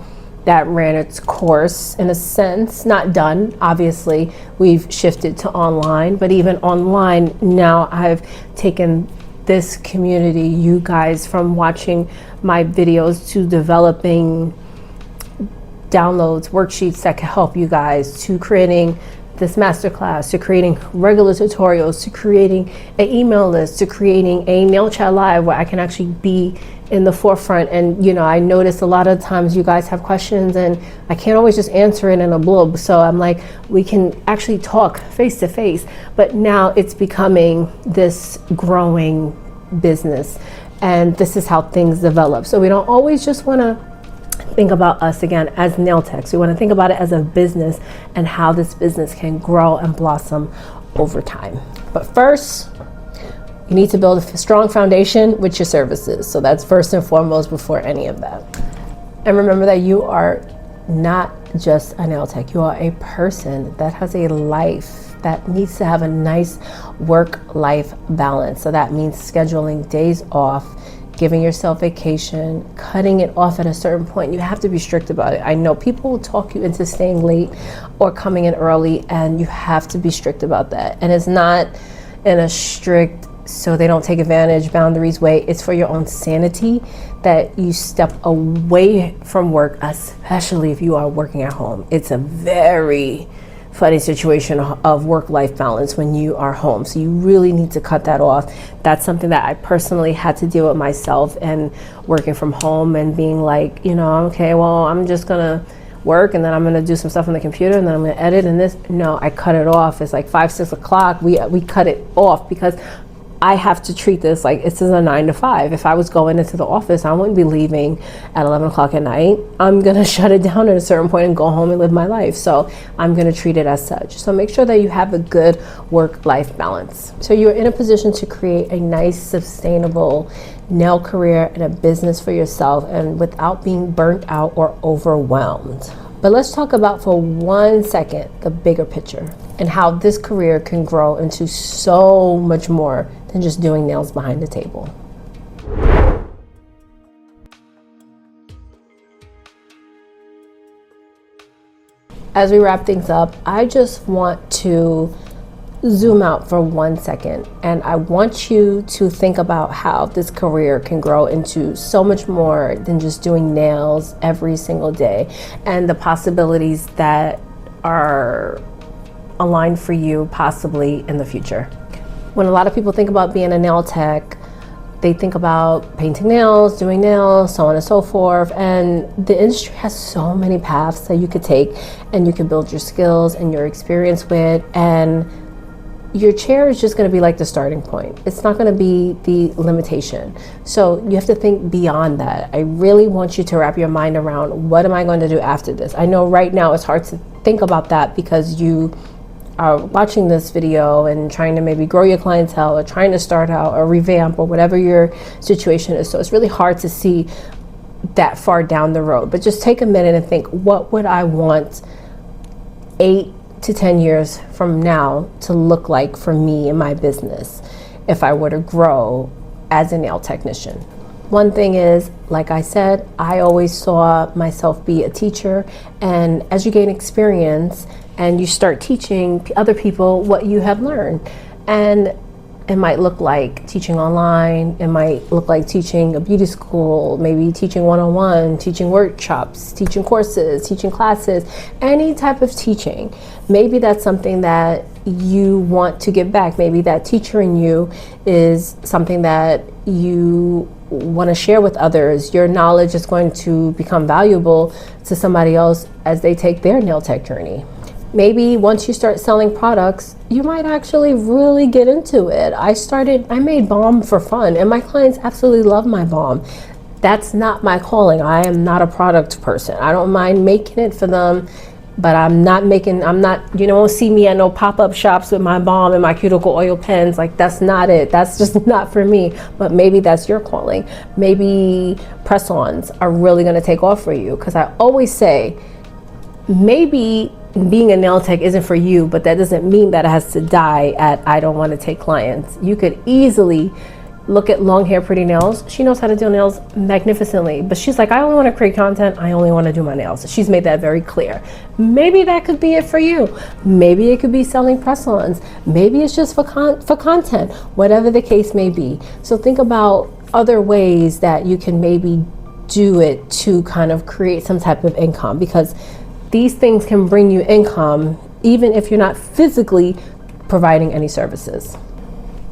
that ran its course in a sense. Not done, obviously. We've shifted to online, but even online now, I've taken this community, you guys, from watching my videos to developing downloads, worksheets that can help you guys, to creating this masterclass, to creating regular tutorials, to creating an email list, to creating a nail chat live where I can actually be in the forefront. And you know, I notice a lot of times you guys have questions and I can't always just answer it in a blurb. So I'm like, we can actually talk face to face. But now it's becoming this growing business, and this is how things develop. So we don't always just want to think about us again as nail techs. We want to think about it as a business and how this business can grow and blossom over time. But first, you need to build a strong foundation with your services. So that's first and foremost before any of that. And remember that you are not just a nail tech. You are a person that has a life that needs to have a nice work-life balance. So that means scheduling days off, giving yourself vacation, cutting it off at a certain point. You have to be strict about it. I know people will talk you into staying late or coming in early, and you have to be strict about that. And it's not in a strict so they don't take advantage, boundaries way. It's for your own sanity that you step away from work, especially if you are working at home. It's a very funny situation of work-life balance when you are home. So you really need to cut that off. That's something that I personally had to deal with myself, and working from home and being like, okay, well, I'm just gonna work and then I'm gonna do some stuff on the computer and then I'm gonna edit and this. No, I cut it off. It's like 5, 6 o'clock. We cut it off because I have to treat this like this is a 9 to 5. If I was going into the office, I wouldn't be leaving at 11 o'clock at night. I'm gonna shut it down at a certain point and go home and live my life. So I'm gonna treat it as such. So make sure that you have a good work-life balance. So you're in a position to create a nice, sustainable nail career and a business for yourself, and without being burnt out or overwhelmed. But let's talk about for 1 second the bigger picture and how this career can grow into so much more than just doing nails behind the table. As we wrap things up, I just want to zoom out for 1 second, and I want you to think about how this career can grow into so much more than just doing nails every single day, and the possibilities that are aligned for you possibly in the future. When a lot of people think about being a nail tech, they think about painting nails, doing nails, so on and so forth. And the industry has so many paths that you could take, and you can build your skills and your experience with. And your chair is just going to be like the starting point. It's not going to be the limitation. So you have to think beyond that. I really want you to wrap your mind around, what am I going to do after this? I know right now it's hard to think about that because you are watching this video and trying to maybe grow your clientele or trying to start out or revamp or whatever your situation is. So it's really hard to see that far down the road. But just take a minute and think, what would I want 8 to 10 years from now to look like for me and my business if I were to grow as a nail technician? One thing is, like I said, I always saw myself be a teacher, and as you gain experience and you start teaching other people what you have learned, and it might look like teaching online, it might look like teaching a beauty school, maybe teaching one-on-one, teaching workshops, teaching courses, teaching classes, any type of teaching. Maybe that's something that you want to give back. Maybe that teacher in you is something that you want to share with others. Your knowledge is going to become valuable to somebody else as they take their nail tech journey. Maybe once you start selling products, you might actually really get into it. I made balm for fun, and my clients absolutely love my balm. That's not my calling. I am not a product person. I don't mind making it for them, but you won't see me at no pop-up shops with my balm and my cuticle oil pens. Like, that's not it. That's just not for me. But maybe that's your calling. Maybe press-ons are really gonna take off for you. Because I always say, maybe being a nail tech isn't for you, but that doesn't mean that it has to die at I don't want to take clients. You could easily look at long hair, pretty nails. She knows how to do nails magnificently, but she's like, I only want to create content. I only want to do my nails. She's made that very clear. Maybe that could be it for you. Maybe it could be selling press-ons. Maybe it's just for content, whatever the case may be. So think about other ways that you can maybe do it to kind of create some type of income, because these things can bring you income even if you're not physically providing any services.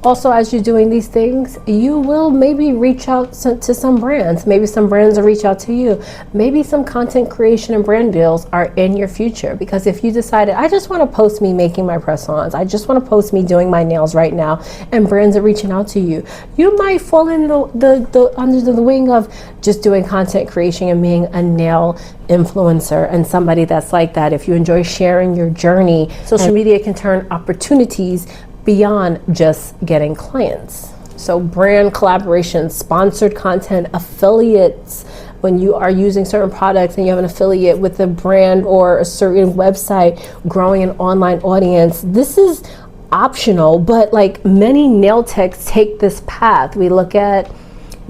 Also, as you're doing these things, you will maybe reach out to some brands. Maybe some brands will reach out to you. Maybe some content creation and brand deals are in your future, because if you decided, I just want to post me making my press-ons, I just want to post me doing my nails right now, and brands are reaching out to you, you might fall in under the wing of just doing content creation and being a nail influencer and somebody that's like that. If you enjoy sharing your journey, social media can turn opportunities beyond just getting clients. So brand collaborations, sponsored content, affiliates, when you are using certain products and you have an affiliate with a brand or a certain website, growing an online audience. This is optional, but like many nail techs take this path. We look at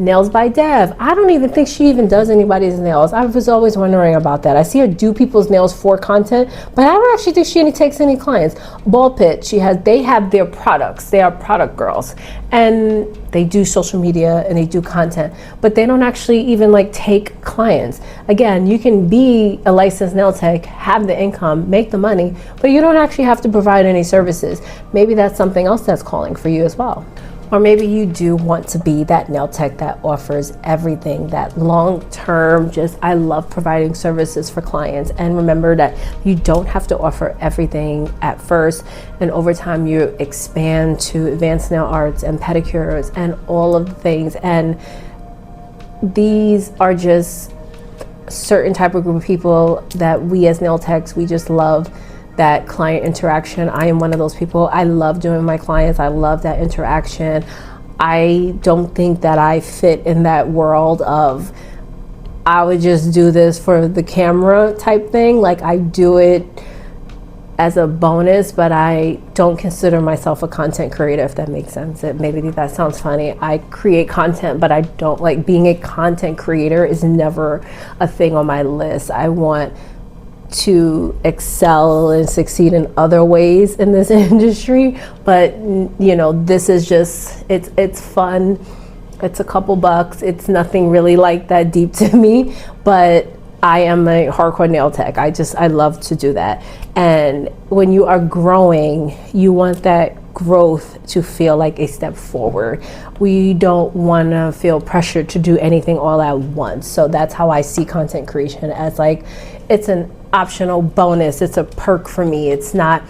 Nails by Dev. I don't even think she even does anybody's nails. I was always wondering about that. I see her do people's nails for content, but I don't actually think she takes any clients. Ball Pit, they have their products. They are product girls, and they do social media and they do content, but they don't actually even like take clients. Again, you can be a licensed nail tech, have the income, make the money, but you don't actually have to provide any services. Maybe that's something else that's calling for you as well. Or maybe you do want to be that nail tech that offers everything, that long-term, I love providing services for clients. And remember that you don't have to offer everything at first. And over time, you expand to advanced nail arts and pedicures and all of the things. And these are just certain type of group of people that we as nail techs, we just love that client interaction. I am one of those people. I love doing my clients. I love that interaction. I don't think that I fit in that world of I would just do this for the camera type thing. Like, I do it as a bonus, but I don't consider myself a content creator, if that makes sense. Maybe that sounds funny. I create content, but I don't like being a content creator is never a thing on my list. I want to excel and succeed in other ways in this industry, but this is just it's fun. It's a couple bucks. It's nothing really like that deep to me, but I am a hardcore nail tech. I love to do that. And when you are growing, you want that growth to feel like a step forward. We don't want to feel pressured to do anything all at once. So that's how I see content creation, as like it's an optional bonus. It's a perk for me. It's not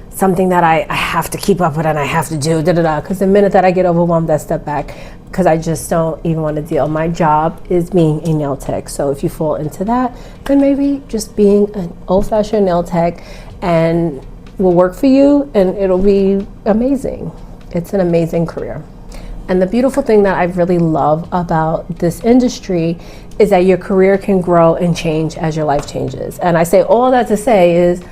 something that I have to keep up with and I have to do because the minute that I get overwhelmed, I step back because I just don't even want to deal. My job is being a nail tech. So if you fall into that, then maybe just being an old-fashioned nail tech and will work for you, and it'll be amazing. It's an amazing career. And the beautiful thing that I really love about this industry is that your career can grow and change as your life changes. And I say all that to say is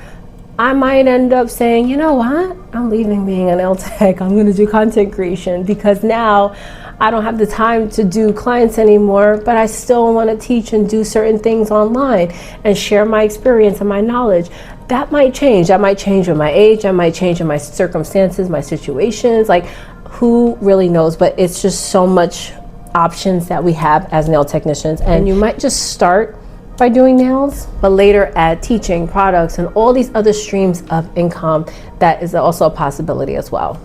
I might end up saying, you know what? I'm leaving being an nail tech. I'm going to do content creation because now I don't have the time to do clients anymore, but I still want to teach and do certain things online and share my experience and my knowledge. That might change. That might change with my age. That might change in my circumstances, my situations. Like, who really knows? But it's just so much options that we have as nail technicians. And you might just start by doing nails, but later add teaching, products, and all these other streams of income. That is also a possibility as well.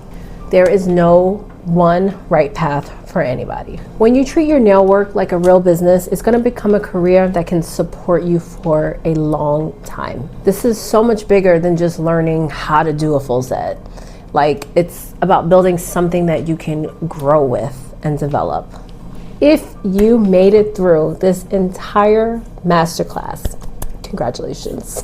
There is no one right path for anybody. When you treat your nail work like a real business, it's going to become a career that can support you for a long time. This is so much bigger than just learning how to do a full set. Like, it's about building something that you can grow with and develop. If you made it through this entire masterclass, congratulations.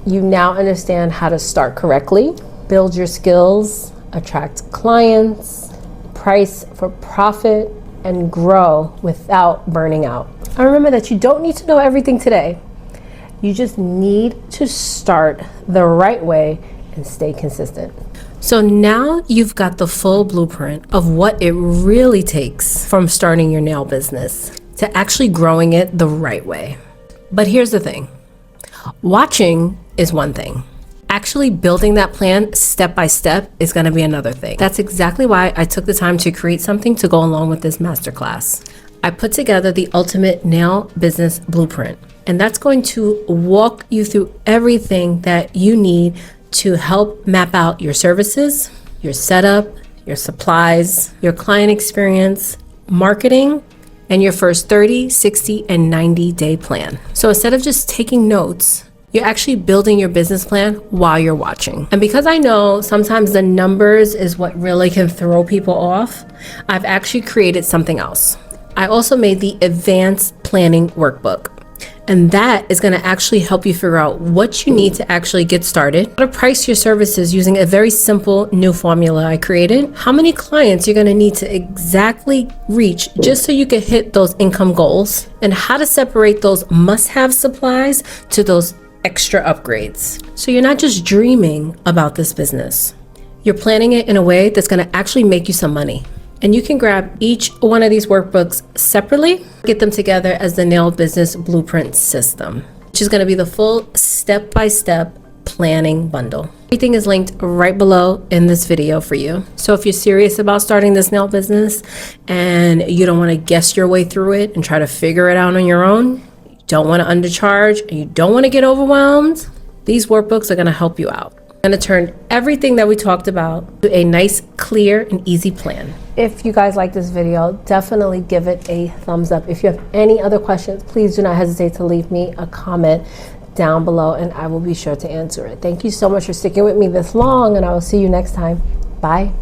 You now understand how to start correctly, build your skills, attract clients, price for profit, and grow without burning out. And remember that you don't need to know everything today. You just need to start the right way and stay consistent. So now you've got the full blueprint of what it really takes from starting your nail business to actually growing it the right way. But here's the thing. Watching is one thing. Actually building that plan step by step is going to be another thing. That's exactly why I took the time to create something to go along with this masterclass. I put together the ultimate nail business blueprint, and that's going to walk you through everything that you need to help map out your services, your setup, your supplies, your client experience, marketing, and your first 30, 60, and 90-day plan. So instead of just taking notes, you're actually building your business plan while you're watching. And because I know sometimes the numbers is what really can throw people off, I've actually created something else. I also made the advanced planning workbook. And that is going to actually help you figure out what you need to actually get started, how to price your services using a very simple new formula I created, how many clients you're going to need to exactly reach just so you can hit those income goals, and how to separate those must-have supplies to those extra upgrades. So you're not just dreaming about this business. You're planning it in a way that's going to actually make you some money. And you can grab each one of these workbooks separately, get them together as the Nail Business Blueprint System, which is going to be the full step-by-step planning bundle. Everything is linked right below in this video for you. So if you're serious about starting this nail business and you don't want to guess your way through it and try to figure it out on your own, you don't want to undercharge, and you don't want to get overwhelmed, these workbooks are going to help you out. I'm going to turn everything that we talked about to a nice, clear, and easy plan. If you guys like this video, definitely give it a thumbs up. If you have any other questions, please do not hesitate to leave me a comment down below and I will be sure to answer it. Thank you so much for sticking with me this long, and I will see you next time. Bye.